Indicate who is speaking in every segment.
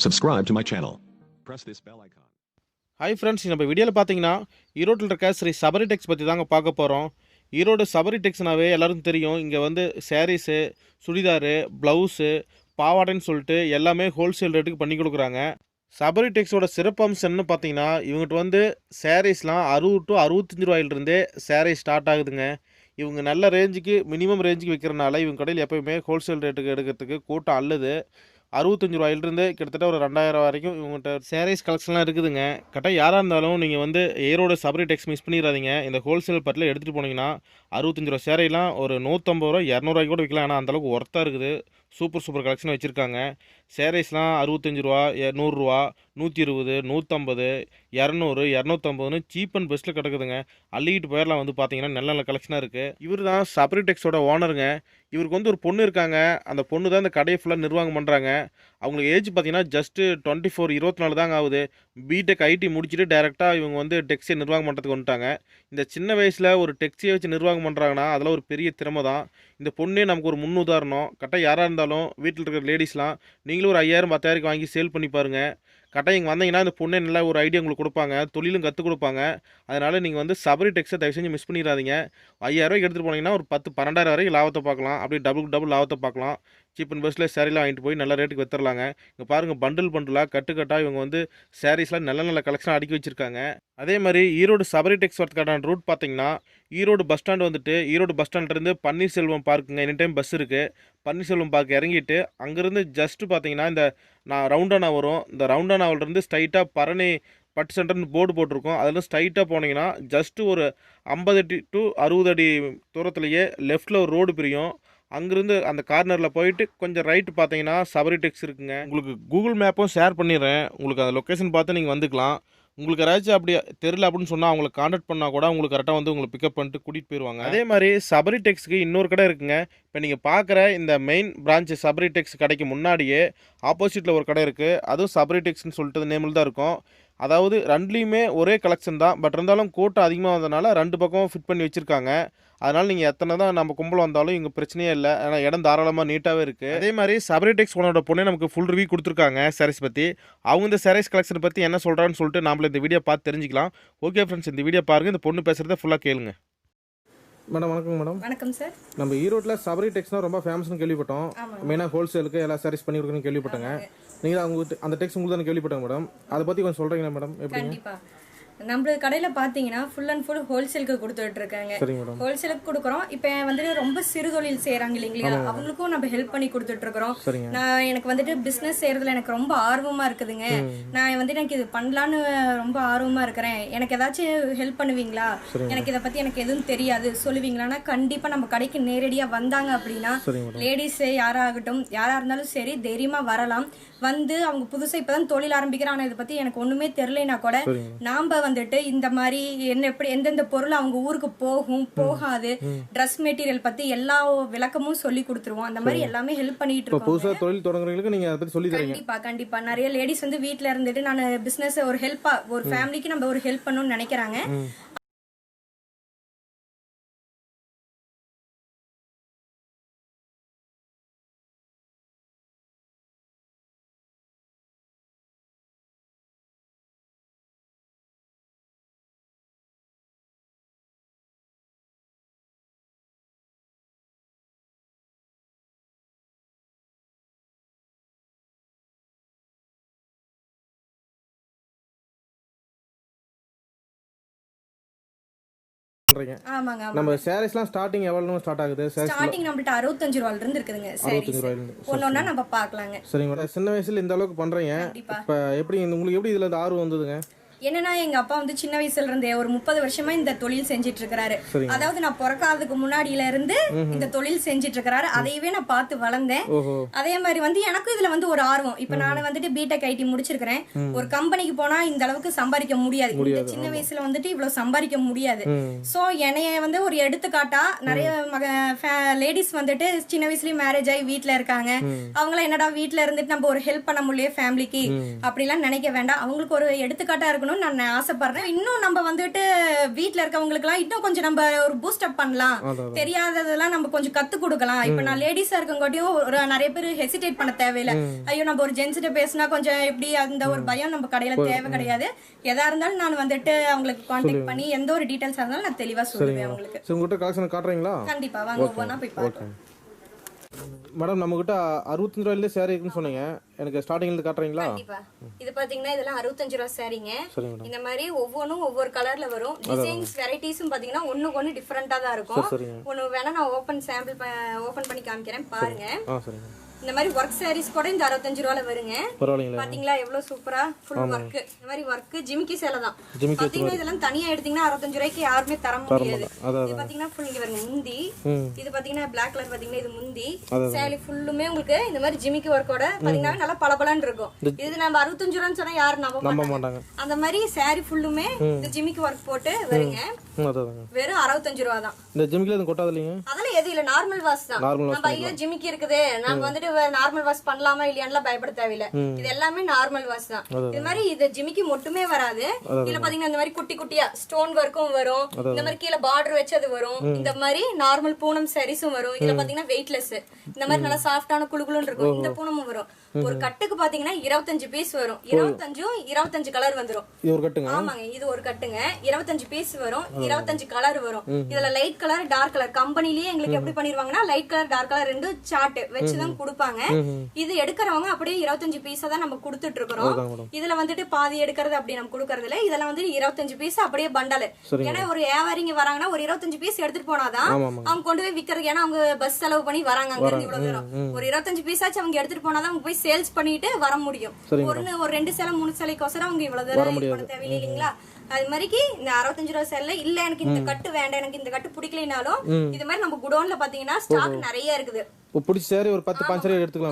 Speaker 1: Subscribe to my channel. Press this bell icon.
Speaker 2: Hi friends, நம்ம வீடியோவில் பார்த்தீங்கன்னா ஈரோட்டில் இருக்க ஸ்ரீ சபரி டெக்ஸ் பற்றி தாங்க பார்க்க போகிறோம். ஈரோடு சபரி டெக்ஸ்னாவே எல்லாருக்கும் தெரியும். இங்கே வந்து சாரீஸு, சுடிதாரு, ப்ளவுஸு, பாவாடைன்னு சொல்லிட்டு எல்லாமே ஹோல்சேல் ரேட்டுக்கு பண்ணி கொடுக்குறாங்க. சபரி டெக்ஸோட சிறப்பம்சம்னு பார்த்தீங்கன்னா, இவங்ககிட்ட வந்து சாரீஸ்லாம் 60 to 65 ரூபாயிலிருந்தே சாரீஸ் ஸ்டார்ட் ஆகுதுங்க. இவங்க நல்ல ரேஞ்சுக்கு மினிமம் ரேஞ்சுக்கு விற்கிறனால இவங்க கடையில் எப்போயுமே ஹோல்சேல் ரேட்டுக்கு எடுக்கிறதுக்கு கூட்டம் அல்லது 65 ரூபாயிலிருந்து கிட்டத்தட்ட ஒரு 2000 வரைக்கும் இவங்கள்ட்ட சாரீஸ் கலெக்ஷன்லாம் இருக்குதுங்க. கரெக்டாக யாராக இருந்தாலும் நீங்கள் வந்து ஈரோடு சபரி டெக்ஸ் மிஸ் பண்ணிடாதீங்க. இந்த ஹோல்சேல் பட்டில் எடுத்துகிட்டு போனீங்கன்னா 65 ரூபா சேரீலாம் ஒரு 150 ரூபா 200 கூட விற்கலாம். ஆனால் அந்தளவுக்கு ஒர்த்தாக இருக்குது. சூப்பர் கலெக்ஷன் வச்சுருக்காங்க. சாரீஸ்லாம் 65 ரூபா, 100 ரூபா, 120, 150, 200, 250ன்னு சீப் அண்ட் பெஸ்ட்டில் கிடக்குதுங்க. அள்ளிக்கிட்டு போயிடலாம். வந்து பார்த்தீங்கன்னா நல்ல நல்ல கலெக்ஷனாக இருக்குது. இவர் தான் சபரி டெக்ஸோட ஓனருங்க. இவருக்கு வந்து ஒரு பொண்ணு இருக்காங்க. அந்த பொண்ணு தான் இந்த கடையை ஃபுல்லாக நிர்வாகம் பண்ணுறாங்க. அவங்களுக்கு ஏஜ் பார்த்தீங்கன்னா ஜஸ்ட்டு 24 தாங்க ஆகுது. பிடெக் ஐடி முடிச்சுட்டு டேரெக்டாக இவங்க வந்து டெக்ஸியை நிர்வாகம் பண்ணுறதுக்கு வந்துட்டாங்க. இந்த சின்ன வயசில் ஒரு டெக்ஸியை வச்சு நிர்வாகம் பண்ணுறாங்கன்னா அதெல்லாம் ஒரு பெரிய திறமை தான். இந்த பொண்ணே நமக்கு ஒரு முன் உதாரணம். கரெக்டாக யாராக இருந்தாலும் வீட்டில் இருக்கிற லேடிஸ்லாம் நீங்களும் ஒரு 5000 10,000 வாங்கி சேல் பண்ணி பாருங்கள். கரெக்டாக இங்கே வந்தீங்கன்னா இந்த பொண்ணே நல்லா ஒரு ஐடியா உங்களுக்கு கொடுப்பாங்க. தொழிலும் கற்றுக் கொடுப்பாங்க. அதனால் நீங்கள் வந்து சபரி டெக்ஸை தயவு செஞ்சு மிஸ் பண்ணிடாதீங்க. 5000 எடுத்துகிட்டு போனீங்கன்னா ஒரு 10 12,000 வரைக்கும் லாபத்தை பார்க்கலாம். அப்படியே டபுள் லாபத்தை பார்க்கலாம். சீப் அண்ட் பெஸ்ட்டில் சேரீலாம் வாங்கிட்டு போய் நல்ல ரேட்டுக்கு விற்றுலாங்க. இங்கே பாருங்கள், பண்டிலாக கட்டுக்கட்டாக இவங்க வந்து சாரீஸ்லாம் நல்ல நல்ல கலெக்ஷன் அடுக்கி வச்சுருக்காங்க. அதே மாதிரி ஈரோடு சபரி டெக்ஸ் வரதுக்கான ரூட் பார்த்தீங்கன்னா, ஈரோடு பஸ் ஸ்டாண்டு வந்துட்டு ஈரோடு பஸ் ஸ்டாண்ட்லேருந்து பன்னீர்செல்வம் பார்க்குங்க. எனி டைம் பஸ் இருக்குது. பன்னீர்செல்வம் பார்க் இறங்கிட்டு அங்கேருந்து ஜஸ்ட்டு பார்த்தீங்கன்னா இந்த ரவுண்டானா வரும். இந்த ரவுண்டானாவிலேருந்து ஸ்ட்ரைட்டாக பரணி பட்டு சென்டர்னு போர்டு போட்டிருக்கோம். அதில் ஸ்ட்ரைட்டாக போனீங்கன்னா ஜஸ்ட்டு ஒரு 50 அடி to 60 அடி தூரத்துலேயே லெஃப்ட்டில் ஒரு ரோடு பிரியும். அங்கேருந்து அந்த கார்னரில் போயிட்டு கொஞ்சம் ரைட்டு பார்த்தீங்கன்னா சபரி டெக்ஸ் இருக்குங்க. உங்களுக்கு கூகுள் மேப்பும் ஷேர் பண்ணிடுறேன். உங்களுக்கு அந்த லொக்கேஷன் பார்த்து நீங்கள் வந்துக்கலாம். உங்களுக்கு யாராச்சும் அப்படி தெரியல அப்படின்னு சொன்னால் அவங்களை கான்டாக்ட் பண்ணால் கூட உங்களுக்கு கரெக்டாக வந்து உங்களை பிக்கப் பண்ணிட்டு கூட்டிகிட்டு போயிடுவாங்க. அதே மாதிரி சபரி டெக்ஸ்க்கு இன்னொரு கடை இருக்குங்க. இப்போ நீங்கள் பார்க்குற இந்த மெயின் பிரான்ச்சு சபரி டெக்ஸ் கடைக்கு முன்னாடியே ஆப்போசிட்டில் ஒரு கடை இருக்குது. அதுவும் சபரி டெக்ஸ்ன்னு சொல்லிட்டு நேமில் தான் இருக்கும். அதாவது ரெண்டுலேயுமே ஒரே கலெக்ஷன் தான். பட் இருந்தாலும் கூட்டம் அதிகமாக வந்ததுனால 2 பக்கம் ஃபிட் பண்ணி வச்சுருக்காங்க. அதனால் நீங்கள் எத்தனை தான் நம்ம கும்பல் வந்தாலும் இங்கே பிரச்சனையே இல்லை. ஏன்னா இடம் தாராளமாக நீட்டாகவே இருக்குது. அதே மாதிரி சபரி டெக்ஸ் ஓனரோட பொண்ணே நமக்கு ஃபுல் ரிவ்யூ கொடுத்துருக்காங்க சாரீஸ் பற்றி. அவங்க இந்த சாரீஸ் கலெக்ஷன் பற்றி என்ன சொல்கிறான்னு சொல்லிட்டு நம்மள இந்த வீடியோ பார்த்து தெரிஞ்சுக்கலாம். ஓகே ஃப்ரெண்ட்ஸ், இந்த வீடியோ பாருங்கள். இந்த பொண்ணு பேசுகிறத ஃபுல்லாக கேளுங்க. மேடம் வணக்கம். மேடம்
Speaker 3: வணக்கம் சார்.
Speaker 2: நம்ம ஈரோட்டில் சபரி டெக்ஸ்னால் ரொம்ப ஃபேமஸ்னு கேள்விப்பட்டோம். மெயினாக ஹோல்சேலுக்கு எல்லா சாரீஸ் பண்ணி கொடுக்குன்னு கேள்விப்பட்டேங்க. நீங்கள் அவங்க அந்த டெக்ஸ்ட் உங்களுக்கு தானே கேள்விப்பட்டாங்க மேடம். அதை பற்றி கொஞ்சம் சொல்கிறீங்களா மேடம்? எப்படி?
Speaker 3: கண்டிப்பாக நம்ம கடையில் பார்த்தீங்கன்னா ஃபுல் அண்ட் ஃபுல் ஹோல்சேலுக்கு கொடுத்துட்டு இருக்காங்க. ஹோல்சேலுக்கு கொடுக்குறோம். இப்போ வந்துட்டு ரொம்ப சிறு தொழில் செய்கிறாங்க இல்லைங்களா, அவங்களுக்கும் நம்ம ஹெல்ப் பண்ணி கொடுத்துட்டு இருக்கிறோம். நான் எனக்கு வந்துட்டு பிஸ்னஸ் செய்யறதுல எனக்கு ரொம்ப ஆர்வமாக இருக்குதுங்க. நான் வந்துட்டு எனக்கு இது பண்ணலான்னு ரொம்ப ஆர்வமாக இருக்கிறேன். எனக்கு ஏதாச்சும் ஹெல்ப் பண்ணுவீங்களா? எனக்கு இதை பற்றி எனக்கு எதுவும் தெரியாது சொல்லுவீங்களான்னா கண்டிப்பாக நம்ம கடைக்கு நேரடியாக வந்தாங்க அப்படின்னா லேடிஸு யாராகட்டும் யாராக இருந்தாலும் சரி தைரியமாக வரலாம். வந்து அவங்க புதுசாக இப்போ தான் தொழில் ஆரம்பிக்கிறான். ஆனால் இதை பற்றி எனக்கு ஒன்றுமே தெரிலனா கூட நாம் வந்துட்டு இந்த மாதிரி என்ன எப்படி எந்தெந்த பொருள் அவங்க ஊருக்கு போகும் போகாது ட்ரெஸ் மெட்டீரியல் பத்தி எல்லா விளக்கமும் சொல்லி கொடுத்துருவோம். அந்த மாதிரி எல்லாமே ஹெல்ப் பண்ணிட்டு இருக்கோம்.
Speaker 2: புதுசா தொழில் தொடங்குறவங்களுக்கு நீங்க அதை பத்தி சொல்லி தரீங்க.
Speaker 3: கண்டிப்பா நிறைய லேடிஸ் வந்து வீட்ல இருந்துட்டு நான் பிசினஸ் ஒரு ஹெல்ப்பா ஒரு ஃபேமிலிக்கு நம்ம ஒரு ஹெல்ப் பண்ணணும்னு நினைக்கிறாங்க.
Speaker 2: நம்ம சாரீஸ்லாம் ஸ்டார்டிங் எவ்வளவு ஸ்டார்ட் ஆகுது?
Speaker 3: ஸ்டார்டிங் நம்மள்ட்ட 65 ரூபாயில இருந்து இருக்குதுங்க. 65 ரூபாயில ஒண்ணொண்ணா நம்ம பார்க்கலாங்க.
Speaker 2: சரிங்க. சின்ன வயசுல இந்த அளவுக்கு பண்றீங்க. இப்ப எப்படி உங்களுக்கு எப்படி இதுல ஆர்வம் வந்ததுங்க?
Speaker 3: என்னன்னா எங்க அப்பா வந்து சின்ன வயசுல இருந்தே ஒரு 30 வருஷமா இந்த தொழில் செஞ்சிட்டு இருக்காரு. அதாவது நான் பிறக்காததுக்கு முன்னாடியில இருந்து இந்த தொழில் செஞ்சிட்டு இருக்காரு. அதையவே நான் பார்த்து வளர்ந்தேன். அதே மாதிரி வந்து எனக்கும் இதுல வந்து ஒரு ஆர்வம். இப்ப நான் வந்துட்டு பிடெக் ஐடி முடிச்சிருக்கிறேன். ஒரு கம்பெனிக்கு போனா இந்த அளவுக்கு சம்பாதிக்க முடியாது. இந்த சின்ன வயசுல வந்துட்டு இவ்வளவு சம்பாதிக்க முடியாது. சோ என்னைய வந்து ஒரு எடுத்துக்காட்டா நிறைய லேடிஸ் வந்துட்டு சின்ன வயசுலயே மேரேஜ் ஆகி வீட்டுல இருக்காங்க. அவங்கள என்னடா வீட்டுல இருந்துட்டு நம்ம ஒரு ஹெல்ப் பண்ண முடியல ஃபேமிலிக்கு அப்படிலாம் நினைக்க வேண்டாம். அவங்களுக்கு ஒரு எடுத்துக்காட்டா இருக்கணும் கொடுக்கணும்னு நான் ஆசைப்படுறேன். இன்னும் நம்ம வந்துட்டு வீட்டுல இருக்கவங்களுக்கு எல்லாம் இன்னும் கொஞ்சம் நம்ம ஒரு பூஸ்ட் அப் பண்ணலாம், தெரியாததெல்லாம் நம்ம கொஞ்சம் கத்து கொடுக்கலாம். இப்ப நான் லேடிஸா இருக்கங்காட்டியும் நிறைய பேர் ஹெசிடேட் பண்ண தேவையில்லை. ஐயோ நம்ம ஒரு ஜென்ஸ்கிட்ட பேசினா கொஞ்சம் எப்படி அந்த ஒரு பயம் நம்ம கடையில தேவை கிடையாது. எதா இருந்தாலும் நான் வந்துட்டு அவங்களுக்கு கான்டாக்ட் பண்ணி எந்த ஒரு டீடைல்ஸா இருந்தாலும் நான் தெளிவா சொல்லுவேன் அவங்களுக்கு.
Speaker 2: உங்ககிட்ட கலெக்ஷன் காட்டுறீங்களா?
Speaker 3: கண்டிப்பா வாங்க, ஒவ்வொன்றா போய் பார்க்கலாம்.
Speaker 2: மேடம் நம்மகிட்ட 65 ரூபாயிலே சாரி இருக்குன்னு சொன்னீங்க, எனக்கு ஸ்டார்டிங்ல இருந்து காட்டுறீங்களா?
Speaker 3: கண்டிப்பா. இது பாத்தீங்கன்னா இதெல்லாம் 65 ரூபாய் சாரிங்க. இந்த மாதிரி ஒவ்வொன்றும் ஒவ்வொரு கலர்ல வரும். டிசைன்ஸ் வெரைட்டிஸும் பாத்தீங்கன்னா ஒண்ணுக்கு ஒண்ணு டிஃபரெண்டா தான் இருக்கும். ஒண்ணு வேணா நான் ஓபன் பண்ணி காமிக்கிறேன் பாருங்க. இந்த மாதிரி ஒர்க் சாரீஸ் கூட இந்த 65 ரூபாயில வருங்க. பாத்தீங்களா எவ்வளவு சூப்பரா ஃபுல் ஒர்க். இந்த மாதிரி ஒர்க் ஜிமிக்கி சேலை தான். பாத்தீங்கன்னா இதெல்லாம் தனியா எடுத்தீங்கன்னா 65 ரூபாய்க்கு யாருமே தர முடியாது. இது பாத்தீங்கன்னா ஃபுல் இங்க வருங்க முந்தி. இது பாத்தீங்கன்னா பிளாக் கலர் பாத்தீங்கன்னா இது முந்தி. சேலை ஃபுல்லுமே உங்களுக்கு இந்த மாதிரி ஜிமிக்கி ஒர்க்கோட பாத்தீங்கன்னா நல்லா பளபளன்னு இருக்கும். இது நம்ம 65 ரூபான்னு சொன்னா யாரும் நம்ப மாட்டாங்க. அந்த மாதிரி சாரி ஃபுல்லுமே இந்த ஜிமிக்கி ஒர்க் போட்டு வருங்க. வெறும் 65 ரூபா தான். இந்த ஜிமிக்கில எதுவும் கொட்டாது இல்லைங்க? அதெல்லாம் எது இல்ல, நார்மல் வாஷ் தான். நம்ம ஐயோ ஜிமிக்கி இருக்குது நம்ம வந்துட்டு நார்மல் வாஷ் பண்ணலாமா இல்லையான்னு பயப்பட தேவையில்ல. இது எல்லாமே நார்மல் வாஷ் தான். இது மாதிரி இது ஜிமிக்கி மட்டுமே வராது. இதுல பாத்தீங்கன்னா இந்த மாதிரி குட்டி குட்டியா ஸ்டோன் ஒர்க்கும் வரும். இந்த மாதிரி கீழே பார்டர் வச்சது வரும். இந்த மாதிரி நார்மல் பூனம் சாரீஸும் வரும். இதுல பாத்தீங்கன்னா வெயிட்லெஸ் இந்த மாதிரி நல்லா சாஃப்டான குளுகுளுன்னு இருக்கும். இந்த பூனமும் வரும். ஒரு கட்டுக்கு பாத்தீங்கன்னா 25 பீஸ் வரும். 25 கலர் வந்துரும். ஆமாங்க, இது ஒரு கட்டுங்க 25 பீஸ் வரும். 25 கலர் வரும். இதுல லைட் கலர் டார்க் கலர் கம்பெனிலேயே எங்களுக்கு எப்படி பண்ணிருவாங்கன்னா லைட் கலர் டார்க் கலர் ரெண்டு சார்ட் வச்சுதான் கொடுப்பாங்க. இது எடுக்கிறவங்க அப்படியே 25 பீஸா தான் நம்ம கொடுத்துட்டு இருக்கிறோம். இதுல வந்துட்டு பாதி எடுக்கிறது அப்படி நம்ம கொடுக்கறது இல்ல. இதெல்லாம் வந்து 25 பீஸ் அப்படியே பண்டல். ஏன்னா ஒரு வியாபாரிங்க வராங்கன்னா ஒரு 25 பீஸ் எடுத்துட்டு போனாதான் அவங்க கொண்டு போய் விக்கிறது. ஏன்னா அவங்க பஸ் செலவு பண்ணி வராங்க அங்க இருந்து இவ்வளவு தூரம். ஒரு 25 பீஸ் ஆச்சு அவங்க எடுத்துட்டு போனாதான் அவங்க போய் சேல்ஸ் பண்ணிட்டு வர முடியும். ஒரு 2 சேலை 3 சேலைக்கோசரம் அவங்க இவ்வளவு தூரம் பண்ண தேவையில்லை இல்லைங்களா? அது மாதிரிக்கு இந்த 65 ரூபாய் சேலை இல்ல எனக்கு இந்த கட்டு வேண்டாம் எனக்கு இந்த கட்டு பிடிக்கலனாலும் இது மாதிரி நம்ம குடோன்ல பாத்தீங்கன்னா ஸ்டாக் நிறைய இருக்குது.
Speaker 2: பிடிச்ச சாரி ஒரு 10-15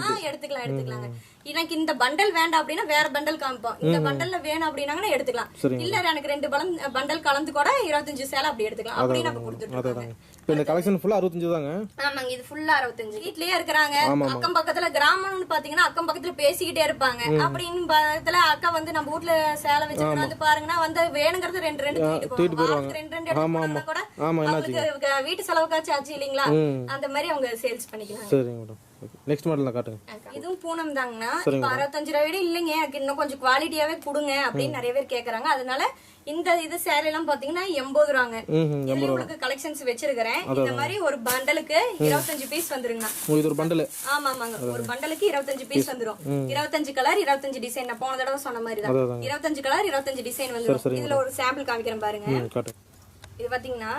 Speaker 2: சாரி
Speaker 3: எடுத்துக்கலாங்க. எனக்கு இந்த பண்டல் வேண்டாம் அப்படின்னா வேற பண்டல் காமிப்போம். இந்த பண்டல்ல வேணும் அப்படின்னா எடுத்துக்கலாம். இல்ல எனக்கு 2 பண்டல் கலந்து கூட 25 சேலை அப்படி எடுத்துக்கலாம். அப்படி நம்ம கொடுத்துட்டோம்.
Speaker 2: இந்த கலெக்ஷன் ஃபுல்லா 65 தாங்க.
Speaker 3: ஆமாங்க, இது ஃபுல்லா 65. வீட்லயே இருக்காங்க. அக்கம் பக்கத்துல கிராமம்னு பாத்தீங்கன்னா அக்கம் பக்கத்துல பேசிக்கிட்டே இருப்பாங்க. அப்படின்னு பக்கத்துல அக்கா வந்து நம்ம வீட்ல சேலை வச்சுட்டு வந்து பாருங்கன்னா வந்து வேணுங்கிறது 2 தூக்கிட்டு போவாங்க. 2 எடுத்து கூட அவங்களுக்கு வீட்டு செலவுக்காச்சும் ஆச்சு இல்லீங்களா? அந்த மாதிரி அவங்க சேல்ஸ் பண்ணிக்கலாம்.
Speaker 2: சரிங்க மேடம். நெக்ஸ்ட் மாடல் காட்டுங்க.
Speaker 3: இதுவும் பூனம் தாங்கண்ணா. இப்ப 65 ரூபாய் விட இல்லைங்க எனக்கு இன்னும் கொஞ்சம் குவாலிட்டியாவே கொடுங்க அப்படின்னு நிறைய பேர் கேக்குறாங்க. அதனால இந்த இது சேலை எல்லாம் பாத்தீங்கன்னா 80 ரூபாங்க. உங்களுக்கு கலெக்ஷன்ஸ் வச்சிருக்கிறேன். இந்த மாதிரி ஒரு பண்டலுக்கு 25 பீஸ் வந்துருங்க.
Speaker 2: இது ஒரு பண்டல்.
Speaker 3: ஆமாங்க, ஒரு பண்டலுக்கு 25 பீஸ் வந்துரும். 25 கலர் 25 டிசைன். நான் போன தடவை சொன்ன மாதிரி தான் 25 கலர் 25 டிசைன் வந்துரும். இதுல ஒரு சாம்பிள் காமிக்கிறேன் பாருங்க. இது பாத்தீங்கன்னா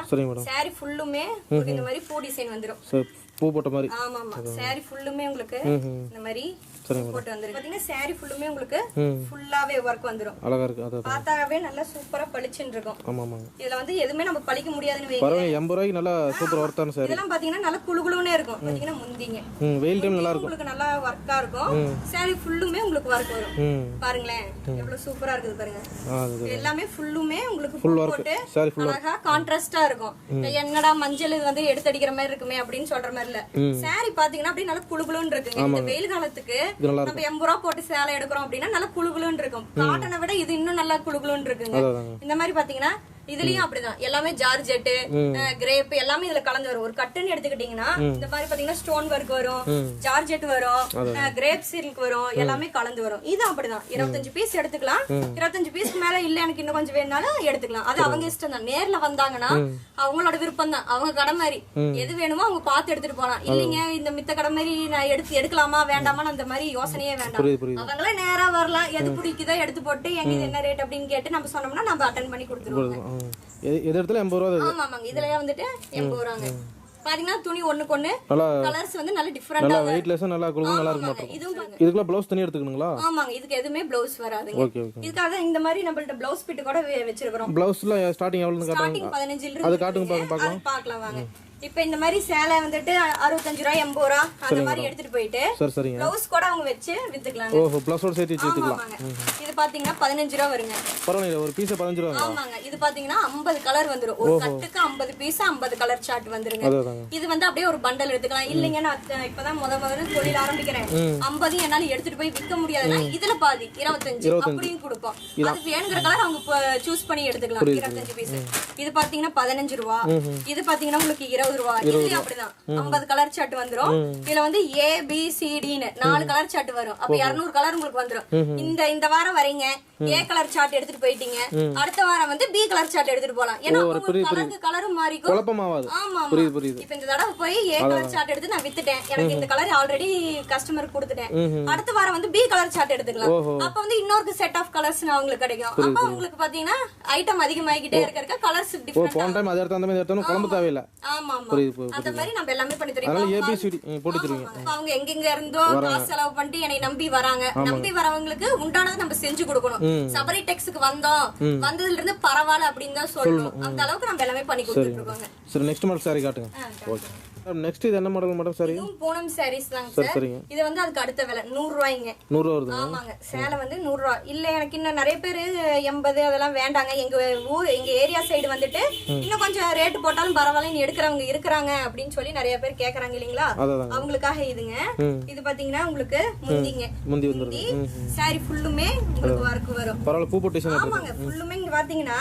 Speaker 3: சாரி ஃபுல்லுமே இந்த மாதிரி பூ டிசைன் வந்துரும்.
Speaker 2: பூ போட்ட மாதிரி.
Speaker 3: ஆமா சாரி ஃபுல்லுமே உங்களுக்கு இந்த மாதிரி போட்டு வந்துரும். பாத்தீங்கன்னா சாரி ஃபுல்லுமே உங்களுக்கு ஃபுல்லாவே வர்க் வந்துரும். அழகா இருக்கு. அது பார்த்தாவே நல்லா சூப்பரா பளிச்சுன்னு இருக்கும். ஆமாமா. இதுல வந்து எதுமே நம்ம பளிக்க முடியாதுன்னு வெயிங்க. பரவாயில்லை 80 ரூபாய்க்கு நல்லா சூப்பர் வர்த்தான சாரி. இதெல்லாம் பாத்தீங்கன்னா நல்லா குளுகுளுனே இருக்கும். பாத்தீங்கன்னா முந்திங்க. வெயில் டைம் நல்லா இருக்கும். உங்களுக்கு நல்லா வர்க்கா இருக்கும். சாரி ஃபுல்லுமே உங்களுக்கு வர்க் வரும். பாருங்களேன் எவ்வளவு சூப்பரா இருக்குது பாருங்க. எல்லாமே ஃபுல்லுமே உங்களுக்கு ஃபுல் போட்டு அழகா கான்ட்ராஸ்டா இருக்கும். என்னடா மஞ்சள் வந்து எடுத்து அடிக்கிற மாதிரி இருக்குமே அப்படின்னு சொல்ற மாதிரி இல்ல. சாரி பாத்தீங்கன்னா அப்படியே நல்லா குளுகுளுன்னு இருக்குங்க. இந்த வெயில் காலத்துக்கு நம்ம 80 ரூபாய் போட்டு சேலை எடுக்கிறோம் அப்படின்னா நல்லா குளுகுளுன்னு இருக்கும். காட்டனை விட இது இன்னும் நல்லா குளுகுளுன்னு இருக்குங்க. இந்த மாதிரி பாத்தீங்கன்னா இதுலயும் அப்படிதான் எல்லாமே ஜார்ஜெட் கிரேப் எல்லாமே இதுல கலந்து வரும். ஒரு கட்டுன்னு எடுத்துக்கிட்டீங்கன்னா இந்த மாதிரி பாத்தீங்கன்னா ஸ்டோன் ஒர்க் வரும், ஜார்ஜெட் வரும், கிரேப் சில்க் வரும், எல்லாமே கலந்து வரும். இது அப்படிதான் 25 பீஸ் எடுத்துக்கலாம். 25 பீஸ்க்கு மேல இல்ல எனக்கு இன்னும் கொஞ்சம் வேணாலும் எடுத்துக்கலாம். அது அவங்க இஷ்டம் தான். நேர்ல வந்தாங்கன்னா அவங்களோட விருப்பம் தான். அவங்க கடை மாதிரி எது வேணுமோ அவங்க பார்த்து எடுத்துட்டு போலாம். இல்லைங்க இந்த மித்த கடை மாதிரி நான் எடுக்கலாமா வேண்டாமா அந்த மாதிரி யோசனையே வேண்டாம். அவங்களே நேரா வரலாம். எது பிடிக்குதோ எடுத்து போட்டு எங்க இது என்ன ரேட் அப்படின்னு கேட்டு நம்ம சொன்னோம்னா நம்ம அட்டென்ட் பண்ணி கொடுத்துருவோம். எது இடத்துல 80 ரூபாய். ஆமாங்க, இதுலயே வந்துட்டு 80 ரூபாங்க. பாத்தீங்கன்னா துணி ஒண்ணுக்கு ஒண்ணு கலர்ஸ் வந்து நல்ல டிஃபரண்டா நல்லா வெயிட்லெஸ்ஸா நல்லா குளுகுளு நல்லா இருக்கும். இதுக்குள்ள ப்ளவுஸ் தனியா எடுத்துக்கணுங்களா? ஆமாங்க, இதுக்கு எதுமே ப்ளவுஸ் வராதுங்க. இதுக்காக இந்த மாதிரி நம்மள்ட்ட ப்ளவுஸ் பிட் கூட வெச்சிருக்கோம். ப்ளவுஸ்ல ஸ்டார்டிங் எவ்வளவுன்னு காட்டுங்க? ஸ்டார்டிங் 15 இருந்து அது காட்டுங்க பார்க்கலாம். வாங்க. இப்போ இந்த மாதிரி சேலை வந்துட்டு 65 ரூபா 80 ரூபா அந்த மாதிரி எடுத்துட்டு போயிட்டு ப்ளவுஸ் கூட அவங்க வச்சு வித்துக்கலாம்.
Speaker 2: ஓஹோ ப்ளவுஸோட சேர்த்து வச்சு வித்துக்கலாம்.
Speaker 3: இது பாத்தீங்கன்னா 15 ரூபா வருங்க.
Speaker 2: பரவாயில்லை, ஒரு பீஸ் 15 ரூபா.
Speaker 3: ஆமாங்க. இது பாத்தீங்கன்னா 50 கலர் வந்துரும். ஒரு கட்டுக்கு 50 பீஸ் 50 கலர் சார்ட் வந்துருங்க. இது வந்து அப்படியே ஒரு பண்டல் எடுத்துக்கலாம். இல்லைங்க நான் இப்பதான் முதல்ல தொழில் ஆரம்பிக்கிறேன் 50 என்னால எடுத்துட்டு போய் விற்க முடியாதுன்னா இதுல பாதி 25 அப்படின்னு கொடுப்போம். அது வேணுங்கிற கலர் அவங்க சூஸ் பண்ணி எடுத்துக்கலாம். 25 பீஸ். இது பாத்தீங்கன்னா 15 ரூபா. இது பாத்தீங்கன்னா உங்களுக்கு 20 ரூபா. இது அப்படிதான் 50 கலர் சார்ட் வந்துரும். இதுல வந்து ABCD ன்னு 4 கலர் சார்ட் வரும். அப்ப 200 கலர் உங்களுக்கு வந்துரும். இந்த வாரம் வரீங்க A கலர் சார்ட் எடுத்துட்டு போயிட்டீங்க, அடுத்த வாரம் வந்து B கலர் சார்ட் எடுத்துட்டு போலாம். ஏன்னா கலரும் மாறிக்கும், குழப்பமாவாது. ஆமா இப்ப இந்த தடவை போய் A கலர் சார்ட் எடுத்து நான் வித்துட்டேன், எனக்கு இந்த கலர் ஆல்ரெடி கஸ்டமருக்கு கொடுத்துட்டேன். அடுத்த வாரம் வந்து B கலர் சார்ட் எடுத்துக்கலாம். அப்ப வந்து இன்னொரு செட் ஆஃப் கலர்ஸ் அவங்களுக்கு கிடைக்கும். அப்ப உங்களுக்கு பாத்தீங்கன்னா ஐட்டம் அதிகமாகிட்டே இருக்க கலர்ஸ் டிஃபரண்ட். போன டைம் அதே இடத்துல அந்த மாதிரி எடுத்தோம் குழம்பு தேவையில்லை. ஆமா அந்த மாதிரி நம்ம எல்லாமே பண்ணி தருவோம். அதனால ABCD போட்டு தருவீங்க. அவங்க எங்கெங்க இருந்தோ காசு செலவு பண்ணிட்டு என்னை நம்பி வராங்க. நம்பி வரவங்களுக்கு உண்டானதை நம்ம செஞ்சு கொடுக்கணும். சபரி டெக்ஸ்க்கு வந்ததுல இருந்து பரவாயில்ல அப்படின்னு தான் சொல்லணும். அந்த அளவுக்கு நம்ம எல்லாமே பண்ணி கொடுத்துட்டு இருக்கோங்க. சரி, நெக்ஸ்ட் மாடல் சாரி காட்டுங்க. ஓகே, நெக்ஸ்ட் இது என்ன மாடல் மேடம்? சாரி இது பூனம் சாரீஸ் தாங்க சார். இது வந்து அதுக்கு அடுத்த விலை 100 ரூபாய்ங்க. 100 ரூபாய் வருது. ஆமாங்க, சேலை வந்து 100 ரூபாய். இல்ல எனக்கு இன்னும் நிறைய பேர் 80 அதெல்லாம் வேண்டாங்க, எங்க ஊர் எங்க ஏரியா சைடு வந்துட்டு இன்னும் கொஞ்சம் ரேட் போட்டாலும் பரவாயில்ல எடுக்கிறவங்க இருக்கிறாங்க அப்படின்னு சொல்லி நிறைய பேர் கேக்குறாங்க இல்லீங்களா, அவங்களுக்காக இதுங்க. இது பாத்தீங்கன்னா உங்களுக்கு முந்தி சாரி ஃபுல்லுமே உங்களுக்கு வர்க் வரும். பரவாயில்ல, பூ போட்டு. ஆமாங்க, ஃபுல்லுமே இங்க பாத்தீங்கன்னா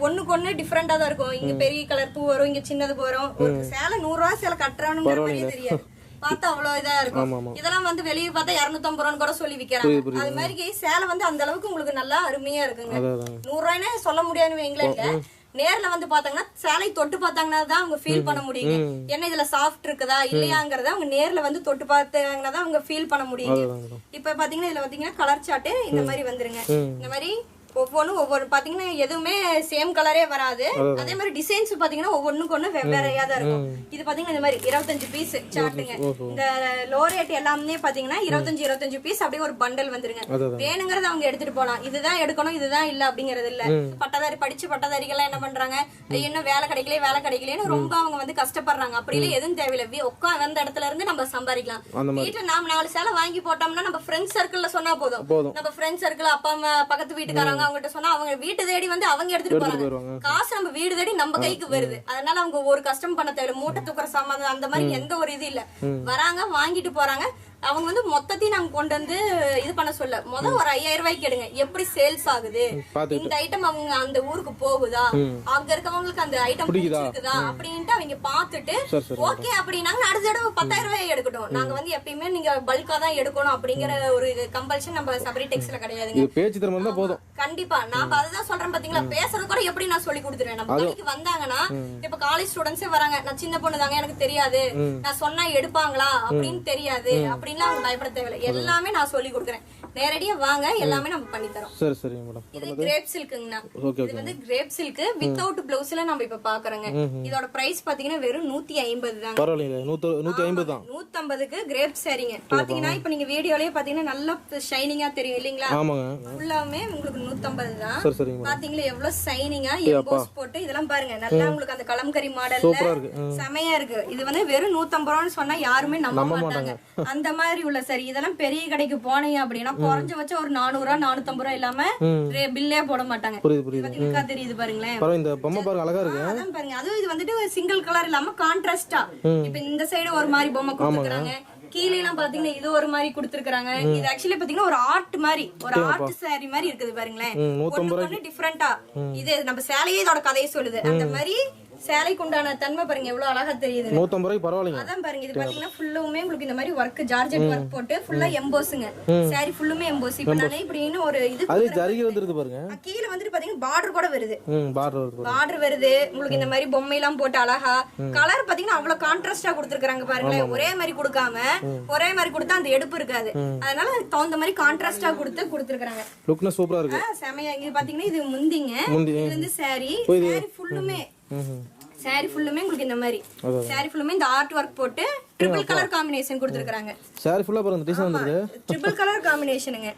Speaker 3: ஒண்ணுக்கு ஒண்ணு டிஃபரெண்டா தான் இருக்கும். இங்க பெரிய கலர் பூ வரும், இங்க சின்னது வரும். ஒரு சேலை 100 ரூபாய் சேலை கட்டுறானுங்கிற மாதிரி தெரியாது, பார்த்தா அவ்வளவு இதா இருக்கும். இதெல்லாம் வந்து வெளியே பார்த்தா 250 ரூபான்னு கூட சொல்லி விக்கிறாங்க. அது மாதிரி சேலை வந்து அந்த அளவுக்கு உங்களுக்கு நல்லா அருமையா இருக்குங்க. 100 ரூபாய்னே சொல்ல முடியாதுன்னு வைங்களேன். நேர்ல வந்து பாத்தாங்கன்னா சேலை தொட்டு பார்த்தாங்கன்னா தான் அவங்க ஃபீல் பண்ண முடியுங்க. என்ன இதுல சாஃப்ட் இருக்குதா இல்லையாங்கறத அவங்க நேர்ல வந்து தொட்டு பார்த்தாங்கன்னா தான் அவங்க ஃபீல் பண்ண முடியுங்க. இப்ப பாத்தீங்கன்னா இதுல பாத்தீங்கன்னா கலர் சார்ட் இந்த மாதிரி வந்துருங்க. இந்த மாதிரி ஒவ்வொரு பாத்தீங்கன்னா எதுவுமே சேம் கலரே வராது. அதே மாதிரி டிசைன்ஸ் பாத்தீங்கன்னா ஒவ்வொன்னுக்கு ஒண்ணு வெவ்வேறையா தான் இருக்கும். இது பாத்தீங்கன்னா இந்த மாதிரி 25 பீஸ் சார்ட்டுங்க. இந்த லோ ரேட் எல்லாமே பாத்தீங்கன்னா 25 பீஸ் அப்படியே ஒரு பண்டல் வந்துருங்க. வேணுங்கறத அவங்க எடுத்துட்டு போலாம். இதுதான் எடுக்கணும் இதுதான் இல்ல அப்படிங்கறது இல்ல. பட்டதாரி படிச்சு பட்டதாரிகள் என்ன பண்றாங்க, இன்னும் வேலை கிடைக்கலையேன்னு ரொம்ப அவங்க வந்து கஷ்டப்படுறாங்க. அப்படி இல்ல, எதுவும் தேவையில்லை, உட்கார்ந்த இடத்துல இருந்து நம்ம சம்பாதிக்கலாம். வீட்டுல நாம 4 சேலை வாங்கி போட்டோம்னா நம்ம ஃப்ரெண்ட்ஸ் சர்க்கிள்ல சொன்னா போதும். நம்ம ஃப்ரெண்ட்ஸ் சர்க்கிள் அப்பா அம்மா பக்கத்து வீட்டுக்காரங்க அவங்ககிட்ட சொன்னா அவங்க வீட்டு தேடி வந்து அவங்க எடுத்துட்டு போறாங்க. காசு நம்ம வீடு தேடி நம்ம கைக்கு வருது. அதனால அவங்க ஒரு கஷ்டம் பண்ண தேவையில்ல. மூட்டை தூக்குற சாமான் அந்த மாதிரி எந்த ஒரு இது இல்ல. வராங்க வாங்கிட்டு போறாங்க. அவங்க வந்து மொத்தத்தையும் நாங்க கொண்டு வந்து இது பண்ண சொல்ல ஒரு 5000 ரூபாய்க்கு எடுங்க, எப்படி சேல்ஸ் ஆகுது, இந்த ஐட்டம் அவங்க அந்த ஊருக்கு போகுதா, அங்க இருக்கவங்களுக்கு அந்த ஐட்டம் பிடிக்குதா அப்படின்ட்டு அவங்க பாத்துட்டு ஓகே அப்படின்னாங்க அடுத்த தடவை 10000 ரூபாய் எடுக்கட்டும். நாங்க வந்து எப்பயுமே நீங்க பல்கா தான் எடுக்கணும் அப்படிங்கிற ஒரு கம்பல்ஷன் நம்ம சபரி டெக்ஸ்ல கிடையாதுங்க. கண்டிப்பா நான் அதுதான் சொல்றேன் பாத்தீங்களா, பேசுறது கூட எப்படி நான் சொல்லி கொடுத்துருவேன். நம்ம கடைக்கு வந்தாங்கன்னா இப்ப காலேஜ் ஸ்டூடெண்ட்ஸே வராங்க, நான் சின்ன பொண்ணு தாங்க எனக்கு தெரியாது, நான் சொன்னா எடுப்பாங்களா அப்படின்னு தெரியாது அப்படின்லாம் அவங்க பயப்பட தேவையில்லை. எல்லாமே நான் சொல்லி கொடுக்குறேன். நேரடியா வாங்க, எல்லாமே நம்ம பண்ணி தரோம். சரி சரி மேடம். இது கிரேப் சில்க்ங்கண்ணா. இது வந்து கிரேப் சில்க் வித்தவுட் பிளவுஸ்ல நம்ம இப்ப பாக்குறோங்க. இதோட பிரைஸ் பாத்தீங்கன்னா வெறும் 150 தான். பரவாயில்லை, 150 தான். 150க்கு கிரேப் சாரிங்க. பாத்தீங்கன்னா இப்ப நீங்க வீடியோலயே பாத்தீங்கன்னா நல்ல ஷைனிங்கா தெரியும் இல்லீங்களா. ஆமாங்க, ஃபுல்லாமே உங்களுக்கு 150 தான். சரி சரி. பாத்தீங்களா எவ்வளவு ஷைனிங்கா எம்போஸ் போட்டு இதெல்லாம் பாருங்க, நல்லா உங்களுக்கு அந்த கலம்கரி மாடல்ல செமையா இருக்கு. இது வந்து வெறும் 150 ரூபான்னு சொன்னா யாருமே நம்ப மாட்டாங்க. அந்த மாதிரி உள்ள சரி, இதெல்லாம் பெரிய கடைக்கு போனீங்க அப்படின்னா குறைஞ்ச வச்ச ஒரு 400 ரூபாய் 450 ரூபாய் இல்லாம பில்லே போட மாட்டாங்க. தெரியுது பாருங்களேன், இந்த பொம்மை பாருங்க அழகா இருக்கு. அதான் பாருங்க, அதுவும் இது வந்துட்டு சிங்கிள் கலர் இல்லாம கான்ட்ராஸ்டா. இப்ப இந்த சைடு ஒரு மாதிரி பொம்மை கொடுத்துருக்காங்க, கீழே எல்லாம் பாத்தீங்கன்னா இது ஒரு மாதிரி கொடுத்துருக்காங்க. இது ஆக்சுவலி பாத்தீங்கன்னா ஒரு ஆர்ட் மாதிரி, ஒரு ஆர்ட் சாரி மாதிரி இருக்குது பாருங்களேன். ஒண்ணு டிஃபரெண்டா. இது நம்ம சேலையே இதோட கதையை சொல்லுது. அந்த மாதிரி சேலைக்கு உண்டான தன்மை பாருங்க எவ்வளவு அழகா தெரியுது. 150 ரூபாய் பரவாயில்லைங்க. அதான் பாருங்க, இது பாத்தீங்கன்னா ஃபுல்லுமே உங்களுக்கு இந்த மாதிரி வர்க் ஜார்ஜெட் வர்க் போட்டு ஃபுல்லா எம்போஸ்ங்க. சாரி ஃபுல்லுமே எம்போஸ். இப்போ நானே இப்படின்னு ஒரு இது அது ஜரிகை வந்துருது பாருங்க. கீழ வந்துட்டு பாத்தீங்கன்னா பார்டர் கூட வருது. பார்டர் வருது உங்களுக்கு. இந்த மாதிரி பொம்மை எல்லாம் போட்டு அழகா கலர் பாத்தீங்கன்னா அவ்வளவு கான்ட்ராஸ்டா கொடுத்திருக்காங்க பாருங்களேன். ஒரே மாதிரி கொடுக்காம ஒரே மாதிரி கொடுத்தா அந்த எடுப்பு இருக்காது. அதனால தகுந்த மாதிரி கான்ட்ராஸ்டா கொடுத்திருக்காங்க. லுக்னா சூப்பரா இருக்கு, செமையா. இங்க பாத்தீங்கன்னா இது முந்திங்க, இது வந்து சாரி ஃபுல்லுமே சாரி ஃபுல்லுமே உங்களுக்கு இந்த மாதிரி சாரி ஃபுல்லுமே இந்த ஆர்ட் வர்க் போட்டு ட்ரிபிள் கலர் காம்பினேஷன் கொடுத்திருக்காங்க. சாரி ஃபுல்லா பாருங்க டிசைன் வந்துருக்கு. ட்ரிபிள் கலர் காம்பினேஷனுங்க.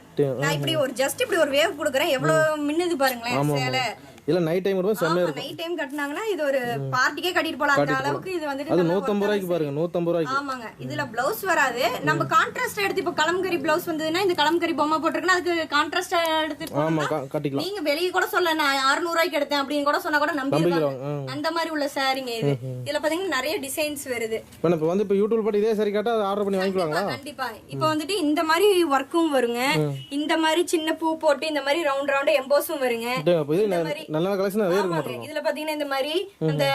Speaker 3: நான் இப்படி ஒரு ஜஸ்ட் இப்படி ஒரு வேவ் கொடுக்கறேன், எவ்வளவு மின்னுது பாருங்களேன் சேலை.
Speaker 2: இல்ல நைட் டைம் கூட செமையா இருக்கும்.
Speaker 3: நைட் டைம் கட்டினாங்கன்னா இது ஒரு பார்ட்டிக்கே கட்டிட்டு போலாம் அந்த அளவுக்கு. இது வந்துட்டு
Speaker 2: அது 150 ரூபாய்க்கு பாருங்க, 150 ரூபாய்க்கு.
Speaker 3: ஆமாங்க. இதுல பிளவுஸ் வராது. நம்ம கான்ட்ராஸ்ட் எடுத்து இப்ப கலம்கரி பிளவுஸ் வந்ததுன்னா இந்த கலம்கரி பொம்மை போட்டுருக்குன்னா அதுக்கு கான்ட்ராஸ்ட் எடுத்து
Speaker 2: ஆமா கட்டிக்கலாம்.
Speaker 3: நீங்க வெளிய கூட சொல்ல நான் 600 ரூபாய்க்கு எடுத்தேன் அப்படின்னு கூட சொன்னா கூட நம்பிடுவாங்க. அந்த மாதிரி உள்ள சாரிங்க இது. இதுல பாத்தீங்கன்னா நிறைய டிசைன்ஸ் வருது.
Speaker 2: இப்ப வந்து இப்ப யூடியூப் போட்டு இதே சாரி கேட்டா ஆர்டர் பண்ணி வாங்கிக்கலாங்களா?
Speaker 3: கண்டிப்பா. இப்ப வந்துட்டு இந்த மாதிரி வர்க்கும் வருங்க, இந்த மாதிரி சின்ன பூ போட்டு இந்த மாதிரி ரவுண்ட் ரவுண்ட் எம்போஸும் வருங்க.
Speaker 2: நல்ல கலெக்ஷன் நிறைய இருக்கு.
Speaker 3: இதுல பாத்தீங்கன்னா இந்த மாதிரி அந்த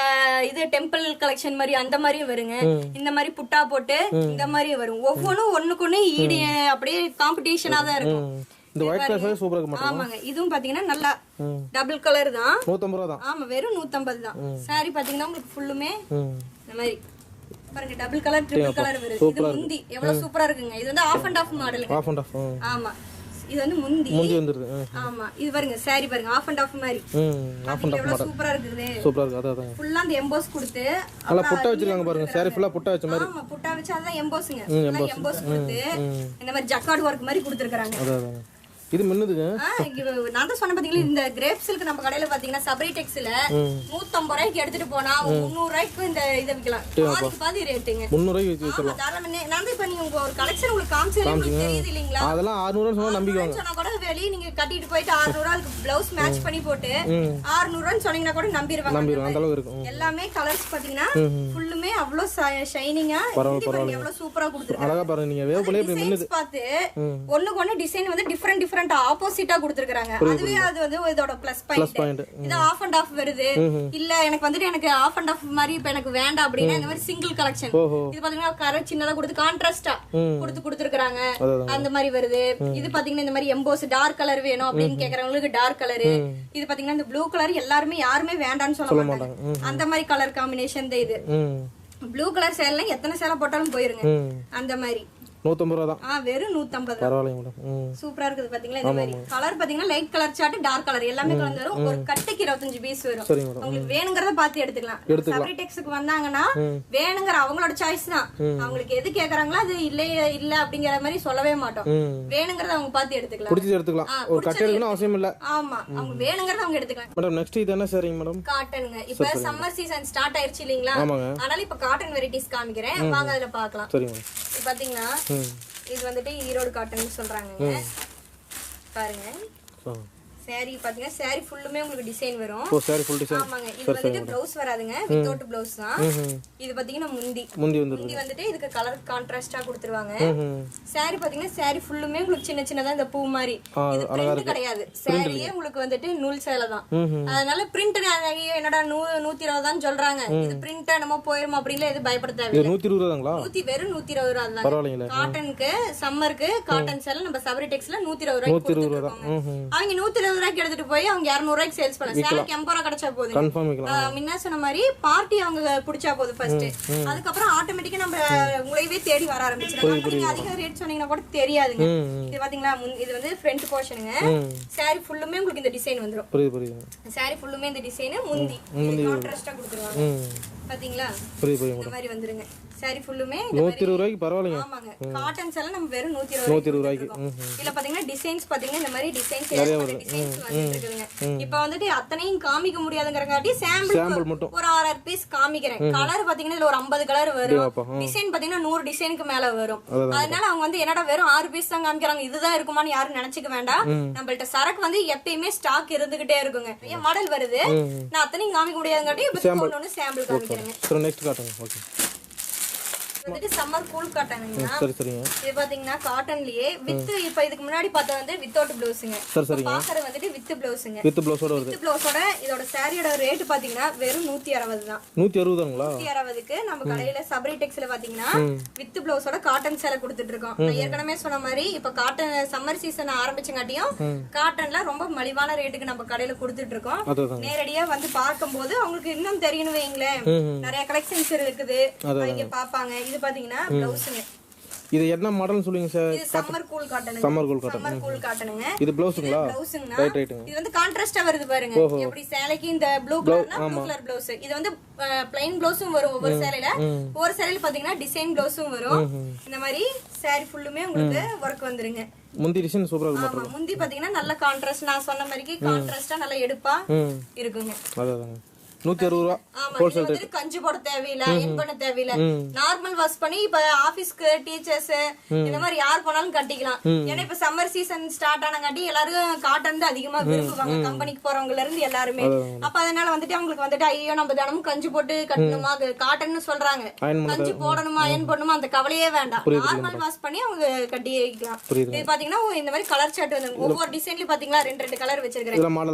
Speaker 3: இது டெம்பிள் கலெக்ஷன் மாதிரி அந்த மாதிரியும் வருங்க. இந்த மாதிரி புட்டா போட்டு இந்த மாதிரி வரும். ஒவ்வொன்றும் ஒண்ணுக்கு ஈடு அப்படியே காம்படிஷனா தான் இருக்கும்.
Speaker 2: இந்த ஒயிட் கலர் சூப்பரா இருக்கு.
Speaker 3: ஆமாங்க. இதுவும் பாத்தீங்கன்னா நல்லா டபுள் கலர் தான்.
Speaker 2: 150 ரூபாய் தான்.
Speaker 3: ஆமா, வெறும் 150 தான். சாரி பாத்தீங்கன்னா உங்களுக்கு ஃபுல்லுமே இந்த மாதிரி பாருங்க டபுள் கலர் ட்ரிபிள் கலர் வருது. இது முந்தி எவ்வளவு சூப்பரா இருக்குங்க. இது வந்து half and half model.
Speaker 2: Half and half.
Speaker 3: ஆமா, இது வந்து முந்தி வந்துருது. ஆமா, இது பாருங்க சாரி பாருங்க ஆஃப் அண்ட் ஆஃப் மாதிரி. ஆஃப் அண்ட் ஆஃப் மாடல் சூப்பரா இருக்குது.
Speaker 2: சூப்பரா இருக்கு. அதான்
Speaker 3: ஃபுல்லா அந்த எம்போஸ் கொடுத்து
Speaker 2: நல்லா புட்டா வச்சிருக்காங்க பாருங்க. சாரி ஃபுல்லா புட்டா வச்ச மாதிரி.
Speaker 3: ஆமா, புட்டா வச்சு அதான் எம்போஸ்ங்க. எம்போஸ் கொடுத்து இந்த மாதிரி ஜக்கார்ட் வர்க் மாதிரி கொடுத்திருக்காங்க.
Speaker 2: அதான் இது மின்னுதுங்க.
Speaker 3: நான் தான் சொன்ன பாத்தீங்களா இந்த கிரேப் சில்க் நம்ம கடையில பாத்தீங்கன்னா சபரி டெக்ஸ்ல 150 ரூபாய்க்கு எடுத்துட்டு போனா 300 ரூபாய்க்கு இந்த இத விக்கலாம். பாதி ரேட்டுங்க.
Speaker 2: 300 ரூபாய்க்கு விக்கலாம்.
Speaker 3: நான் இப்ப நீங்க ஒரு கலெக்ஷன் உங்களுக்கு காமிச்சது தெரியுது இல்லீங்களா?
Speaker 2: அதெல்லாம் 600 சொன்னா நம்பிக்குவாங்க.
Speaker 3: சொன்னா கூட வெளிய நீங்க கட்டிட்டு போயிட்டு 600 ரூபாய்க்கு ப்ளவுஸ் மேட்ச் பண்ணி போட்டு 600 ரூபாய்னு சொன்னீங்கன்னா கூட நம்பிடுவாங்க.
Speaker 2: அந்த அளவுக்கு இருக்கும்.
Speaker 3: எல்லாமே கலர்ஸ் பாத்தீங்கன்னா ஃபுல்லுமே அவ்வளவு ஷைனிங்கா எவ்வளவு சூப்பரா கொடுத்திருக்காங்க.
Speaker 2: அழகா பாருங்க. நீங்க வேவ்ல இப்படி மின்னுது
Speaker 3: பார்த்து ஒண்ணுக்கு ஒண்ணு டிசைன் வந்து டிஃபரண்ட் ஆப்போசிட்டா கொடுத்திருக்காங்க. அதுவே அது வந்து இதோட பிளஸ் பாயிண்ட். இது ஆஃப் அண்ட் ஆஃப் வருது. இல்ல எனக்கு வந்துட்டு எனக்கு ஆஃப் அண்ட் ஆஃப் மாதிரி இப்ப எனக்கு வேண்டாம் அப்படின்னா இந்த மாதிரி சிங்கிள் கலெக்ஷன். இது பாத்தீங்கன்னா கலர் சின்னதா கொடுத்து கான்ட்ராஸ்டா கொடுத்துருக்காங்க. அந்த மாதிரி வருது. இது பாத்தீங்கன்னா இந்த மாதிரி எம்போஸ் டார்க் கலர் வேணும் அப்படின்னு கேக்குறவங்களுக்கு டார்க் கலர். இது பாத்தீங்கன்னா இந்த ப்ளூ கலர் யாருமே வேண்டாம்னு சொல்ல மாட்டாங்க. அந்த மாதிரி கலர் காம்பினேஷன் தான் இது. ப்ளூ கலர் சேலை எத்தனை சேலை போட்டாலும் போயிருங்க. அந்த மாதிரி
Speaker 2: 150 ரூபாய் தான்.
Speaker 3: வெறும் 150.
Speaker 2: பரவாயில்லை மேடம்.
Speaker 3: சூப்பரா இருக்குது பாத்தீங்களா. இந்த மாதிரி கலர் பாத்தீங்கன்னா light colour chart dark colour எல்லாமே கலந்து வரும். ஒரு கட்டுக்கு 25 பீஸ் வரும். உங்களுக்கு வேணுங்கறத பார்த்து எடுத்துக்கலாம். சபரி டெக்ஸ்க்கு வந்தாங்கன்னா வேணுங்கற அவங்களோட சாய்ஸ் தான். அவங்களுக்கு எது கேக்குறாங்களோ அது இல்ல அப்படிங்கற மாதிரி சொல்லவே மாட்டோம். வேணுங்கறத அவங்க பார்த்து எடுத்துக்கலாம்.
Speaker 2: பிடிச்சது எடுத்துக்கலாம். ஒரு கட் எடுக்கணும் அவசியம் இல்ல.
Speaker 3: ஆமா, அவங்க வேணுங்கறத அவங்க எடுத்துக்கலாம்.
Speaker 2: மேடம் நெக்ஸ்ட் இது என்ன சரிங்க மேடம்?
Speaker 3: காட்டன்ங்க. இப்ப சம்மர் சீசன் ஸ்டார்ட் ஆயிருச்சு இல்லீங்களா? அதனால இப்ப காட்டன் வெரைட்டிஸ் காமிக்கிறேன். வாங்க அதுல பார்க்கலாம்.
Speaker 2: சரிங்க.
Speaker 3: இது பாத்தீங்கன்னா இது வந்துட்டு ஈரோடு காட்டன் சொல்றாங்க. பாருங்க சாரி பாத்தீங்கன்னா சாரி ஃபுல்லுமே உங்களுக்கு டிசைன் வரும்.
Speaker 2: ஓ சாரி ஃபுல் டிசைன்.
Speaker 3: ஆமாங்க. இது வந்துட்டு ப்ளவுஸ் வராதுங்க. வித்தவுட் ப்ளவுஸ் தான். இது பாத்தீங்கன்னா முந்தி வந்துட்டு இதுக்கு கலர் கான்ட்ராஸ்டா கொடுத்துருவாங்க. சாரி பாத்தீங்கன்னா சாரி ஃபுல்லுமே உங்களுக்கு சின்ன சின்னதா இந்த பூ மாதிரி. இது பிரிண்ட் கிடையாது. சாரியே உங்களுக்கு வந்துட்டு நூல் சேலை தான். அதனால பிரிண்ட் என்னடா 120 தான் சொல்றாங்க. இது பிரிண்ட் என்னமோ போயிரும் அப்படில எது பயப்பட தேவையில்லை.
Speaker 2: 120 தாங்களா?
Speaker 3: வெறும் 120 ரூபாய் தான்.
Speaker 2: பரவாயில்லைங்க.
Speaker 3: காட்டனுக்கு சம்மருக்கு காட்டன் சேலை நம்ம சபரி டெக்ஸ்ல 120 ரூபாய்க்கு கொடுத்துருக்காங்க. அவங்க 120 ரூபாய்க்கு எடுத்துட்டு போய் அவங்க 200 ரூபாய்க்கு சேல்ஸ் பண்ணலாம். சேலைக்கு 80 ரூபாய் கிடைச்சா போதும்.
Speaker 2: கன்ஃபார்ம் விக்கலாம்.
Speaker 3: முன்ன சொன்ன மாதிரி பார்ட்டி அவங்க புடிச்சா போதும் ஃபர்ஸ்ட். அதுக்கப்புறம் ஆட்டோமேட்டிக்கா நம்ம உங்களையவே தேடி வர ஆரம்பிச்சிடும். நீங்க அதிக ரேட் சொன்னீங்கன்னா கூட தெரியாதுங்க. இது பாத்தீங்களா இது வந்து ஃப்ரண்ட் போர்ஷனுங்க. சாரி ஃபுல்லுமே உங்களுக்கு இந்த டிசைன் வந்துரும். புரியுது. சாரி ஃபுல்லுமே இந்த டிசைன் முந்தி கான்ட்ராஸ்டா கொடுத்துருவாங்க. பாத்தீங்களா? புரியுது. இந்த மாதிரி வந்துருங்க. சாரி ஃபுல்லுமே
Speaker 2: 120 ரூபாய்க்கு பரவாயில்லைங்க.
Speaker 3: ஆமாங்க. காட்டன் சேலை நம்ம வெறும் 120 ரூபாய்க்கு. இல்ல பாத்தீங்கன்னா டிசைன்ஸ் பாத்தீங்கன்னா இந்த மாதிரி டிசைன்ஸ் வந்துருக்குங்க. இப்போ வந்துட்டு அத்தனையும் காமிக்க முடியாதுங்கறங்காட்டி சாம்பிள் மட்டும் ஒரு 6 பீஸ் காமிக்கிறேன். கலர் பாத்தீங்கன்னா இதுல ஒரு 50 கலர் வரும். டிசைன் பாத்தீங்கன்னா 100 டிசைனுக்கு மேல வரும். அதனால அவங்க வந்து என்னடா வெறும் 6 பீஸ் தான் காமிக்கறாங்க. இதுதான் இருக்குமான்னு யாரும் நினைச்சுக்க வேண்டாம். நம்மள்ட்ட சரக்கு வந்து எப்பயுமே ஸ்டாக் இருந்துகிட்டே இருக்குங்க. நிறைய மாடல் வருது. நான் அத்தனையும் காமிக்க முடியாதுங்காட்டி இப்போ ஒண்ணு சாம்பிள் காமிக்கிறேன்.
Speaker 2: சோ நெக்ஸ்ட் காட்டுங்க. ஓகே.
Speaker 3: வந்துட்டு சம்மர் கூல் காட்டனுங்க.
Speaker 2: சரி சரிங்க.
Speaker 3: இது பாத்தீங்கன்னா காட்டன்லயே வித் இப்ப இதுக்கு முன்னாடி பார்த்தா வந்து வித்தவுட் ப்ளவுஸ்ங்க.
Speaker 2: சரி சரிங்க.
Speaker 3: பாக்கற வந்துட்டு வித் ப்ளவுஸ்ங்க.
Speaker 2: வித் ப்ளவுஸோட வருது.
Speaker 3: வித் ப்ளவுஸோட இதோட சாரியோட ரேட் பாத்தீங்கன்னா வெறும் 160 தான்.
Speaker 2: 160 தாங்களா?
Speaker 3: 160க்கு நம்ம கடையில சபரி டெக்ஸ்ல பாத்தீங்கன்னா வித் ப்ளவுஸோட காட்டன் சேலை கொடுத்துட்டு இருக்கோம். நான் ஏற்கனவே சொன்ன மாதிரி இப்ப காட்டன் சம்மர் சீசன் ஆரம்பிச்சங்காட்டியும் காட்டன்ல ரொம்ப மலிவான ரேட்டுக்கு நம்ம கடையில கொடுத்துட்டு இருக்கோம். நேரடியா வந்து பார்க்கும்போது உங்களுக்கு இன்னும் தெரியணும் வைங்களேன். நிறைய கலெக்ஷன்ஸ் இருக்குது. அவங்க பாப்பாங்க. இது பாத்தீங்கன்னா ப்ளவுஸ்ங்க.
Speaker 2: இது என்ன மாடல்னு சொல்லுங்க சார்?
Speaker 3: இது summer cool cotton.
Speaker 2: Summer cool cotton.
Speaker 3: Summer cool காட்டனுங்க.
Speaker 2: இது ப்ளவுஸ்ங்களா?
Speaker 3: ப்ளவுஸ்ங்க.
Speaker 2: ரைட் ரைட்டுங்க.
Speaker 3: இது வந்து கான்ட்ராஸ்டா வருது பாருங்க. எப்படி சேலைக்கு இந்த ப்ளூ கலர்னா ப்ளூ கலர் ப்ளவுஸ். இது வந்து ப்ளைன் ப்ளவுஸும் வரும் ஒவ்வொரு சேலையில. ஒவ்வொரு சேலையில பாத்தீங்கன்னா டிசைன் ப்ளவுஸும் வரும். இந்த மாதிரி saree ஃபுல்லுமே உங்களுக்கு வர்க் வந்துருங்க.
Speaker 2: முந்தி டிசைன் சூப்பரா இருக்கு.
Speaker 3: ஆமா, முந்தி பாத்தீங்கன்னா நல்ல கான்ட்ராஸ்ட், நான் சொன்ன மாதிரி கான்ட்ராஸ்டா நல்ல எடுப்பா இருக்குங்க.
Speaker 2: அதான் 160 ரூபாய்
Speaker 3: ஹோல்சேல் ரேட். கஞ்சி போட தேவையில்ல, அயன் பண்ண தேவையில்ல. நார்மல் வாஷ் பண்ணி இப்ப ஆபீஸ்க்கு, டீச்சர்ஸ் இந்த மாதிரி யார் போனாலும் கட்டிக்கலாம். ஏன்னா இப்ப சம்மர் சீசன் ஸ்டார்ட் ஆனங்காட்டி எல்லாரும் காட்டன் தான் அதிகமா விரும்புவாங்க, கம்பெனிக்கு போறவங்கல இருந்து எல்லாருமே. அப்ப அதனால வந்துட்டு அவங்களுக்கு வந்துட்டு ஐயோ நம்ம தினமும் கஞ்சி போட்டு கட்டணுமா, காட்டன்னு சொல்றாங்க, கஞ்சி போடணுமா, அயன் பண்ணணுமா அந்த கவலையே வேண்டாம். நார்மல் வாஷ் பண்ணி அவங்க கட்டி வைக்கலாம். இது பாத்தீங்கன்னா இந்த மாதிரி கலர் சார்ட் வந்து ஒவ்வொரு டிசைன்லயும் பாத்தீங்கன்னா 2 கலர் வச்சிருக்கேன்.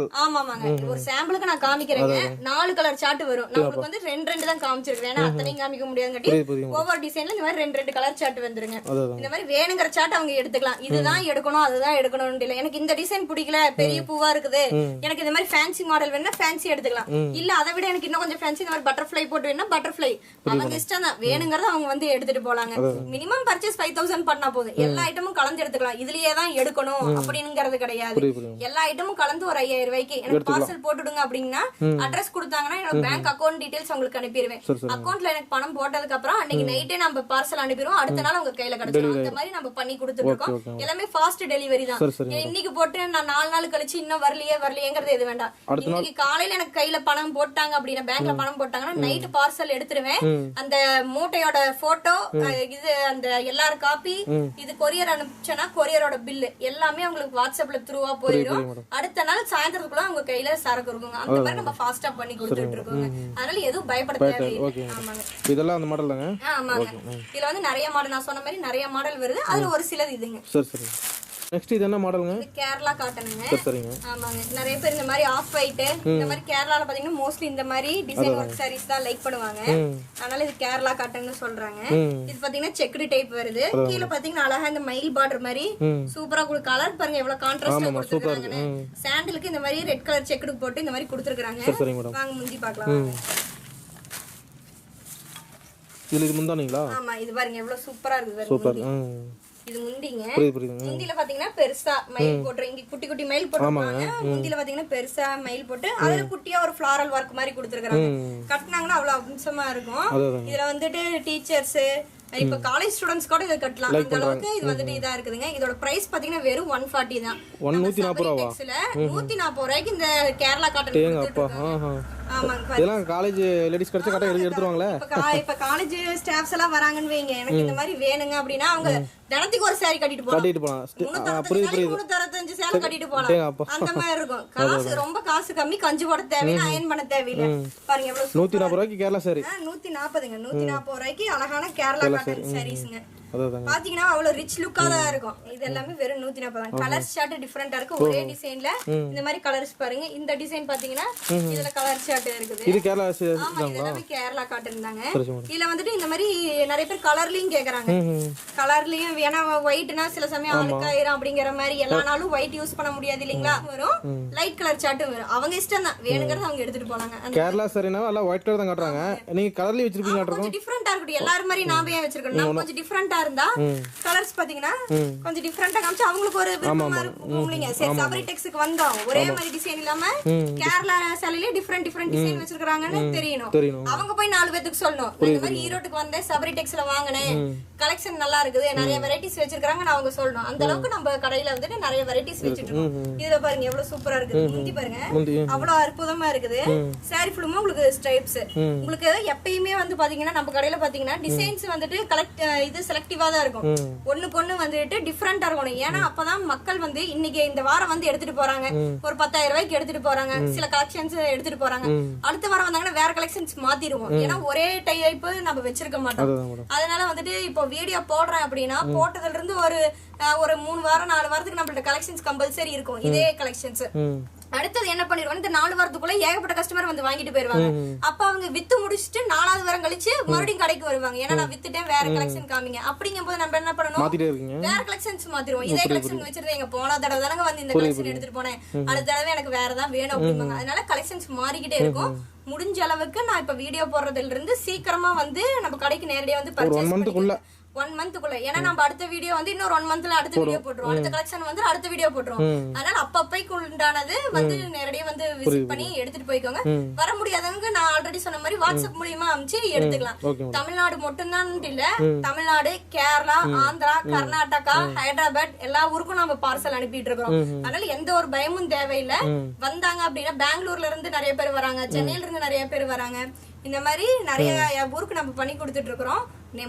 Speaker 3: ஆமாமாங்க, ஒரு சாம்பிளுக்கு நான் காமிக்கிறேங்க. 4 கலர் சார்ட் வரும். நமக்கு வந்து 2 தான் காமிச்சிருக்கேன். ஏன்னா அத்தனையும் காமிக்க முடியாதுங்கட்டி ஒவ்வொரு டிசைன்ல இந்த மாதிரி 2 கலர் சார்ட் வந்துருங்க. இந்த மாதிரி வேணுங்கிற சார்ட் அவங்க எடுத்துக்கலாம். இதுதான் எடுக்கணும், அதுதான் எடுக்கணும்னு இல்ல. எனக்கு இந்த டிசைன் பிடிக்கல, பெரிய பூவா இருக்குது, எனக்கு இந்த மாதிரி ஃபேன்சி மாடல் வேணும்னா ஃபேன்சி எடுத்துக்கலாம். இல்ல அதை விட எனக்கு இன்னும் கொஞ்சம் ஃபேன்சி இந்த மாதிரி பட்டர்ஃப்ளை போட்டு வேணும்னா பட்டர்ஃப்ளை. அவங்க இஷ்டம் தான், வேணுங்கறத அவங்க வந்து எடுத்துட்டு போலாங்க. மினிமம் பர்ச்சேஸ் 5000 பண்ணா போதும். எல்லா ஐட்டமும் கலந்து எடுத்துக்கலாம். இதுலயே தான் எடுக்கணும் அப்படிங்கிறது கிடையாது. எல்லா ஐட்டமும் கலந்து ஒரு 5000 ரூபாய்க்கு எனக்கு பார்சல் போட்டுடுங்க அப்படின்னா அட்ரஸ் கொடுத்தாங்கன்னா என்னோட பேங்க் அக்கவுண்ட் டீடைல்ஸ் உங்களுக்கு அனுப்பிடுவேன். அக்கவுண்ட்ல எனக்கு பணம் போட்டதுக்கு அப்புறம் அன்னைக்கு நைட்டே நம்ம பார்சல் அனுப்பிடுவோம். அடுத்த நாள் உங்க கையில கிடைச்சிடும். அந்த மாதிரி நம்ம பண்ணி கொடுத்துட்டு இருக்கோம். எல்லாமே ஃபாஸ்ட் டெலிவரி தான். இன்னைக்கு போட்டு நான் 4 நாள் கழிச்சு இன்னும் வரலையேங்கிறது எது வேண்டாம். இன்னைக்கு காலையில எனக்கு கையில பணம் போட்டாங்க அப்படின்னா, பேங்க்ல பணம் போட்டாங்கன்னா நைட் பார்சல் எடுத்துருவேன். அந்த மூட்டையோட போட்டோ, இது அந்த எல்லாரும் காப்பி, இது கொரியர் அனுப்பிச்சோன்னா கொரியரோட பில்லு எல்லாமே உங்களுக்கு வாட்ஸ்அப்ல த்ரூவா போயிடும். அடுத்த நாள் சாயந்தரத்துக்குள்ள உங்க கையில சரக்கு இருக்குங்க. அந்த மாதிரி நம்ம ஃபாஸ்டா பண்ணி கொடுத்துட்டு இருக்கோம். அதனால எதுவும் பயப்பட தேவையில்லை. ஆமாங்க,
Speaker 2: இதெல்லாம் அந்த மாடல் தாங்க.
Speaker 3: ஆமாங்க, இதுல வந்து நிறைய மாடல், நான் சொன்ன மாதிரி நிறைய மாடல் வருது. அதுல ஒரு சிலது இதுங்க.
Speaker 2: சரி சரி. நெக்ஸ்ட் இது என்ன மாடலுங்க?
Speaker 3: இது கேரளா காட்டனுங்க.
Speaker 2: சரிங்க.
Speaker 3: ஆமாங்க, நிறைய பேர் இந்த மாதிரி ஆஃப் ஒயிட், இந்த மாதிரி கேரளால பாத்தீங்கன்னா மோஸ்ட்லி இந்த மாதிரி டிசைன் ஒர்க் சாரீஸ் தான் லைக் பண்ணுவாங்க. அதனால இது கேரளா காட்டன்னு சொல்றாங்க. இது பாத்தீங்கன்னா செக்குடு டைப் வருது. கீழ பாத்தீங்கன்னா அழகா இந்த மயில் பார்டர் மாதிரி சூப்பரா கொடுத்து, கலர் பாருங்க எவ்வளவு கான்ட்ராஸ்டா கொடுத்திருக்காங்கன்னு. சாண்டலுக்கு இந்த மாதிரி ரெட் கலர் செக்குடு போட்டு இந்த மாதிரி கொடுத்திருக்காங்க. வாங்க முந்தி பார்க்கலாம்.
Speaker 2: இதுல முந்தானீங்களா?
Speaker 3: ஆமா, இது பாருங்க எவ்வளவு சூப்பரா இருக்குது.
Speaker 2: சூப்பர்.
Speaker 3: இது முந்திங்க. முந்தில பாத்தீங்கன்னா பெருசா மயில் போட்டு, இங்க குட்டி குட்டி மயில் போட்டுருப்பாங்க. முந்தில பாத்தீங்கன்னா பெருசா மயில் போட்டு அதுல குட்டியா ஒரு ஃபிளாரல் ஒர்க் மாதிரி கொடுத்திருக்காங்க. கட்டினாங்கன்னா அவ்வளவு அம்சமா இருக்கும். இதுல வந்துட்டு டீச்சர்ஸ், இப்ப காலேஜ் ஸ்டூடண்ட்ஸ் கூட இத கட்டலாம். அந்த அளவுக்கு இது வந்துட்டு இதா இருக்குதுங்க. இதோட பிரைஸ் பாத்தீங்கன்னா வெறும் 140 தான். 140 ரூபாய்க்கு 140 ரூபாய்க்கு இந்த கேரளா காட்டன் கொடுத்துட்டு. ஆமாங்க,
Speaker 2: இதெல்லாம் காலேஜ் லேடிஸ் கரெக்ட்டா கட்ட எடுத்துருவாங்களே.
Speaker 3: இப்ப காலேஜ் ஸ்டாஃப்ஸ் எல்லாம் வராங்கன்னு வைங்க, எனக்கு இந்த மாதிரி வேணுங்க அப்படினா அவங்க தினத்துக்கு ஒரு saree கட்டிட்டு போலாம். 365 சேலை கட்டிட்டு போலாம். அந்த மாதிரி இருக்கும். காசு ரொம்ப காசு கம்மி, கஞ்சி போட தேவையில்லை, அயன் பண்ண தேவையில்லை. பாருங்க எவ்வளவு
Speaker 2: 140 ரூபாய்க்கு கேரளா saree.
Speaker 3: 140ங்க. 140 ரூபாய்க்கு அழகான கேரளா காட்டன் சாரீஸ்ங்க. பாத்தீங்கன்னா அவ்வளவு ரிச் லுக்கா தான் இருக்கும். இது எல்லாமே வெறும் 140 தான். கலர் சார்ட் டிஃபரெண்டா இருக்கு. ஒரே டிசைன்ல இந்த மாதிரி கலர்ஸ் பாருங்க. இந்த டிசைன் பாத்தீங்கன்னா இதுல கலர் சார்ட் இருக்குது.
Speaker 2: இது கேரளா.
Speaker 3: ஆமா, இது எல்லாமே கேரளா காட்டன் தாங்க. இதுல வந்துட்டு இந்த மாதிரி நிறைய பேர் கலர்லயும் கேக்குறாங்க. கலர்லயும் வேணா ஒயிட்னா சில சமயம் அழுக்காயிரும் அப்படிங்கிற மாதிரி எல்லா நாளும் ஒயிட் யூஸ் பண்ண முடியாது இல்லீங்களா. வரும் லைட் கலர் சார்ட்டும் வரும். அவங்க இஷ்டம் தான், வேணுங்கறத அவங்க எடுத்துட்டு போறாங்க.
Speaker 2: கேரளா சரினா எல்லாம் ஒயிட் கலர் தான் காட்டுறாங்க. நீங்க கலர்லயே வச்சிருப்பீங்க.
Speaker 3: கொஞ்சம் டிஃபரெண்டா இருக்கு. எல்லாரும் மாதிரி நான் ஏன் வச்சிருக்கேன், நான் கொஞ்சம் டிஃபரெண்டா இருந்தா கலர்ஸ் பாத்தீங்கன்னா கொஞ்சம் டிஃபரெண்டா காமிச்சு அவங்களுக்கு ஒரு விருப்பமா இருக்கும்லீங்க. சரி, சபரி டெக்ஸ்க்கு வந்தோம், ஒரே மாதிரி டிசைன் இல்லாம கேரளா சேலையில டிஃபரெண்ட் டிசைன் வச்சிருக்காங்கன்னு தெரியணும். அவங்க போய் 4 பேருக்கு சொல்லணும், இந்த மாதிரி ஈரோட்டுக்கு வந்தேன், சபரி டெக்ஸ்ல வாங்கினேன், கலெக்ஷன் நல்லா இருக்குது, நிறைய வெரைட்டிஸ் வச்சிருக்காங்கன்னு அவங்க சொல்லணும். அந்த அளவுக்கு நம்ம கடையில வந்துட்டு நிறைய வெரைட்டிஸ் வச்சிட்டு இருக்கோம். இதுல பாருங்க எவ்வளவு சூப்பரா இருக்குது. முந்தி பாருங்க அவ்வளவு அற்புதமா இருக்குது. சாரி ஃபுல்லுமா உங்களுக்கு ஸ்ட்ரைப்ஸ். உங்களுக்கு எப்பயுமே வந்து பாத்தீங்கன்னா நம்ம கடையில பாத்தீங்கன்னா டிசைன்ஸ் வந்துட்டு இது செலக்டிவா தான் இருக்கும். ஒண்ணுக்கு ஒண்ணு வந்துட்டு டிஃபரெண்டா இருக்கணும். ஏன்னா அப்பதான் மக்கள் வந்து இன்னைக்கு இந்த வாரம் வந்து எடுத்துட்டு போறாங்க, ஒரு 10,000 ரூபாய்க்கு எடுத்துட்டு போறாங்க, சில கலெக்ஷன்ஸ் எடுத்துட்டு போறாங்க. அடுத்த வாரம் வந்தாங்கன்னா வேற கலெக்ஷன்ஸ் மாத்திடுவோம். ஏன்னா ஒரே டைப் நம்ம வச்சிருக்க மாட்டோம். அதனால வந்துட்டு இப்போ வீடியோ போடுறேன் அப்படின்னா போட்டதுல இருந்து ஒரு 3 வாரம் 4 வாரத்துக்கு நம்மளோட கலெக்ஷன்ஸ் கம்பல்சரி இருக்கும். இதே கலெக்ஷன்ஸ் அடுத்தது என்ன பண்ணிடுவாங்க, இந்த 4 வாரத்துக்குள்ள ஏகப்பட்ட கஸ்டமர் வந்து வாங்கிட்டு போயிருவாங்க. அப்ப அவங்க வித்து முடிச்சுட்டு 4வது வாரம் கழிச்சு மறுபடியும் கடைக்கு வருவாங்க. ஏன்னா நான் வித்துட்டேன், வேற கலெக்ஷன் காமிங்க. அப்படிங்கும் போது நம்ம என்ன பண்ணணும், வேற கலெக்ஷன்ஸ் மாத்திடுவோம். இதே கலெக்ஷன் வச்சிருந்தேன், எங்க போன தடவை தானங்க வந்து இந்த கலெக்ஷன் எடுத்துட்டு போனேன், அடுத்த தடவை எனக்கு வேறதான் வேணும் அப்படிம்பாங்க. அதனால கலெக்ஷன்ஸ் மாறிக்கிட்டே இருக்கும். முடிஞ்ச அளவுக்கு நான் இப்ப வீடியோ போடுறதுல இருந்து சீக்கிரமா வந்து நம்ம கடைக்கு நேரடியா வந்து பர்ச்சேஸ் 1 மந்த்க்குள்ள. ஏன்னா நம்ம அடுத்த வீடியோ வந்து இன்னொரு 1 மந்த்ல அடுத்த வீடியோ போட்டுருவோம், அடுத்த கலெக்ஷன் வந்து அடுத்த வீடியோ போட்டுருவோம். அதனால அப்பப்பைக்கு உண்டானது வந்து நேரடியா வந்து விசிட் பண்ணி எடுத்துட்டு போய்க்கோங்க. வர முடியாதவங்க நான் ஆல்ரெடி சொன்ன மாதிரி வாட்ஸ்அப் மூலியமா அனுப்பிச்சு எடுத்துக்கலாம். தமிழ்நாடு மட்டும்தான் இல்ல, தமிழ்நாடு, கேரளா, ஆந்திரா, கர்நாடகா, ஹைதராபாத் எல்லா ஊருக்கும் நம்ம பார்சல் அனுப்பிட்டு இருக்கோம். அதனால எந்த ஒரு பயமும் தேவையில்லை. வந்தாங்க அப்படின்னா பெங்களூர்ல இருந்து நிறைய பேர் வராங்க, சென்னையில இருந்து நிறைய பேர் வராங்க. இந்த மாதிரி நிறைய ஊருக்கு நம்ம பண்ணி கொடுத்துட்டு இருக்கிறோம்.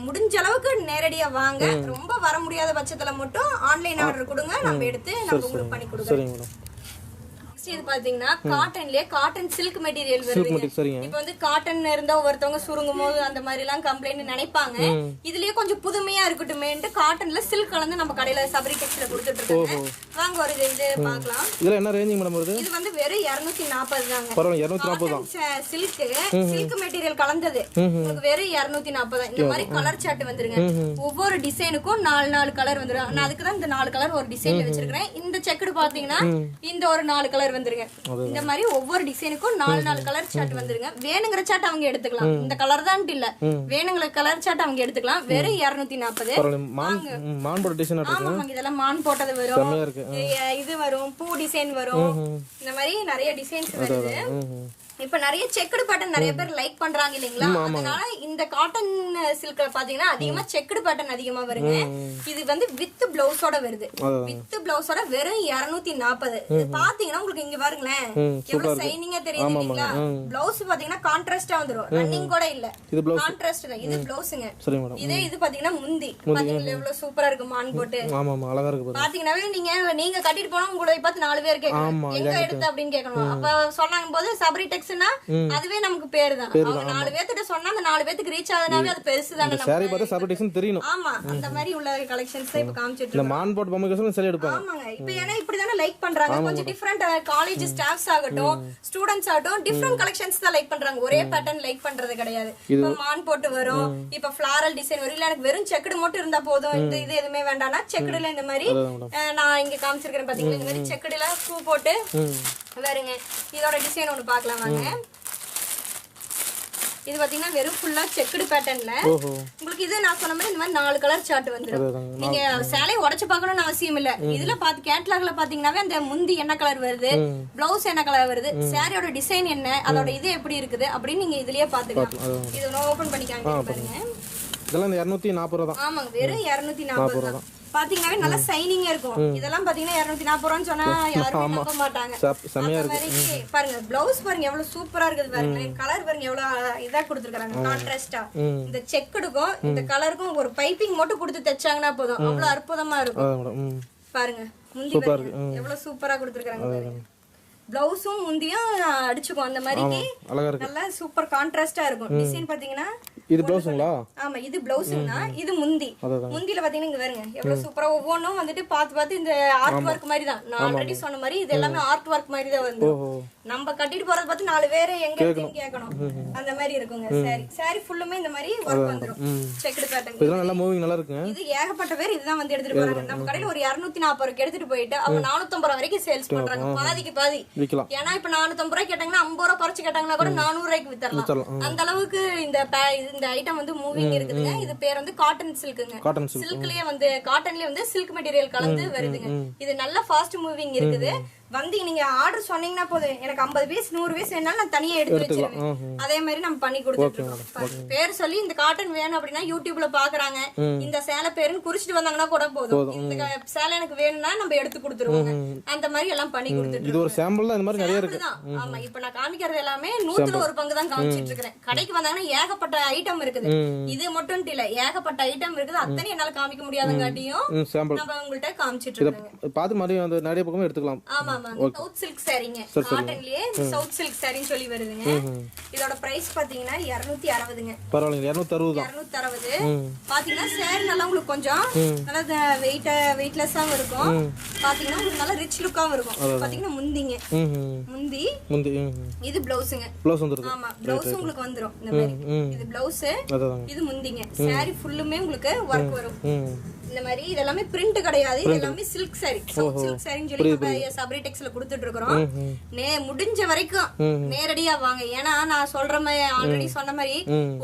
Speaker 3: முடிஞ்ச அளவுக்கு நேரடியா வாங்க. ரொம்ப வர முடியாத பட்சத்துல மட்டும் ஆன்லைன் ஆர்டர் கொடுங்க, நம்ம எடுத்து நம்ம உங்களுக்கு பண்ணி கொடுக்குறோம். இது பாத்தீங்கன்னா காட்டன்லயே காட்டன் சில்க் மெட்டீரியல் வருது. இப்ப வந்து காட்டன் இருந்தா ஒவ்வொருத்தவங்க சுருங்கும் போது அந்த மாதிரி எல்லாம் கம்ப்ளைண்ட் நினைப்பாங்க. இதுலயே கொஞ்சம் புதுமையா இருக்கட்டுமேன்ட்டு காட்டன்ல சில்க் கலந்து நம்ம கடையில சபரி டெக்ஸ்ல கொடுத்துட்டு இருக்காங்க. வாங்க ஒரு இது பார்க்கலாம்.
Speaker 2: இதுல என்ன ரேஞ்சிங் மேடம் வருது?
Speaker 3: இது வந்து வெறும் 240 தாங்க.
Speaker 2: பரவாயில்லை, 240 தான்.
Speaker 3: சில்க் மெட்டீரியல் கலந்தது உங்களுக்கு வெறும் 240. இந்த மாதிரி கலர் சார்ட் வந்துருங்க. ஒவ்வொரு டிசைனுக்கும் 4 கலர் வந்துரும். நான் அதுக்கு தான் இந்த 4 கலர் ஒரு டிசைன்ல வச்சிருக்கேன். இந்த செக்குடு பாத்தீங்கன்னா இந்த ஒரு 4 கலர் வந்துருங்க. இந்த மாதிரி ஒவ்வொரு டிசைனுக்கும் 4 கலர் சார்ட் வந்துருங்க. வேணுங்கிற சார்ட் அவங்க எடுத்துக்கலாம். இந்த கலர் தான் இல்ல, வேணுங்கிற கலர் சார்ட் அவங்க எடுத்துக்கலாம். வெறும் 240.
Speaker 2: மான் போட்ட டிசைன்.
Speaker 3: ஆமாங்க, இதெல்லாம் மான் போட்டது வரும், இது வரும், பூ டிசைன் வரும். இந்த மாதிரி நிறைய டிசைன்ஸ் வருது. இப்ப நிறைய செக்குடு பேட்டர்ன் நிறைய பேர் லைக் பண்றாங்க இல்லீங்களா, அதனால இந்த காட்டன் சில்க்ல பாத்தீங்கன்னா அதிகமா செக்குடு பேட்டர்ன் அதிகமா வருங்க. இது வந்து வித் பிளவுஸோட வருது. வித் பிளவுஸோட வெறும் 240. பாத்தீங்கன்னா உங்களுக்கு இங்க பாருங்களேன் எவ்வளவு சைனிங்கா தெரியுது இல்லீங்களா. பிளவுஸ் பாத்தீங்கன்னா கான்ட்ராஸ்டா வந்துரும், ரன்னிங் கூட இல்ல, கான்ட்ராஸ்ட் தான். இது பிளவுஸ்ங்க. இதே இது பாத்தீங்கன்னா முந்தி பாத்தீங்கன்னா எவ்வளவு சூப்பரா இருக்கு மான் போட்டு. அழகா இருக்கு. பாத்தீங்கன்னாவே நீங்க கட்டிட்டு போனா உங்களை பார்த்து 4 பேர் கேட்கணும் எங்க எடுத்து அப்படின்னு கேட்கணும். அப்ப சொன்னாங்க போது சபரி டெக்ஸ் அதுவே நமக்கு பேரு தான். அவங்க 4 பேர்கிட்ட சொன்னா அந்த 4 பேருக்கு ரீச் ஆகுதுனாவே அது பெருசு தானே.
Speaker 2: சாரி பார்த்தா சபரி டெக்ஸ் தெரியணும்.
Speaker 3: ஆமா, அந்த மாதிரி உள்ள கலெக்ஷன்ஸ் தான் இப்ப காமிச்சிட்டு இருக்கோம்.
Speaker 2: இந்த மான் போட் பொம்மைக்கு செல் எடுப்பாங்க.
Speaker 3: ஆமாங்க, இப்போ ஏன்னா இப்படி தானே லைக் பண்றாங்க. கொஞ்சம் டிஃபரண்ட் காலேஜ் ஸ்டாஃப்ஸ் ஆகட்டும், ஸ்டூடண்ட்ஸ் ஆகட்டும், டிஃபரண்ட் கலெக்ஷன்ஸ் தான் லைக் பண்றாங்க. ஒரே பேட்டர்ன் லைக் பண்றது கிடையாது. இப்ப மான் போட்டு வரும், இப்ப ஃபிளாரல் டிசைன் வரும். இல்ல எனக்கு வெறும் செக்குடு மட்டும் இருந்தா போதும், இது எதுவுமே வேண்டாம்னா செக்குடுல இந்த மாதிரி நான் இங்க காமிச்சிருக்கேன் பாத்தீங்களா, இந்த மாதிரி செக்குடுல பூ போட்டு வருங்க. இதோட டிசைன் ஒண்ணு பாக்கலாம் வாங்க. இது பாத்தீங்கன்னா வெறும் ஃபுல்லா செக்குடு பேட்டர்ன்ல உங்களுக்கு இது நான் சொன்ன மாதிரி இந்த மாதிரி 4 கலர் சார்ட் வந்துரும். நீங்க சேலையை உடைச்சு பார்க்கணும்னு அவசியம் இல்ல. இதுல பாத்து கேட்டலாக்ல பாத்தீங்கன்னாவே அந்த முந்தி என்ன கலர் வருது, பிளவுஸ் என்ன கலர் வருது, சாரியோட டிசைன் என்ன, அதோட இது எப்படி இருக்குது அப்படின்னு நீங்க இதுலயே பாத்துக்கலாம். இது ஓபன் பண்ணி காமிக்கிறேன் பாருங்க.
Speaker 2: இதெல்லாம் 240 தான்.
Speaker 3: ஆமாங்க, வெறும் 240 தான். பாத்தீங்கன்னாவே நல்லா சைனிங்கா இருக்கும். இதெல்லாம் பாத்தீங்கன்னா 240 ரூபான்னு சொன்னா யாரும் நம்ப மாட்டாங்க. பாருங்க பிளவுஸ் பாருங்க எவ்வளவு சூப்பரா இருக்குது பாருங்க. கலர் பாருங்க எவ்வளவு இதா கொடுத்துருக்காங்க கான்ட்ராஸ்டா. இந்த செக்குடுக்கும் இந்த கலருக்கும் ஒரு பைப்பிங் மட்டும் கொடுத்து தைச்சாங்கன்னா போதும், அவ்வளவு அற்புதமா இருக்கும். பாருங்க முந்தி எவ்வளவு சூப்பரா கொடுத்துருக்காங்க. பிளவுஸும் முந்தியும் அடிச்சுக்கும் அந்த மாதிரி நல்லா சூப்பர் கான்ட்ராஸ்டா இருக்கும். டிசைன் பாத்தீங்கன்னா
Speaker 2: இது ப்ளவுஸ்ங்களா?
Speaker 3: ஆமா, இது ப்ளவுஸ்னா இது முந்தி. முந்தில பாத்தீங்கன்னா இங்க பாருங்க எவ்வளவு சூப்பரா ஒவ்வொன்னும் வந்துட்டு பாத்து இந்த ஆர்ட் வொர்க் மாதிரி தான். நான் ஆல்ரெடி சொன்ன மாதிரி இது எல்லாமே ஆர்ட் வொர்க் மாதிரி தான் வந்து. நம்ம கட்டிட்டு போறது பார்த்து 4 பேர் எங்க இருக்குன்னு கேட்கணும், அந்த மாதிரி இருக்குங்க. சாரி ஃபுல்லுமே இந்த மாதிரி வொர்க் வந்துரும். Checked pattern.
Speaker 2: இதெல்லாம் நல்லா மூவிங் நல்லா இருக்குங்க.
Speaker 3: இது ஏகப்பட்ட பேர் இதுதான் வந்து எடுத்துட்டு போறாங்க. நம்ம கடையில ஒரு 240 ரூபாய்க்கு எடுத்துட்டு போயிட்டு அவங்க 450 ரூபாய் வரைக்கும் சேல்ஸ் பண்றாங்க. பாதிக்கு பாதி விக்கலாம். ஏன்னா இப்ப 450 ரூபாய் கேட்டாங்கன்னா 50 ரூபாய் குறைச்சு கேட்டாங்கன்னா கூட 400 ரூபாய்க்கு வித்தரலாம். அந்த அளவுக்கு இந்த ஐட்டம் வந்து மூவிங் இருக்குதுங்க. இது பேர் வந்து காட்டன் சில்க்குங்க. சில்க்லயே வந்து காட்டன்லயே வந்து சில்க் மெட்டீரியல் கலந்து வருதுங்க. இது நல்ல ஃபாஸ்ட் மூவிங் இருக்குது. வந்து நீங்க ஆர்டர் சொன்னீங்கன்னா போதும், எனக்கு 50 பீஸ் 100 பீஸ் வேணாலும் நான் தனியா எடுத்து வச்சிருவேன். அதே மாதிரி நம்ம பண்ணி கொடுத்துட்டு இருக்கோம். பேர் சொல்லி இந்த காட்டன் வேணும் அப்படின்னா யூடியூப்ல பாக்குறாங்க, இந்த சேலை பேருன்னு குறிச்சிட்டு வந்தாங்கன்னா கூட போதும், இந்த சேலை எனக்கு வேணும்னா நம்ம எடுத்து கொடுத்துருவோம். அந்த மாதிரி எல்லாம் பண்ணி கொடுத்துட்டு இது ஒரு சாம்பிள் தான். இந்த மாதிரி நிறைய இருக்கு. ஆமா, இப்ப நான் காமிக்கிறது எல்லாமே 100ல 1 பங்கு தான் காமிச்சிட்டு இருக்கேன். கடைக்கு வந்தாங்கன்னா ஏகப்பட்ட ஐட்டம் இருக்குது. இது மட்டும் இல்ல, ஏகப்பட்ட ஐட்டம் இருக்குது. அத்தனை என்னால காமிக்க முடியாதங்காட்டியும் நம்ம உங்கள்ட்ட காமிச்சிட்டு இருக்கேன்.
Speaker 2: பார்த்து மாதிரி அந்த நிறைய பக்கமும் எடுத்துக்கலாம்.
Speaker 3: ஆமா, சவுத் சில்க் சாரீங்க. காட்டன்லயே சவுத் சில்க் சாரின்னு சொல்லி வருதுங்க. இதோட பிரைஸ் பாத்தீங்கன்னா 260ங்க.
Speaker 2: பரவாயில்லை, 260 தான்.
Speaker 3: 260 பாத்தீங்கன்னா சாரி நல்லா உங்களுக்கு கொஞ்சம் நல்லா வெயிட்லெஸ்ஸாவும் இருக்கும். பாத்தீங்கன்னா உங்களுக்கு நல்லா ரிச் லுக்காவும் இருக்கும். பாத்தீங்கன்னா முந்திங்க, முந்தி இது பிளவுஸ்ங்க.
Speaker 2: பிளவுஸ் வந்துருது.
Speaker 3: ஆமா, பிளவுஸ் உங்களுக்கு வந்துரும் இந்த மாதிரி. இது பிளவுஸ், இது முந்திங்க. சாரி ஃபுல்லுமே உங்களுக்கு வர்க் வரும். இந்த மாதிரி இதெல்லாமே பிரிண்ட் கிடையாது, இது எல்லாமே சில்க் சாரி. சில்க் சாரின்னு சொல்லி நம்ம சபரி டெக்ஸ்ல கொடுத்துட்டு இருக்கோம். முடிஞ்ச வரைக்கும் நேரடியா வாங்க. ஏன்னா நான் சொல்ற மாதிரி ஆல்ரெடி சொன்ன மாதிரி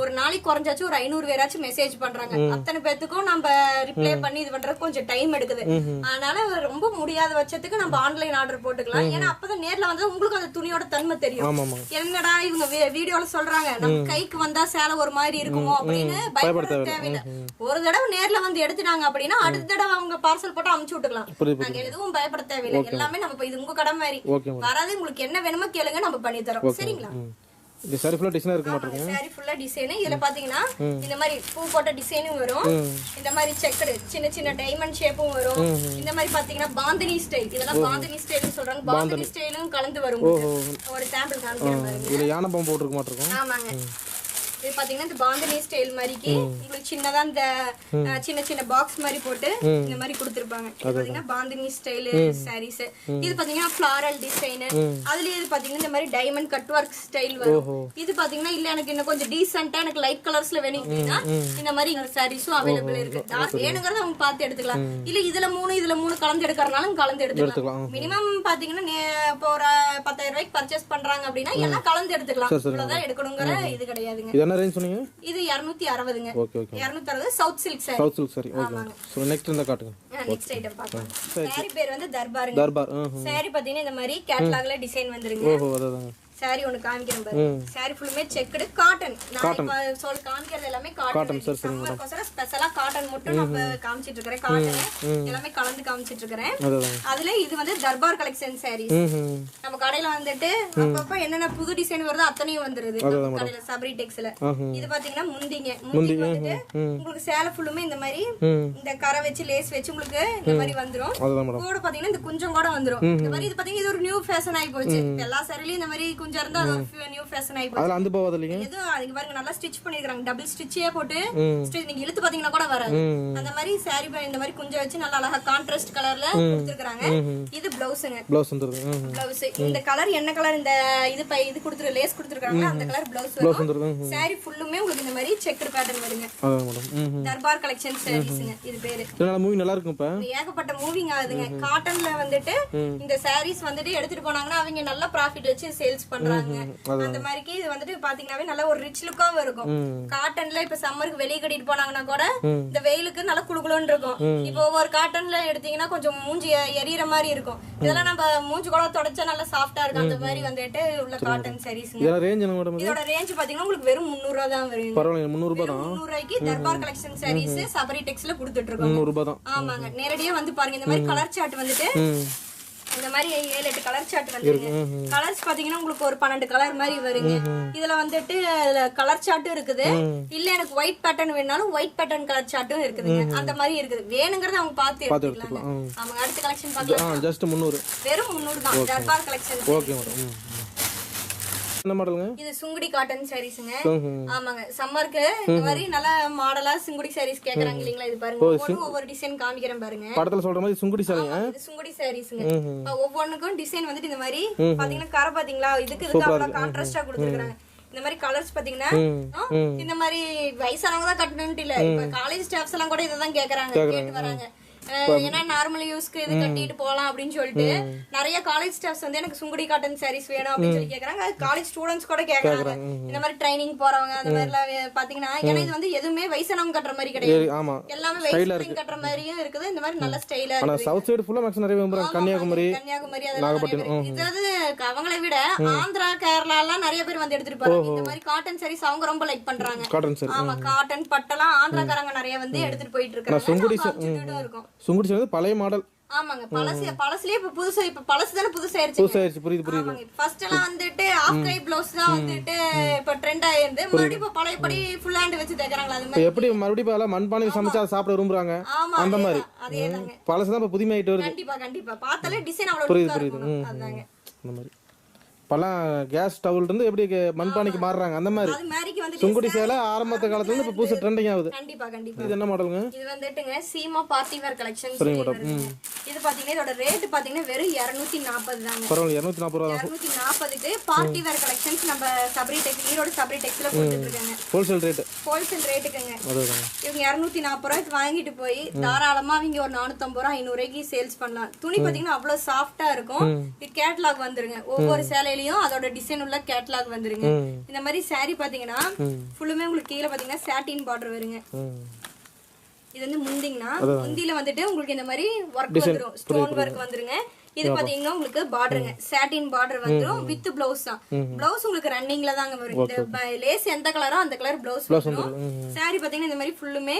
Speaker 3: ஒரு நாளைக்கு குறைஞ்சாச்சும் ஒரு 500 பேராச்சும் மெசேஜ் பண்றாங்க. அத்தனை பேத்துக்கும் நம்ம ரிப்ளை பண்ணி இது பண்றது கொஞ்சம் டைம் எடுக்குது. அதனால ரொம்ப முடியாத பட்சத்துக்கு நம்ம ஆன்லைன் ஆர்டர் போட்டுக்கலாம். ஏன்னா அப்பதான் நேர்ல வந்து உங்களுக்கு அந்த துணியோட தன்மை தெரியும். என்னடா இவங்க வீடியோல சொல்றாங்க நம்ம கைக்கு வந்தா சேலை ஒரு மாதிரி இருக்குமோ அப்படின்னு பயப்பட தேவையில்லை. ஒரு தடவை நேர்ல வந்து எடுத்துட்டாங்க அப்படின்னா அடுத்த தடவை அவங்க பார்சல் போட்டு அமுச்சு விட்டுக்கலாம். நாங்க எதுவும் பயப்பட தேவையில்லை. எல்லாமே நம்ம இது உங்க கடை மாதிரி வராது. உங்களுக்கு என்ன வேணுமோ கேளுங்க, நம்ம பண்ணி தரோம். சரிங்களா?
Speaker 2: இந்த சாரி ஃபுல்லா டிசைன் இருக்க மாட்டேங்க.
Speaker 3: சாரி ஃபுல்லா டிசைன். இதுல பாத்தீங்கன்னா இந்த மாதிரி பூ போட்ட டிசைனும் வரும், இந்த மாதிரி செக்கடு சின்ன சின்ன டைமண்ட் ஷேப்பும் வரும். இந்த மாதிரி பாத்தீங்கன்னா பாந்தினி ஸ்டைல், இதெல்லாம் பாந்தினி ஸ்டைல்னு சொல்றாங்க. பாந்தினி ஸ்டைலும் கலந்து வரும். ஒரு சாம்பிள் காமிக்கிறேன் பாருங்க.
Speaker 2: இதுல யானை பாம்பு போட்டுருக்க மாட்டேங்க.
Speaker 3: ஆமாங்க. இது பாத்தீங்கன்னா இந்த பாந்தினி ஸ்டைல் மாதிரிக்கு உங்களுக்கு சின்னதா இந்த சின்ன சின்ன பாக்ஸ் மாதிரி போட்டு இந்த மாதிரி கொடுத்திருப்பாங்க. பாத்தீங்கன்னா பாந்தினி ஸ்டைல் சாரீஸ். இது பாத்தீங்கன்னா ஃபிளாரல் டிசைன். அதுலயே இது பாத்தீங்கன்னா இந்த மாதிரி டைமண்ட் கட் ஒர்க் ஸ்டைல் வரும். இது பாத்தீங்கன்னா இல்ல எனக்கு இன்னும் கொஞ்சம் டீசென்ட்டா எனக்கு லைட் கலர்ஸ்ல வேணும்னா இந்த மாதிரி சாரீஸும் அவைலபிள் இருக்கு. வேணுங்கறத அவங்க பார்த்து எடுத்துக்கலாம். இல்ல இதுல மூணு கலந்து எடுக்கறனாலும் கலந்து எடுத்துக்கலாம். மினிமம் பாத்தீங்கன்னா இப்போ ஒரு 10,000 ரூபாய்க்கு பர்ச்சேஸ் பண்றாங்க அப்படின்னா எல்லாம் கலந்து எடுத்துக்கலாம். இவ்வளவுதான் எடுக்கணுங்கிற இது கிடையாதுங்க.
Speaker 2: என்ன ரேஞ்ச் சொன்னீங்க?
Speaker 3: இது 260ங்க.
Speaker 2: Okay okay.
Speaker 3: 260 south silk sari.
Speaker 2: South silk sari. Okay. So next இந்த காட்டுங்க.
Speaker 3: நெக்ஸ்ட் ஐட்டம் பார்க்கலாம். சாரி பேர் வந்து தர்பார். தர்பார். சாரி பாத்தீங்கன்னா இந்த மாதிரி கேட்டலாக்ல டிசைன் வந்துருங்க.
Speaker 2: ஓஹோ அதாங்க.
Speaker 3: சாரி ஒன்னு காமிக்கிறேன் பாருங்க. சாரி ஃபுல்லுமே செக்குடு காட்டன். நான் சொல்ல காமிக்கிறது எல்லாமே காட்டன். சம்மர்க்கோசர ஸ்பெஷலா காட்டன் மட்டும் நான் காமிச்சிட்டு இருக்கேன். காட்டன் எல்லாமே கலந்து காமிச்சிட்டு இருக்கேன். அதுல இது வந்து தர்பார் கலெக்ஷன் சாரீஸ். நம்ம கடையில வந்துட்டு அப்பப்ப என்னென்ன புது டிசைன் வருதோ அத்தனையும் வந்துருது கடையில சபரி டெக்ஸ்ல. இது பாத்தீங்கன்னா முந்திங்க. முந்தி வந்துட்டு உங்களுக்கு சேலை ஃபுல்லுமே இந்த மாதிரி இந்த கரை வச்சு லேஸ் வச்சு உங்களுக்கு இந்த மாதிரி வந்துரும். கூட பாத்தீங்கன்னா இந்த குஞ்சம் கூட வந்துரும். இந்த மாதிரி இது பாத்தீங்கன்னா இது ஒரு நியூ ஃபேஷன் ஆயி போச்சு. எல்லா சாரிலயும் இந்த மாதிரி இருந்தா நியூ ஃபேஷன் ஆயி போச்சு.
Speaker 2: அதல அந்த போவாத இல்லங்க.
Speaker 3: இது இங்க பாருங்க நல்லா ஸ்டிட்ச் பண்ணிருக்காங்க. டபுள் ஸ்டிட்சே போட்டு நீங்க இழுத்து பாத்தீங்கன்னா கூட வராது. அந்த மாதிரி சாரி இந்த மாதிரி குஞ்ச வச்சு நல்லா அழகா கான்ட்ராஸ்ட் கலர்ல கொடுத்திருக்காங்க. இது ப்ளவுஸ்ங்க. ப்ளவுஸ் வந்துருது. ப்ளவுஸ் இந்த கலர் என்ன கலர் இந்த இது கொடுத்துற லேஸ் கொடுத்திருக்காங்க அந்த கலர் ப்ளவுஸ் வரும். சாரி ஃபுல்லுமே உங்களுக்கு இந்த மாதிரி செக்கர் பேட்டர்ன் வருங்க. அதான் மேடம். தர்பார் கலெக்ஷன் சாரீஸ்ங்க இது பேரு. இதனால மூவி நல்லா இருக்கும். இப்ப ஏகப்பட்ட மூவிங் ஆகுதுங்க. காட்டன்ல வந்துட்டு இந்த சாரீஸ் வந்துட்டு எடுத்துட்டு போனாங்கன்னா அவங்க நல்ல ப்ராஃபிட் வச்சு சேல்ஸ் பண்றாங்க. அந்த மாதிரிக்கு இது வந்துட்டு பாத்தீங்கன்னாவே நல்ல ஒரு ரிச் லுக்காவும் இருக்கும். காட்டன்ல இப்ப சம்மருக்கு வெளியே கட்டிட்டு போனாங்கன்னா கூட இந்த வெயிலுக்கு நல்லா குளுகுளுன்னு இருக்கும். இப்போ ஒவ்வொரு காட்டன்ல எடுத்தீங்கன்னா கொஞ்சம் மூஞ்சி எரியற மாதிரி இருக்கும். இதெல்லாம் நம்ம மூஞ்சி கூட தொடச்சா நல்லா சாஃப்டா இருக்கும். அந்த மாதிரி வந்துட்டு உள்ள காட்டன் சாரீஸ். இதோட ரேஞ்ச் என்ன மேடம்? இதோட ரேஞ்ச் பாத்தீங்கன்னா உங்களுக்கு வெறும் 300 ரூபாய் தான் வரும். பரவாயில்லை 300 ரூபாய் தான். 300 ரூபாய்க்கு தர்பார் கலெக்ஷன் சாரீஸ் சபரி டெக்ஸ்ல கொடுத்துட்டு இருக்கோம். 300 ரூபாய் தான். ஆமாங்க. நேரடியா வந்து பாருங்க. இந்த மாதிரி கலர் சார்ட் வந்துட்டு இந்த மாதிரி 7-8 கலர் சார்ட் வந்துருங்க. கலர்ஸ் பாத்தீங்கன்னா உங்களுக்கு ஒரு 12 கலர் மாதிரி வருங்க. இதுல வந்துட்டு கலர் சார்ட்டும் இருக்குது. இல்ல எனக்கு ஒயிட் பேட்டர்ன் வேணாலும் ஒயிட் பேட்டர்ன் கலர் சார்ட்டும் இருக்குதுங்க. அந்த மாதிரி இருக்குது. வேணுங்கறத அவங்க பார்த்து எடுத்துக்கலாம். அவங்க அடுத்த கலெக்ஷன் பார்க்கலாம். ஜஸ்ட் 300. வெறும் 300 தான். தர்பார் கலெக்ஷன். Okay madam. என்ன மாடலுங்க? இது சுங்குடி காட்டன் சாரீஸ்ங்க. ஆமாங்க. சம்மருக்கு இந்த மாதிரி நல்ல மாடலா சுங்குடி சாரீஸ் கேக்குறாங்க இல்லீங்களா? இது பாருங்க. ஒவ்வொரு டிசைன் காமிக்கிறேன் பாருங்க. படத்துல சொல்ற மாதிரி சுங்குடி சாரீங்க. இது சுங்குடி சாரீஸ்ங்க. ஒவ்வொன்னுக்கும் டிசைன் வந்துட்டு இந்த மாதிரி பாத்தீங்கன்னா கரை பாத்தீங்களா இதுக்கு அவ்வளவு கான்ட்ராஸ்டா கொடுத்திருக்காங்க. இந்த மாதிரி கலர்ஸ் பாத்தீங்கன்னா இந்த மாதிரி வயசானவங்க தான் கட்டணும்னு இல்ல. இப்ப காலேஜ் ஸ்டாஃப்ஸ் எல்லாம் கூட இதான் கேக்குறாங்க, கேட்டு வராங்க. ஏன்னா நார்மல் யூஸ்க்கு இது கட்டிட்டு போலாம் அப்படின்னு சொல்லிட்டு நிறைய காலேஜ் ஸ்டாஃப்ஸ் வந்து எனக்கு சுங்குடி காட்டன் சாரீஸ் வேணும் அப்படின்னு சொல்லி கேக்குறாங்க. காலேஜ் ஸ்டூடெண்ட்ஸ் கூட கேக்குறாங்க. இந்த மாதிரி ட்ரைனிங் போறவங்க அந்த மாதிரி எல்லாம் பாத்தீங்கன்னா ஏன்னா இது வந்து எதுவுமே வயசானவங்க கட்டுற மாதிரி கிடையாது. எல்லாமே வயசானவங்க கட்டுற மாதிரியும் இருக்குது. இந்த மாதிரி நல்ல ஸ்டைலா இருக்கு. ஆனா சவுத் சைடு ஃபுல்லா மேக்ஸ் நிறைய விரும்புறாங்க. கன்னியாகுமரி நாகப்பட்டினம் இதாவது அவங்களை விட ஆந்திரா கேரளா எல்லாம் நிறைய பேர் வந்து எடுத்துட்டு போறாங்க. இந்த மாதிரி காட்டன் சாரீஸ் அவங்க ரொம்ப லைக் பண்றாங்க. ஆமா காட்டன் பட்டெல்லாம் ஆந்திராக்காரங்க நிறைய வந்து எடுத்துட்டு போயிட்டு இருக்காங்க. இருக்கும்
Speaker 2: சுங்குடி சாரி பழைய மாடல்.
Speaker 3: ஆமாங்க. பழசுலயே இப்ப புதுசா இப்ப பழசு தான புதுசாயிருச்சு.
Speaker 2: புரியுது.
Speaker 3: ஃபர்ஸ்ட் எல்லாம் வந்துட்டு ஆஃப் கை ப்ளவுஸ் தான் வந்துட்டு இப்ப ட்ரெண்ட் ஆயிருந்து. மறுபடியும் இப்ப பழையபடி ஃபுல் ஹேண்ட் வச்சு தைக்கறாங்க. அது மாதிரி
Speaker 2: எப்படி மறுபடியும் எல்லாம் மண்பானை சமைச்சா சாப்பிட விரும்புறாங்க. அந்த மாதிரி
Speaker 3: அதேதாங்க.
Speaker 2: பழசு தான் இப்ப புதுமையாயிட்டு வருது.
Speaker 3: கண்டிப்பா பார்த்தாலே டிசைன் அவ்வளவு
Speaker 2: புரியுது. அதாங்க அந்த மாதிரி இப்பெல்லாம் கேஸ் ஸ்டவ்ல இருந்து எப்படி மண்பானைக்கு மாறுறாங்க அந்த மாதிரி
Speaker 3: அது மாதிரிக்கு வந்து
Speaker 2: சுங்குடி சேலை ஆரம்பத்த காலத்துல இருந்து இப்ப புதுசு ட்ரெண்டிங் ஆகுது.
Speaker 3: கண்டிப்பா கண்டிப்பா.
Speaker 2: இது என்ன மாடலுங்க?
Speaker 3: இது வந்துட்டுங்க சீமா பார்ட்டி வேர் கலெக்ஷன்.
Speaker 2: சரிங்க மேடம்.
Speaker 3: இது பாத்தீங்கன்னா இதோட ரேட் பாத்தீங்கன்னா வெறும் 240 தாங்க.
Speaker 2: பரவாயில்ல 240 ரூபாய் தான்.
Speaker 3: 240க்கு பார்ட்டி வேர் கலெக்ஷன்ஸ் நம்ம சபரி டெக்ஸ் ஈரோடு சபரி டெக்ஸ்ல கொடுத்துட்டு இருக்காங்க.
Speaker 2: Wholesale rate.
Speaker 3: ஹோல்சேல் ரேட்டுக்குங்க.
Speaker 2: அதுதான்.
Speaker 3: இவங்க 240 ரூபாய்க்கு வாங்கிட்டு போய் தாராளமா அவங்க ஒரு 450 ரூபாய் 500 ரூபாய்க்கு சேல்ஸ் பண்ணலாம். துணி பாத்தீங்கன்னா அவ்வளவு சாஃப்டா இருக்கும். இது கேட்டலாக் வந்துருங்க. ஒவ்வொரு சேலையிலயும் அதோட டிசைன் உள்ள கேட்டலாக் வந்துருங்க. இந்த மாதிரி saree பாத்தீங்கன்னா ஃபுல்லுமே உங்களுக்கு கீழ பாத்தீங்கன்னா சாட்டின் பார்டர் வருங்க. இது வந்து முந்திங்கன்னா முந்தில வந்துட்டு உங்களுக்கு இந்த மாதிரி ஒர்க் வந்துரும். ஸ்டோன் வர்க் வந்துருங்க. இது பாத்தீங்கன்னா உங்களுக்கு பார்டருங்க. சாட்டின் பார்டர் வந்துரும் வித் ப்ளவுஸ் தான். ப்ளவுஸ் உங்களுக்கு ரன்னிங்ல தாங்க வரும். இந்த லேஸ் எந்த கலரோ அந்த கலர் ப்ளவுஸ் வந்துரும். saree பாத்தீங்கன்னா இந்த மாதிரி ஃபுல்லுமே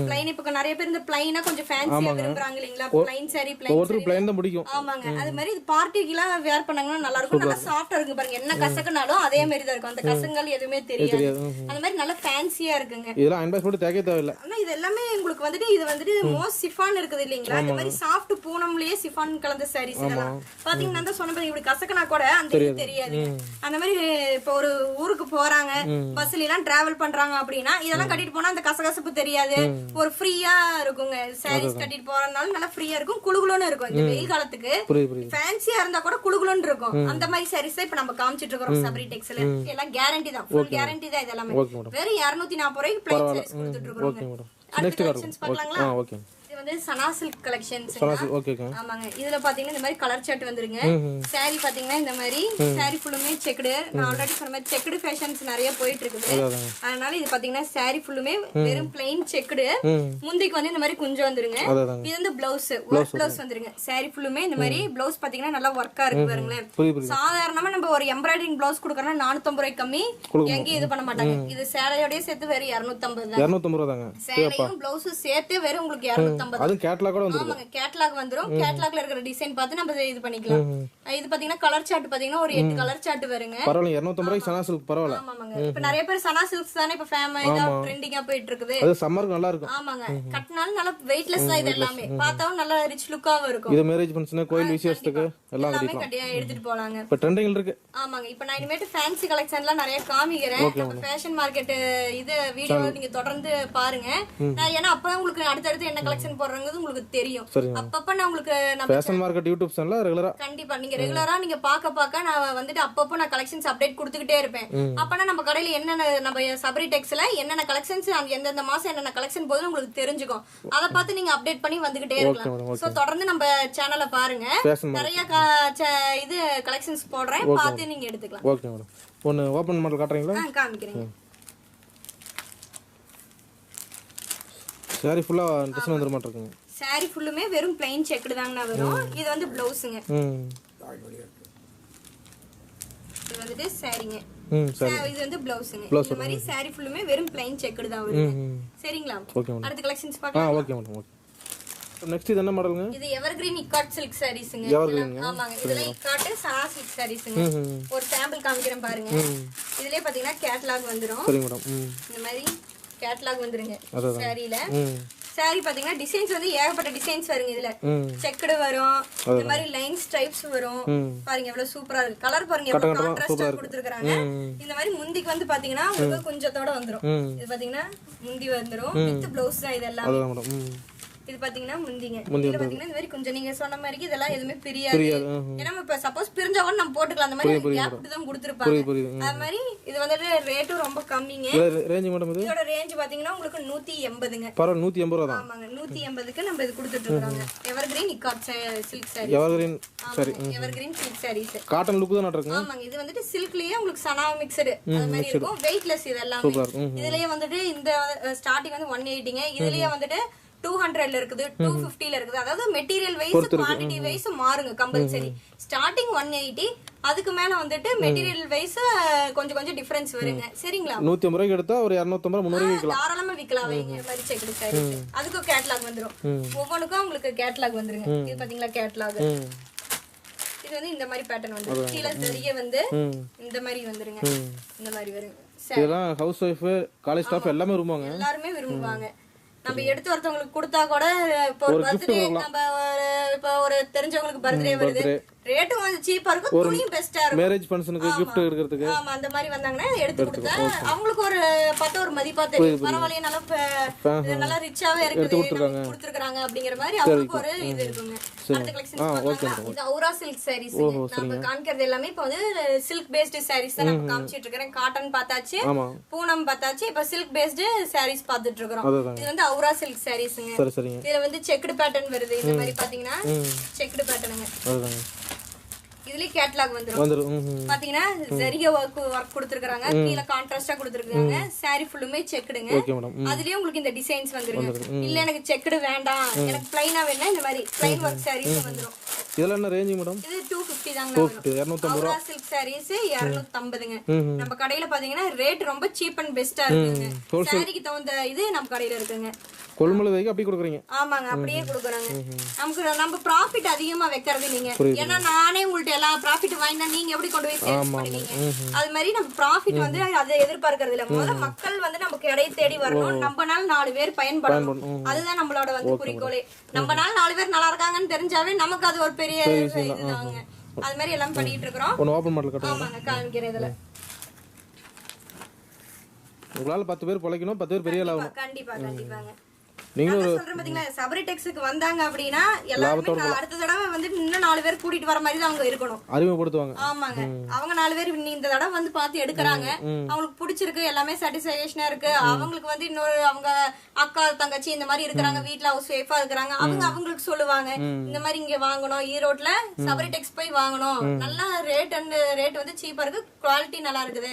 Speaker 3: ப்ளைன். இப்ப நிறைய பேர் இந்த ப்ளைனா கொஞ்சம் ஃபேன்சியா விரும்புறாங்க இல்லீங்களா? ப்ளைன் saree ப்ளைன் தான் பிடிக்கும். ஆமாங்க. அது மாதிரி இது பார்ட்டிக்குலாம் வேர் பண்ணாங்கன்னா நல்லா இருக்கும். நல்லா சாஃப்ட்டா இருக்கு பாருங்க. என்ன கசக்குனாலும் அதே மாதிரி தான் இருக்கும். அந்த கசங்கள் எதுவுமே தெரியாது. அந்த மாதிரி நல்லா ஃபேன்சியா இருக்குங்க.
Speaker 2: இதெல்லாம் அயன் பாக்ஸ் போட்டு தேய்க்க தேவையில்லை.
Speaker 3: ஆனா இது எல்லாமே உங்களுக்கு வந்துட்டு இது வந்துட்டு மோஸ்ட் சிஃபான் இருக்குது இல்லீங்களா? இந்த மாதிரி சாஃப்ட் பூனம்லயே சிஃபான் கலந்த sarees பாத்தீங்கன்னா தான் சொன்ன இப்படி கசக்கனா கூட அந்த இது தெரியாது. அந்த மாதிரி இப்ப ஒரு ஊருக்கு போறாங்க பஸ்ல எல்லாம் டிராவல் பண்றாங்க அப்படின்னா இதெல்லாம் கட்டிட்டு போனா அந்த கசகசப்பு தெரியாது. ஒரு ஃப்ரீயா இருக்குங்க. சாரீஸ் கட்டிட்டு போறதுனால நல்லா ஃப்ரீயா இருக்கும். குளுகுளுன்னு இருக்கும். இந்த வெயில் காலத்துக்கு ஃபேன்சியா இருந்தா கூட குளுகுளுன்னு இருக்கும். அந்த மாதிரி சாரீஸ் இப்ப நம்ம காமிச்சிட்டு இருக்கோம் சபரி டெக்ஸ்ல. எல்லாம் கேரண்டி தான். ஃபுல் கேரண்டி தான். இதெல்லாம் வெறும் 240 ரூபாய்க்கு பிளைன் சாரீஸ் கொடுத்துட்டு இருக்கோம். நெக்ஸ்ட் கலெக்ஷன்ஸ் பார்க்கலாங்களா? ஓகே. இது வந்து சனா சில்க் கலெக்ஷன்ஸ். ஆமாங்க. இதுல பாத்தீங்கன்னா இந்த மாதிரி கலர் சார்ட் வந்துருங்க. saree பாத்தீங்கன்னா இந்த மாதிரி saree ஃபுல்லுமே செக்குடு. நான் ஆல்ரெடி சொன்ன மாதிரி செக்குடு ஃபேஷன்ஸ் நிறைய போயிட்டு இருக்குது. அதனால இது பாத்தீங்கன்னா saree ஃபுல்லுமே வெறும் பிளைன் செக்குடு. முந்திக்கு வந்து இந்த மாதிரி குஞ்சு வந்துருங்க. இது வந்து பிளவுஸ் ஒர்க் பிளவுஸ் வந்துருங்க. saree ஃபுல்லுமே இந்த மாதிரி பிளவுஸ் பாத்தீங்கன்னா நல்லா ஒர்க்கா இருக்கு பாருங்களேன். சாதாரணமா நம்ம ஒரு எம்ப்ராய்டரிங் பிளவுஸ் கொடுக்கறோம்னா 450 ரூபாய் கம்மி எங்கேயும் இது பண்ண மாட்டாங்க. இது சேலையோடய சேர்த்து வெறும் 250 தான். 250 ரூபாய் தாங்க. சேலையும் பிளவுஸும் சேர்த்து வெறும் உங்களுக்கு 250.
Speaker 2: அது கேட்டலாக் கூட வந்துரும்.
Speaker 3: ஆமாங்க. கேட்டலாக் வந்துரும். கேட்டலாக்ல இருக்கிற டிசைன் பார்த்து நம்ம இது பண்ணிக்கலாம். இது பாத்தீங்கன்னா கலர் சார்ட் பாத்தீங்கன்னா ஒரு 8 கலர் சார்ட் வருங்க.
Speaker 2: பரவாயில்லை 250 ரூபாய்க்கு சனா சில்க் பரவாயில்லை.
Speaker 3: ஆமாங்க. இப்ப நிறைய பேர் சனா சில்க்ஸ் தானே இப்ப ஃபேமஸா ட்ரெண்டிங்கா போயிட்டு இருக்குது.
Speaker 2: அது சம்மருக்கு நல்லா இருக்கும்.
Speaker 3: ஆமாங்க. கட்டினாலும் நல்லா வெயிட்லெஸ் தான். இது எல்லாமே பார்த்தாவும் நல்லா ரிச் லுக்காவும் இருக்கும்.
Speaker 2: இது மேரேஜ் ஃபங்க்ஷன் கோயில் விசேஷத்துக்கு எல்லாம்
Speaker 3: கட்டியா எடுத்துட்டு போலாங்க.
Speaker 2: இப்ப ட்ரெண்டிங்ல இருக்கு.
Speaker 3: ஆமாங்க. இப்ப நான் இனிமேட்டு ஃபேன்சி கலெக்ஷன்லாம் நிறைய காமிக்கிறேன். நம்ம ஃபேஷன் மார்க்கெட் இது வீடியோ நீங்க தொடர்ந்து பாருங்க. ஏன்னா அப்பதான் உங்களுக்கு அடுத்தடுத்து என்ன கலெக்ஷன் போடுறங்கிறது உங்களுக்கு தெரியும். அப்பப்ப நான் உங்களுக்கு
Speaker 2: ஃபேஷன் மார்க்கெட் யூடியூப் சேனல்ல ரெகுலரா
Speaker 3: கண்டிப்பா நீங்க ரெகுலரா நீங்க பாக்க நான் வந்துட்டு அப்பப்ப நான் கலெக்ஷன்ஸ் அப்டேட் கொடுத்துக்கிட்டே இருப்பேன். அப்பனா நம்ம கடையில என்னென்ன நம்ம சபரி டெக்ஸ்ல என்னென்ன கலெக்ஷன்ஸ் எந்தெந்த மாசம் என்னென்ன கலெக்ஷன் போகுதுன்னு உங்களுக்கு தெரிஞ்சுக்கும். அதை பார்த்து நீங்க அப்டேட் பண்ணி வந்துகிட்டே இருக்கலாம். சோ தொடர்ந்து நம்ம சேனலை பாருங்க. நிறைய இது கலெக்ஷன்ஸ் போடுறேன். பார்த்து நீங்க எடுத்துக்கலாம்.
Speaker 2: Okay madam. ஒன்னு ஓபன் மாடல் காட்றீங்களா?
Speaker 3: காமிக்கிறேன்.
Speaker 2: சாரி ஃபுல்லா டிசைன் வந்துற மாதிரி இருக்குங்க.
Speaker 3: saree ஃபுல்லுமே வெறும் plain செக்குடு தாங்கனா வரும். இது வந்து ப்ளவுஸ்ங்க. இது வந்து சாரிங்க. இது வந்து ப்ளவுஸ்ங்க. இந்த மாதிரி saree ஃபுல்லுமே வெறும் plain செக்குடு தான் வரும். சரிங்களா? அடுத்த கலெக்ஷன்ஸ் பார்க்கலாம்.
Speaker 2: Okay madam. ஓகே. நெக்ஸ்ட் இது என்ன மாடலுங்க?
Speaker 3: இது எவர்கிரீன் இக்காட் சில்க் சாரீஸ்ங்க. ஆமாங்க. இதுல இக்காட் சனா சில்க் சாரீஸ்ங்க. ஒரு சாம்பிள் காமிக்கிறேன் பாருங்க. இதுலயே பாத்தீங்கன்னா கேட்டலாக் வந்துரும்.
Speaker 2: சரி மேடம்.
Speaker 3: இந்த மாதிரி கேட்டலாக் வந்துருங்க. சாரில saree பாத்தீங்கன்னா டிசைன்ஸ் வந்து ஏகப்பட்ட டிசைன்ஸ் வருங்க. இதுல செக்குடு வரும். இந்த மாதிரி லைன் ஸ்ட்ரைப்ஸ் வரும். பாருங்க எவ்வளவு சூப்பரா இருக்கு. கலர் பாருங்க எவ்வளவு கான்ட்ராஸ்டா கொடுத்திருக்காங்க. இந்த மாதிரி முந்திக்கு வந்து பாத்தீங்கன்னா உங்களுக்கு கொஞ்சத்தோட வந்துரும். இது பாத்தீங்கன்னா முந்தி வந்துரும். வித் ப்ளவுஸ் தான் இதெல்லாம். இது பாத்தீங்கன்னா முந்திங்க. இது பாத்தீங்கன்னா இந்த மாதிரி கொஞ்சம் நீங்க சொன்ன மாதிரி இதெல்லாம் எதுவுமே பிரியாது. ஏன்னா இப்ப சப்போஸ் பிரிஞ்சா கூட நம்ம போட்டுக்கலாம். அந்த மாதிரி கேப் விட்டு தான் கொடுத்திருப்பாங்க. அது மாதிரி இது வந்து ரேட்டும் ரொம்ப கம்மிங்க.
Speaker 2: ரேஞ்ச் மேடம் இது?
Speaker 3: இதோட ரேஞ்ச் பாத்தீங்கன்னா உங்களுக்கு 180ங்க.
Speaker 2: பரவாயில்லை 180 ரூபாய் தான்.
Speaker 3: ஆமாங்க. 180க்கு நம்ம இது கொடுத்துட்டு இருக்கோங்க. Evergreen ikat silk sari.
Speaker 2: Evergreen சரி.
Speaker 3: Evergreen silk saris.
Speaker 2: Cotton look தான் இருக்குங்க.
Speaker 3: ஆமாங்க. இது வந்துட்டு சில்க்லயே உங்களுக்கு சனா மிக்ஸ்டு அந்த மாதிரி இருக்கும். வெயிட்லெஸ் இதெல்லாம். இதுலயே வந்துட்டு இந்த ஸ்டார்டிங் வந்து 180ங்க. இதுலயே வந்துட்டு 200ல இருக்குது, 250ல இருக்குது. அதாவது மெட்டீரியல் வைஸ் குவாண்டிட்டி வைஸ் மாறுங்க கம்பல்சரி. ஸ்டார்டிங் 180, அதுக்கு மேல வந்துட்டு மெட்டீரியல் வைஸ் கொஞ்சம் கொஞ்சம் டிஃபரன்ஸ் வருங்க. சரிங்களா?
Speaker 2: 150 ரூபாய்க்கு எடுத்தா ஒரு 250 300 விக்கலாம்.
Speaker 3: தாராளமா விக்கலாம். வைங்க மாதிரி செக்குடு சாரி. அதுக்கு கேட்டலாக் வந்துரும். ஒவ்வொன்றுக்கும் உங்களுக்கு கேட்டலாக் வந்துருங்க. இது பாத்தீங்களா கேட்டலாக். இது வந்து இந்த மாதிரி பேட்டர்ன் வந்து கீழ சரியே வந்து இந்த மாதிரி வந்துருங்க. இந்த மாதிரி வருங்க.
Speaker 2: இதெல்லாம் ஹவுஸ் ஒய்ஃப், காலேஜ் ஸ்டாஃப் எல்லாமே விரும்புவாங்க.
Speaker 3: எல்லாரும் விரும்புவாங்க. நம்ம எடுத்து ஒருத்தவங்களுக்கு கொடுத்தா கூட இப்போ ஒரு பர்த்டே நம்ம இப்போ ஒரு தெரிஞ்சவங்களுக்கு பர்த்டே வருது, ரேட்டும் கொஞ்சம் சீப்பா இருக்கும், துணியும் பெஸ்டா இருக்கும்.
Speaker 2: மேரேஜ் ஃபங்க்ஷனுக்கு gift எடுக்கிறதுக்கு.
Speaker 3: ஆமா, அந்த மாதிரி வந்தாங்கன்னா எடுத்து கொடுத்தா அவங்களுக்கு ஒரு பத்த ஒரு மதிப்பா தெரியும். பரவாயில்லையே, நல்லா ரிச்சாவே கொடுத்துருக்காங்க அப்படிங்கிற மாதிரி அவங்களுக்கு ஒரு இது இருக்குங்க. அடுத்த கலெக்ஷன் பார்க்கலாம். இது அவுரா சில்க் சாரீஸ். நம்ம காமிக்கிறது எல்லாமே இப்போ வந்து சில்க் பேஸ்டு சாரீஸ் தான் நம்ம காமிச்சிட்டு இருக்கேன். காட்டன் பார்த்தாச்சு, பூனம் பார்த்தாச்சு, இப்ப சில்க் பேஸ்டு சாரீஸ் பார்த்துட்டு இருக்கோம். இது வந்து அவுரா சில்க் சாரீஸ்ங்க. இதுல வந்து செக்குடு பேட்டர்ன் வருது. இந்த மாதிரி பாத்தீங்கன்னா செக்குடு பேட்டர்னுங்க. இதுலயே கேட்டலாக் வந்துரும். பாத்தீங்கன்னா ஜரிகை ஒர்க் கொடுத்திருக்காங்க, கீழ கான்ட்ராஸ்டா கொடுத்திருக்காங்க. சாரி ஃபுல்லுமே செக்குடுங்க. அதுலயே உங்களுக்கு இந்த டிசைன்ஸ் வந்துருங்க. இல்ல எனக்கு செக்குடு வேண்டாம், எனக்கு பிளைனா வேணா இந்த மாதிரி பிளைன் ஒர்க் சாரீஸ் வந்துரும்.
Speaker 2: இதெல்லாம் என்ன ரேஞ்ச் மேடம்?
Speaker 3: இது 250 தாங்க. 250 ரூபாய். சில்க் சாரீஸ் 250ங்க. நம்ம கடையில பாத்தீங்கன்னா ரேட் ரொம்ப சீப் அண்ட் பெஸ்டா இருக்குங்க. சாரிக்கு தகுந்த இது நம்ம கடையில இருக்குங்க.
Speaker 2: கொள்முதல் விலைக்கு அப்படி கொடுக்குறீங்க?
Speaker 3: ஆமாங்க, அப்படியே கொடுக்குறாங்க. நமக்கு நம்ம ப்ராஃபிட் அதிகமா வைக்கிறது இல்லைங்க. ஏன்னா நானே உங்கள்ட்ட எல்லா ப்ராஃபிட் வாங்கினா நீங்க எப்படி கொண்டு போய் சேல்ஸ் பண்ணுவீங்க? அது மாதிரி நம்ம ப்ராஃபிட் வந்து அதை எதிர்பார்க்கறது இல்ல. முதல்ல மக்கள் வந்து நமக்கு இடையை தேடி வரணும், நம்மனால 4 பேர் பயன்படணும். அதுதான் நம்மளோட வந்து குறிக்கோளே. நம்மனால 4 பேர் நல்லா இருக்காங்கன்னு தெரிஞ்சாவே நமக்கு அது ஒரு பெரிய இதுதாங்க. அது மாதிரி எல்லாம் பண்ணிட்டு இருக்கோம். ஆமாங்க, காமிக்கிறேன். இதுல
Speaker 2: உங்களால 10 பேர் பொழைக்கணும், 10 பேர் பெரிய லாபம்.
Speaker 3: கண்டிப்பாங்க.
Speaker 2: நீங்க
Speaker 3: சொல்றேன் பாத்தீங்களா, சபரி டெக்ஸ்க்கு வந்தாங்க அப்படின்னா எல்லாரும் அடுத்த தடவை வந்து இன்னும் 4 பேர் கூட்டிட்டு வர மாதிரி தான் அவங்க இருக்கணும்,
Speaker 2: அறிமுகப்படுத்துவாங்க.
Speaker 3: ஆமாங்க, அவங்க 4 பேர் இந்த தடவை வந்து பார்த்து எடுக்கிறாங்க, அவங்களுக்கு பிடிச்சிருக்கு, எல்லாமே சாட்டிஸ்ஃபேக்ஷனா இருக்கு. அவங்களுக்கு வந்து இன்னொரு அவங்க அக்கா தங்கச்சி இந்த மாதிரி இருக்கிறாங்க, வீட்டுல ஹவுஸ் ஒய்ஃபா இருக்கிறாங்க, அவங்களுக்கு சொல்லுவாங்க இந்த மாதிரி இங்க வாங்கணும், ஈரோட்ல சபரி டெக்ஸ் போய் வாங்கணும், நல்லா ரேட் வந்து சீப்பா இருக்கு, குவாலிட்டி நல்லா இருக்குது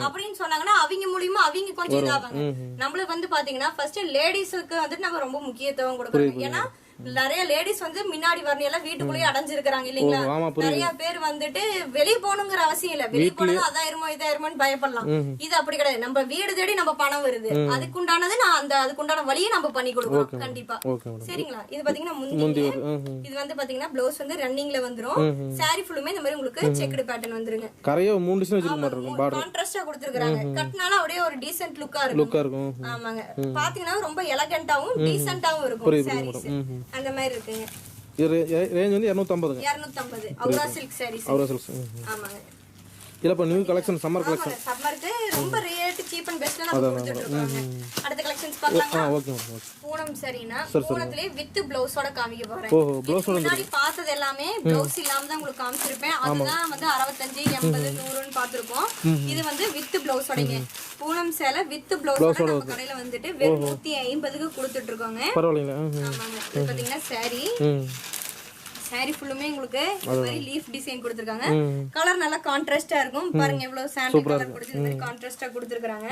Speaker 3: அப்படின்னு சொன்னாங்கன்னா அவங்க மூலியமா அவங்க கொஞ்சம் இதாவாங்க. நம்மளுக்கு வந்து பாத்தீங்கன்னா ஃபர்ஸ்ட் லேடிஸுக்கு வந்து நம்ம ரொம்ப முக்கியத்துவம் கொடுக்கறோம். ஏன்னா நிறைய லேடிஸ் வந்து முன்னாடி வரணும் எல்லாம் வீட்டுக்குள்ளேயே அடைஞ்சிருக்காங்க இல்லீங்களா. நிறைய பேர் வந்துட்டு வெளியே போகணுங்கிற அவசியம் இல்ல, வெளியே போனா அதாயிருமோ இதாயிருமோன்னு பயப்படலாம். இது அப்படி கிடையாது, நம்ம வீடு தேடி நம்ம பணம் வருது, அதுக்குண்டானது நான் அதுக்குண்டான வழியை நம்ம பண்ணி கொடுக்கணும் கண்டிப்பா. சரிங்களா. இது பாத்தீங்கன்னா முந்தி, இது வந்து பாத்தீங்கன்னா பிளவுஸ் வந்து ரன்னிங்ல வந்துரும். சாரி ஃபுல்லுமே இந்த மாதிரி உங்களுக்கு செக்குடு பேட்டர்ன் வந்துருங்க. கான்ட்ராஸ்டா கொடுத்திருக்காங்க, கட்டினாலும் அப்படியே ஒரு டீசென்ட் லுக்கா இருக்கும். ஆமாங்க, பாத்தீங்கன்னா ரொம்ப எலகண்டாவும் டீசென்ட்டாவும் இருக்கும் சாரீஸ். அந்த மாதிரி இருக்குங்க.
Speaker 2: இது ரேஞ்ச் வந்து 250.
Speaker 3: 250 அவுரா சில்க் சாரீஸ். ஆமாங்க.
Speaker 2: இல்லப்பா நியூ கலெக்ஷன் சம்மர் கலெக்ஷன்.
Speaker 3: சம்மருக்கு ரொம்ப ரேட் சீப் அண்ட் பெஸ்ட்ல நம்ம கொடுத்துட்டு இருக்கோம். அடுத்த கலெக்ஷன்ஸ் பார்க்கலாமா?
Speaker 2: ஓகே.
Speaker 3: பூனம் சரினா பூனத்திலே வித் ப்ளவுஸோட காமிக்க போறேன்.
Speaker 2: ப்ளவுஸோட
Speaker 3: முன்னாடி பார்த்தது எல்லாமே ப்ளவுஸ் இல்லாம தான் உங்களுக்கு காமிச்சிருப்பேன். அதுதான் வந்து 65 80 100ன்னு பாத்துறோம். இது வந்து வித் ப்ளவுஸோடங்க. பூனம் சேலை வித் ப்ளவுஸோட நம்ம கடையில வந்துட்டு வெறும் 150க்கு கொடுத்துட்டு இருக்கோங்க.
Speaker 2: பரவாயில்லைங்க.
Speaker 3: ஆமாங்க. இது பாத்தீங்கன்னா சாரி ஃபுல்லுமே உங்களுக்கு இந்த மாதிரி லீஃப் டிசைன் கொடுத்திருக்காங்க. கலர் நல்லா கான்ட்ராஸ்டா இருக்கும். பாருங்க எவ்வளவு சாண்டல் கலர் கொடுத்து இந்த மாதிரி கான்ட்ராஸ்டா கொடுத்திருக்காங்க.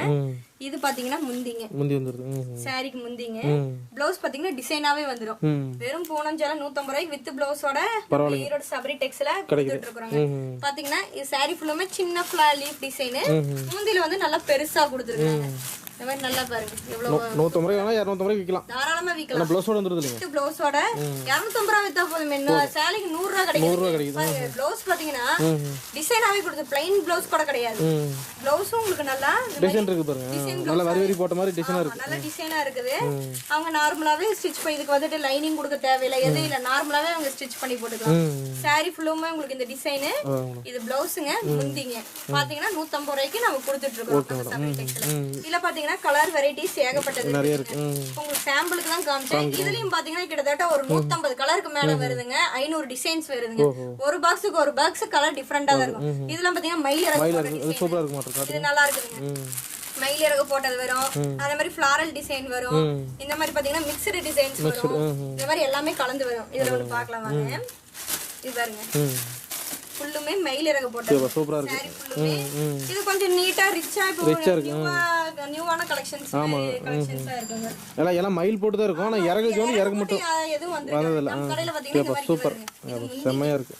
Speaker 3: இது பாத்தீங்கன்னா முந்தி வந்துருது. சாரிக்கு முந்திங்க. ப்ளவுஸ் பாத்தீங்கன்னா டிசைனாவே வந்துரும். வெறும் பூனம் சேலை 150 ரூபாய்க்கு வித் ப்ளவுஸோட ஈரோடு சபரி டெக்ஸ்ல கொடுத்துட்டு இருக்காங்க. பாத்தீங்கன்னா இது சாரி ஃபுல்லுமே சின்ன லீஃப் டிசைன். முந்தில வந்து நல்லா பெருசா கொடுத்திருக்காங்க. இந்த மாதிரி நல்லா பாருங்க எவ்வளவு
Speaker 2: 150 ரூபாய் 250 ரூபாய் விக்கலாம்.
Speaker 3: தாராளமா விக்கலாம்.
Speaker 2: ப்ளவுஸோட வந்துருது இல்லங்க.
Speaker 3: ப்ளவுஸோட 250 ரூபாய் வித்தா போதும். என்ன சாலிக்கு 100 ரூபாய் கிடைக்குது. ப்ளவுஸ் பாத்தீங்கன்னா டிசைனாவே கொடுத்து ப்ளைன் ப்ளவுஸ் கூட கிடையாது. ப்ளவுஸும் உங்களுக்கு நல்லா
Speaker 2: டிசைன் இருக்கு பாருங்க. நல்ல வரி போட்ட மாதிரி டிசைனா இருக்கு.
Speaker 3: நல்ல டிசைனா இருக்குது. அவங்க நார்மலாவே ஸ்டிட்ச் பண்ணி இதுக்கு வந்துட்டு லைனிங் கொடுக்க தேவையில்லை, எதுவும் இல்ல, நார்மலாவே அவங்க ஸ்டிட்ச் பண்ணி போட்டுக்கலாம். சாரி ஃபுல்லுமே உங்களுக்கு இந்த டிசைன். இது ப்ளவுஸுங்க. முந்திங்க பாத்தீங்கன்னா 150 ரூபாய்க்கு நம்ம கொடுத்துட்டு இருக்கோம். இதுல பாத்தீங்கன்னா கலர் வெரைட்டிஸ் ஏகப்பட்டது நிறைய இருக்கு. உங்களுக்கு சாம்பிளுக்கு தான் காமிச்சேன். இதுலயும் பாத்தீங்கன்னா கிட்டத்தட்ட ஒரு 150 கலருக்கு மேல வருதுங்க. 500 டிசைன்ஸ் வருதுங்க. ஒரு பாக்ஸுக்கு ஒரு பாக்ஸ் கலர் டிஃபரெண்டா தான் இருக்கும். இதெல்லாம் பாத்தீங்கன்னா மயில் சூப்பரா இருக்கு மாட்டேங்குது. இது நல்லா இருக்குங்க. மயில் இறகு போட்டது வரும், அதே மாதிரி ஃப்ளாரல் டிசைன் வரும், இந்த மாதிரி பாத்தீங்கன்னா மிக்ஸ்டு டிசைன்ஸ் வரும். இந்த மாதிரி எல்லாமே கலந்து வரும். இதுல ஒன்று பார்க்கலாம் வாங்க. இது பாருங்க ஃபுல்லுமே மயில் இறகு போட்டது சூப்பரா இருக்கு. இது கொஞ்சம் நீட்டா ரிச்சா இப்போ நியூவான கலெக்ஷன்ஸ் இருக்குங்க.
Speaker 2: எல்லாம் மயில் போட்டு தான் இருக்கும். ஆனா இறகு ஜோன் இறகு மட்டும்
Speaker 3: எதுவும் வந்தது நம்ம கடையில பாத்தீங்கன்னா
Speaker 2: சூப்பர் செமையா இருக்கு.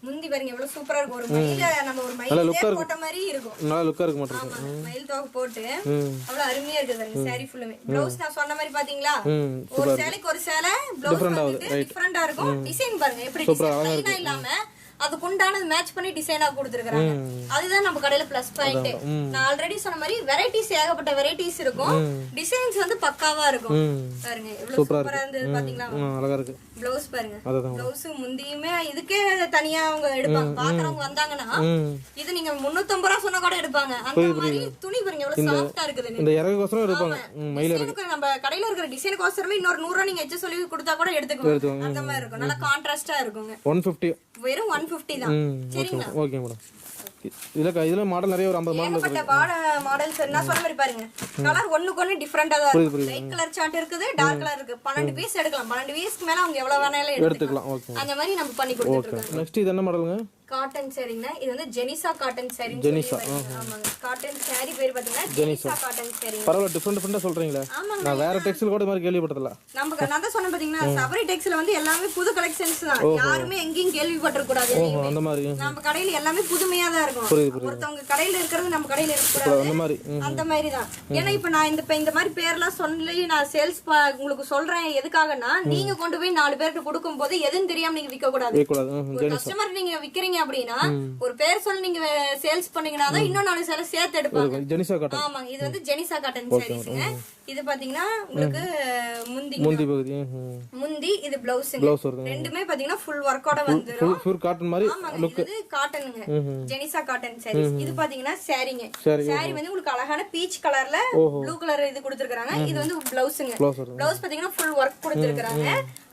Speaker 3: முந்தி பாருங்க எவ்வளவு சூப்பரா இருக்கும். ஒரு மயில நம்ம ஒரு மயில் போட்ட மாதிரி இருக்கும். நல்லா லுக்கா இருக்கு மாட்டேங்குது. மயில் தோக போட்டு அவ்வளவு அருமையா இருக்குது பாருங்க. சாரி ஃபுல்லுமே ப்ளவுஸ் நான் சொன்ன மாதிரி பாத்தீங்களா, ஒரு சேலைக்கு ஒரு சேலை ப்ளவுஸ் டிஃபரெண்டா இருக்கும். டிசைன் பாருங்க எப்படி டிசைன் இல்லாம அதுக்கு உண்டானது மேட்ச் பண்ணி டிசைனா கொடுத்துருக்காங்க. அதுதான் நம்ம கடையில பிளஸ் பாயிண்ட். நான் ஆல்ரெடி சொன்ன மாதிரி வெரைட்டிஸ் ஏகப்பட்ட வெரைட்டிஸ் இருக்கும். டிசைன்ஸ் வந்து பக்காவா இருக்கும். பாருங்க எவ்வளவு சூப்பரா இருந்தது பாத்தீங்களா, அழகா இருக்கு. ப்ளவுஸ் பாருங்க.
Speaker 2: அதான்
Speaker 3: ப்ளவுஸ் முந்தியுமே இதுக்கே தனியா அவங்க எடுப்பாங்க. பாக்குறவங்க வந்தாங்கன்னா இது நீங்க 350 ரூபாய் சொன்னா கூட எடுப்பாங்க. அந்த மாதிரி துணி பாருங்க எவ்வளவு சாஃப்ட்டா இருக்குது.
Speaker 2: இந்த இறகுக்கோசரம் எடுப்பாங்க. மயில
Speaker 3: இருக்கு. நம்ம கடையில இருக்கிற டிசைனுக்கோசரமே இன்னொரு 100 ரூபாய் நீங்க எச்ச சொல்லி கொடுத்தா கூட எடுத்துக்குவாங்க. அந்த மாதிரி இருக்கும். நல்லா கான்ட்ராஸ்டா இருக்குங்க.
Speaker 2: 150
Speaker 3: வெறும் 150 தான். சரிங்களா?
Speaker 2: Okay madam. இதுல மாடல் நிறைய ஒரு 50 மாடல்
Speaker 3: இருக்கு. மாடல்ஸ் நான் சொன்ன மாதிரி பாருங்க. கலர் ஒண்ணுக்கு ஒண்ணு டிஃபரண்டா தான் இருக்கு. லைட் கலர் சார்ட் இருக்குது, டார்க் கலர் இருக்கு. 12 பீஸ் எடுக்கலாம். 12 பீஸ்க்கு மேல அவங்க எவ்வளவு வேணாலும் எடுத்துக்கலாம்.
Speaker 2: ஓகே.
Speaker 3: அந்த மாதிரி நம்ம பண்ணி கொடுத்துட்டு இருக்கோம்.
Speaker 2: நெக்ஸ்ட் இது என்ன மாடலுங்க?
Speaker 3: காட்டன் சாரீங்க. இது வந்து ஜெனிசா காட்டன் சாரி. ஜெனிசா. ஆமாங்க. காட்டன் சாரி பேர் பாத்தீங்கன்னா ஜெனிசா காட்டன் சாரி.
Speaker 2: பரவாயில்லை, டிஃபரெண்டா சொல்றீங்களா? நான் வேற டெக்ஸ்டைல் கூட மாதிரி கேள்விப்பட்டதில்ல.
Speaker 3: நமக்கு நான் தான் சொன்னேன் பாத்தீங்கன்னா சபரி டெக்ஸ்டைல் வந்து எல்லாமே புது கலெக்ஷன்ஸ் தான். யாருமே எங்கேயும் கேள்விப்பட்டிருக்க கூடாது.
Speaker 2: அந்த மாதிரி
Speaker 3: நம்ம கடையில எல்லாமே புதுமையா தான் இருக்கும். ஒருத்தவங்க கடையில இருக்கிறது நம்ம கடையில இருக்க கூடாது. அந்த மாதிரி தான். ஏன்னா இப்ப நான் இந்த மாதிரி பேர்லாம் சொல்லி நான் சேல்ஸ் உங்களுக்கு சொல்றேன். எதுக்காகனா நீங்க கொண்டு போய் 4 பேருக்கு கொடுக்கும் போது எதுவும் தெரியாம நீங்க விற்க கூடாது. கஸ்டமர் நீங்க விக்கிறீங்க அப்படின்னா ஒரு பேர் சொல்லி நீங்க சேல்ஸ் பண்ணீங்கன்னா தான் இன்னும் 4 சேலை சேர்த்து எடுப்பாங்க.
Speaker 2: ஜெனிசா காட்டன்.
Speaker 3: ஆமாங்க. இது வந்து ஜெனிசா காட்டன் சாரீஸ்ங்க. இது பாத்தீங்கன்னா உங்களுக்கு
Speaker 2: முந்தி பகுதி.
Speaker 3: முந்தி இது பிளவுஸ்ங்க. ரெண்டுமே பாத்தீங்கன்னா ஃபுல் வர்க்கோட வந்துரும்.
Speaker 2: ஃபுல் காட்டன் மாதிரி
Speaker 3: லுக். இது காட்டனுங்க. ஜெனிசா காட்டன் சாரீஸ். இது பாத்தீங்கன்னா சாரிங்க. சாரி வந்து உங்களுக்கு அழகான பீச் கலர்ல ப்ளூ கலர் இது கொடுத்திருக்காங்க. இது வந்து பிளவுஸ்ங்க. பிளவுஸ் பாத்தீங்கன்னா ஃபுல் வர்க் கொடுத்திருக்காங்க.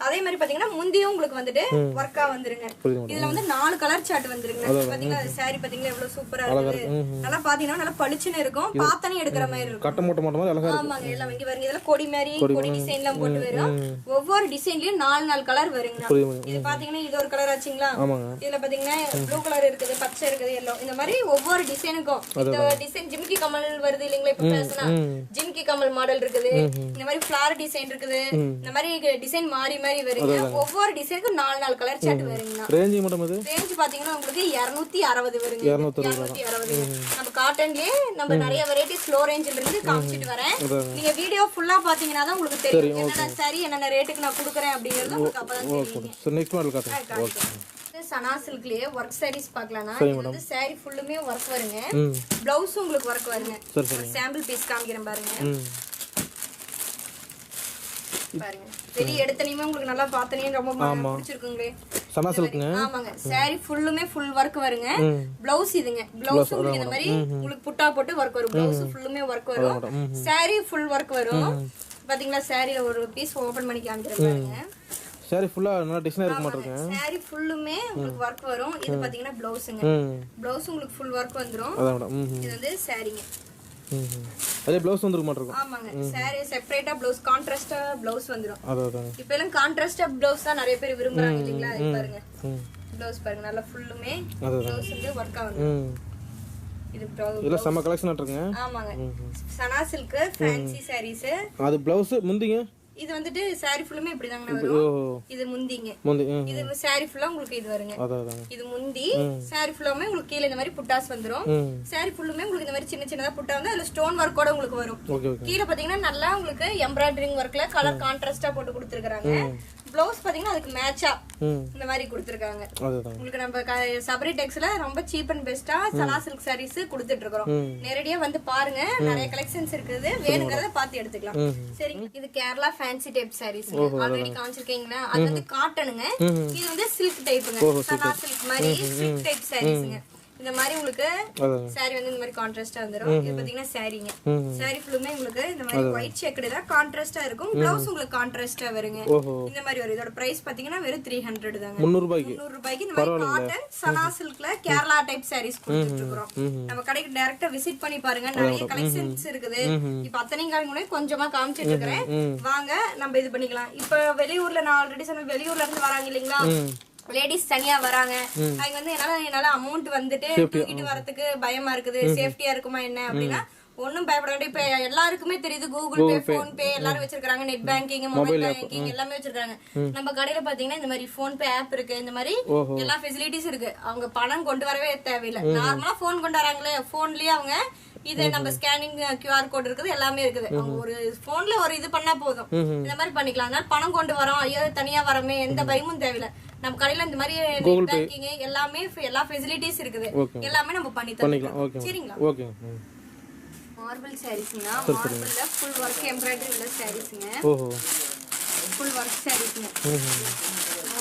Speaker 3: அதே மாதிரி பாத்தீங்கன்னா முந்தியும் உங்களுக்கு வந்துட்டு வர்க்கா வந்துருங்க. இதுல வந்து 4 கலர் சார்ட் வந்துருங்க. பாத்தீங்கன்னா சாரி பாத்தீங்கன்னா எவ்வளவு சூப்பரா இருக்கு. நல்லா பாத்தீங்கன்னா நல்லா பளிச்சுன்னு இருக்கும். பாத்தனே எடுக்கிற மாதிரி இருக்கும்.
Speaker 2: கட்ட மூட்ட மூட்ட மாதிரி அழகா இருக்கு.
Speaker 3: ஆமாங்க. எல்லாம் இங்க பாருங்க. இதெல்லாம் கொடி மாதிரி கொடி டிசைன்லாம் போட்டு வரும். ஒவ்வொரு டிசைன்லயும் 4 கலர் வருங்க. இது பாத்தீங்கன்னா இது ஒரு கலர் ஆச்சுங்களா? இதுல பாத்தீங்கன்னா ப்ளூ கலர் இருக்குது, பச்சை இருக்குது, எல்லோ. இந்த மாதிரி ஒவ்வொரு டிசைனுக்கும் இந்த டிசைன் ஜிம்கி கமல் வருது இல்லீங்களா? இப்ப பேசினா ஜிம்கி கமல் மாடல் இருக்குது. இந்த மாதிரி ஃபிளார் டிசைன் இருக்குது. இந்த மாதிரி டிசைன் மாறி மாறி வருங்க. ஒவ்வொரு டிசைனுக்கும் 4 கலர் சார்ட் வருங்க.
Speaker 2: ரேஞ்ச் மட்டும் அது
Speaker 3: ரேஞ்ச் பாத்தீங்கன்னா உங்களுக்கு 260 வருங்க. 260. நம்ம காட்டன்லயே நம்ம நிறைய வெரைட்டிஸ் லோ ரேஞ்சில இருந்து காமிச்சிட்டு வரேன். நீங்க வீடியோ ஃபுல்லா பாத்தீங்கன்னா தான் உங்களுக்கு தெரியும் என்னென்ன சாரி என்னென்ன ரேட்டுக்கு நான் கொடுக்குறேன் அப்படிங்கறது உங்களுக்கு அப்பதான் தெரியும்.
Speaker 2: சோ நெக்ஸ்ட் மாடல் காட்டுங்க. ஓகே.
Speaker 3: சனா சில்க்லயே வர்க் சாரீஸ் பார்க்கலாம்னா இது வந்து சாரி ஃபுல்லுமே வர்க் வருங்க. ப்ளவுஸ் உங்களுக்கு வர்க் வருங்க. சாம்பிள் பீஸ் காமிக்கிறேன் பாருங்க. பாருங்க. வெளிய எடுத்தனீமே உங்களுக்கு நல்லா பார்த்தனீங்க ரொம்ப பிடிச்சிருக்குங்களே.
Speaker 2: சனா சில்க்ங்க.
Speaker 3: ஆமாங்க. சாரி ஃபுல்லுமே ஃபுல் வர்க் வருங்க. ப்ளவுஸ் இதுங்க. ப்ளவுஸ் உங்களுக்கு இந்த மாதிரி உங்களுக்கு புட்டா போட்டு வர்க் வரும். ப்ளவுஸ் ஃபுல்லுமே வர்க் வரும். சாரி ஃபுல் வர்க் வரும். பாத்தீங்களா சாரில ஒரு பீஸ் ஓபன் பண்ணி காமிக்கிறேன் பாருங்க.
Speaker 2: சாரி ஃபுல்லா நல்ல டிசைன் இருக்க மாட்டேங்க.
Speaker 3: சாரி ஃபுல்லுமே உங்களுக்கு வர்க் வரும். இது பாத்தீங்கன்னா ப்ளவுஸ்ங்க. ப்ளவுஸ் உங்களுக்கு ஃபுல் வர்க் வந்துரும். இது வந்து சாரிங்க.
Speaker 2: அதே ப்ளவுஸ் வந்துருக்க மாட்டேங்க.
Speaker 3: ஆமாங்க. சாரி செப்பரேட்டா ப்ளவுஸ் கான்ட்ராஸ்டா ப்ளவுஸ் வந்துரும். இப்போ எல்லாம் கான்ட்ராஸ்டா ப்ளவுஸ் தான் நிறைய பேர் விரும்புறாங்க இல்லீங்களா? இது பாருங்க. ப்ளவுஸ் பாருங்க நல்லா ஃபுல்லுமே ப்ளவுஸ் வந்து வர்க்கா வந்துரும். இது ப்ளவுஸ். இதெல்லாம்
Speaker 2: செம கலெக்ஷன் இருக்குங்க.
Speaker 3: ஆமாங்க. சனா சில்க் ஃபேன்சி சாரீஸ்.
Speaker 2: அது ப்ளவுஸ் முந்திங்க.
Speaker 3: இது வந்துட்டு சாரி ஃபுல்லுமே இப்படி தாங்க வரும். இது முந்திங்க. இது சாரி ஃபுல்லா உங்களுக்கு இது வருங்க. இது முந்தி. சாரி ஃபுல்லாமே உங்களுக்கு கீழ இந்த மாதிரி புட்டாஸ் வந்துரும். சாரி ஃபுல்லுமே உங்களுக்கு இந்த மாதிரி சின்ன சின்னதா புட்டா வந்து அதுல ஸ்டோன் வர்க்கோட உங்களுக்கு வரும். கீழ பாத்தீங்கன்னா நல்லா உங்களுக்கு எம்ப்ராய்டரிங் வர்க்ல கலர் கான்ட்ராஸ்டா போட்டு கொடுத்திருக்காங்க. ப்ளவுஸ் பாத்தீங்கன்னா அதுக்கு மேட்சா இந்த மாதிரி கொடுத்திருக்காங்க. உங்களுக்கு நம்ம சபரி டெக்ஸ்ல ரொம்ப சீப் அண்ட் பெஸ்டா சனா சில்க் சாரீஸ் கொடுத்துட்டு இருக்கோம். நேரடியா வந்து பாருங்க. நிறைய கலெக்ஷன்ஸ் இருக்குது. வேணுங்கறத பார்த்து எடுத்துக்கலாம். சரிங்க. இது Kerala fancy type saris. Already காமிச்சிருக்கீங்களா? அது வந்து காட்டனுங்க. இது வந்து சில்க் டைப்புங்க. சனா சில்க் மாதிரி சில்க் டைப் சாரீஸ்ங்க. இந்த மாதிரி உங்களுக்கு சாரி வந்து இந்த மாதிரி கான்ட்ராஸ்டா வந்துரும். இது பாத்தீங்கன்னா சாரிங்க. சாரி ஃபுல்லுமே உங்களுக்கு இந்த மாதிரி ஒயிட் செக்குடு தான் கான்ட்ராஸ்டா இருக்கும். ப்ளவுஸ் உங்களுக்கு கான்ட்ராஸ்டா வருங்க. இந்த மாதிரி வரும். இதோட பிரைஸ் பாத்தீங்கன்னா வெறும் 300 தாங்க. 300 ரூபாய்க்கு இந்த மாதிரி காட்டன் சனா சில்க்ல கேரளா டைப் சாரீஸ் கொடுத்துட்டு இருக்கோம். நம்ம கடைக்கு டைரக்டா விசிட் பண்ணி பாருங்க. நிறைய கலெக்ஷன்ஸ் இருக்குது. இப்ப அத்தனையும் காமிங்க கொஞ்சமா காமிச்சிட்டு இருக்கேன். வாங்க நம்ம இது பண்ணிக்கலாம். இப்ப வெளியூர்ல நான் ஆல்ரெடி சொன்ன வெளியூர்ல இருந்து வராங்க இல்லீங்களா? லேடிஸ் தனியா வராங்க. அவங்க வந்து என்னால அமௌண்ட் வந்துட்டு தூக்கிட்டு வரதுக்கு பயமா இருக்குது. சேஃப்டியா இருக்குமா என்ன அப்படின்னா ஒன்னும் பயப்பட வேண்டிய. இப்ப எல்லாருக்குமே தெரியுது கூகுள் பே, போன் பே எல்லாரும் வச்சிருக்காங்க. நெட் பேங்கிங், மொபைல் பேங்கிங் எல்லாமே வச்சிருக்காங்க. நம்ம கடையில பாத்தீங்கன்னா இந்த மாதிரி போன் பே ஆப் இருக்கு. இந்த மாதிரி எல்லா ஃபெசிலிட்டிஸ் இருக்கு. அவங்க பணம் கொண்டு வரவே தேவையில்லை. நார்மலா போன் கொண்டு வராங்களே, போன்லயே அவங்க இது நம்ம ஸ்கேனிங் QR கோட் இருக்குது. எல்லாமே இருக்குது. அவங்க ஒரு போன்ல ஒரு இது பண்ணா போதும். இந்த மாதிரி பண்ணிக்கலாம். அதனால பணம் கொண்டு வரோம் ஐயோ தனியா வரமே எந்த பயமும் தேவையில்லை. நம்ம கடையில இந்த மாதிரி நெட் பேங்கிங் எல்லாமே எல்லா ஃபெசிலிட்டிஸ் இருக்குது. எல்லாமே நம்ம பண்ணி தரலாம். சரிங்களா?
Speaker 2: ஓகே.
Speaker 3: மார்பிள் சாரீஸ்னா மார்பிள்ல ஃபுல் வர்க் எம்ப்ராய்டரி உள்ள சாரீஸ்ங்க. ஃபுல் ஒர்க் சாரீஸ்ங்க.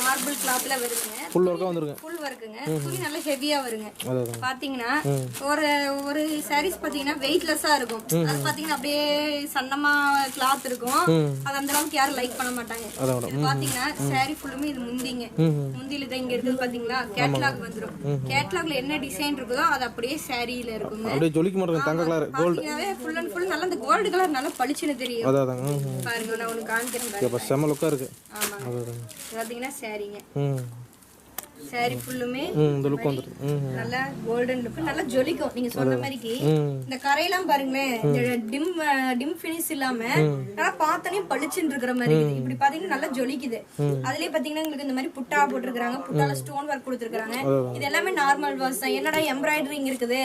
Speaker 3: மார்பிள் கிளாத்ல வருதுங்க.
Speaker 2: ஃபுல் ஒர்க்கா வந்துருங்க.
Speaker 3: ஃபுல் ஒர்க்குங்க. துணி நல்லா ஹெவியா வருங்க. பாத்தீங்கன்னா ஒரு சாரீஸ் பாத்தீங்கன்னா வெயிட்லெஸ்ஸா இருக்கும். அது பாத்தீங்கன்னா அப்படியே சன்னமா கிளாத் இருக்கும். அது அந்த அளவுக்கு யாரும் லைக் பண்ண மாட்டாங்க. இது பாத்தீங்கன்னா சாரி ஃபுல்லுமே இது முந்திங்க. முந்தில தான் இங்க இருக்குது பாத்தீங்களா, கேட்லாக் வந்துரும். கேட்லாக்ல என்ன டிசைன் இருக்குதோ அது அப்படியே சாரியில இருக்குங்க. அப்படியே ஜொலிக்க மாட்டேங்குது. தங்க colour gold full and full நல்லா அந்த கோல்ட் கலர் நல்லா பளிச்சுன்னு தெரியும். பாருங்க நான் உங்களுக்கு காமிக்கிறேன். இப்ப செம லுக்கா இருக்கு. ஆமா பாத்தீங்கன்னா சாரிங்க. சாரி ஃபுல்லுமே இந்த லுக் வந்துரும். நல்லா கோல்டன் லுக் நல்லா ஜொலிக்கும். நீங்க சொன்ன மாதிரிக்கு இந்த கரையெல்லாம் பாருங்களேன், இந்த டிம் ஃபினிஷ் இல்லாம நல்லா பார்த்தனே பளிச்சுன்னு இருக்கிற மாதிரி இருக்குது. இப்படி பாத்தீங்கன்னா நல்லா ஜொலிக்குது. அதுலயே பாத்தீங்கன்னா உங்களுக்கு இந்த மாதிரி புட்டா போட்டுருக்காங்க. புட்டால ஸ்டோன் ஒர்க் கொடுத்துருக்காங்க. இது எல்லாமே நார்மல் வாஷ் தான். என்னடா எம்ப்ராய்டரிங் இருக்குது,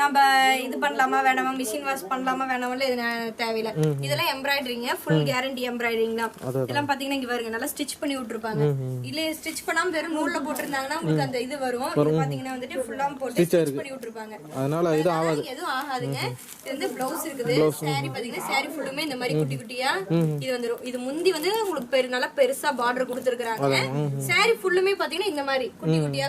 Speaker 3: நம்ம இது பண்ணலாமா வேணாமா, மிஷின் வாஷ் பண்ணலாமா வேணாமல, இது தேவையில்லை. இதெல்லாம் எம்ப்ராய்டரிங்க, ஃபுல் கேரண்டி எம்ப்ராய்டரிங் தான். இதெல்லாம் பாத்தீங்கன்னா இங்க பாருங்க நல்லா ஸ்டிச் பண்ணி விட்டுருப்பாங்க. இல்ல ஸ்டிச் பண்ணாம வெறும் நூல்ல போட்டு உங்களுக்கு அந்த இது வரும். இது பாத்தீங்கன்னா வந்துட்டு ஃபுல்லா போட்டு ஸ்டிச் பண்ணி விட்டுருப்பாங்க. அதனால இது ஆகாது, எதுவும் ஆகாதுங்க. இது வந்து ப்ளவுஸ் இருக்குது. சாரி பாத்தீங்கன்னா சாரி ஃபுல்லுமே இந்த மாதிரி குட்டி குட்டியா இது வந்துரும். இது முந்தி வந்து உங்களுக்கு நல்லா பெருசா பார்டர் கொடுத்துருக்காங்க. சாரி ஃபுல்லுமே பாத்தீங்கன்னா இந்த மாதிரி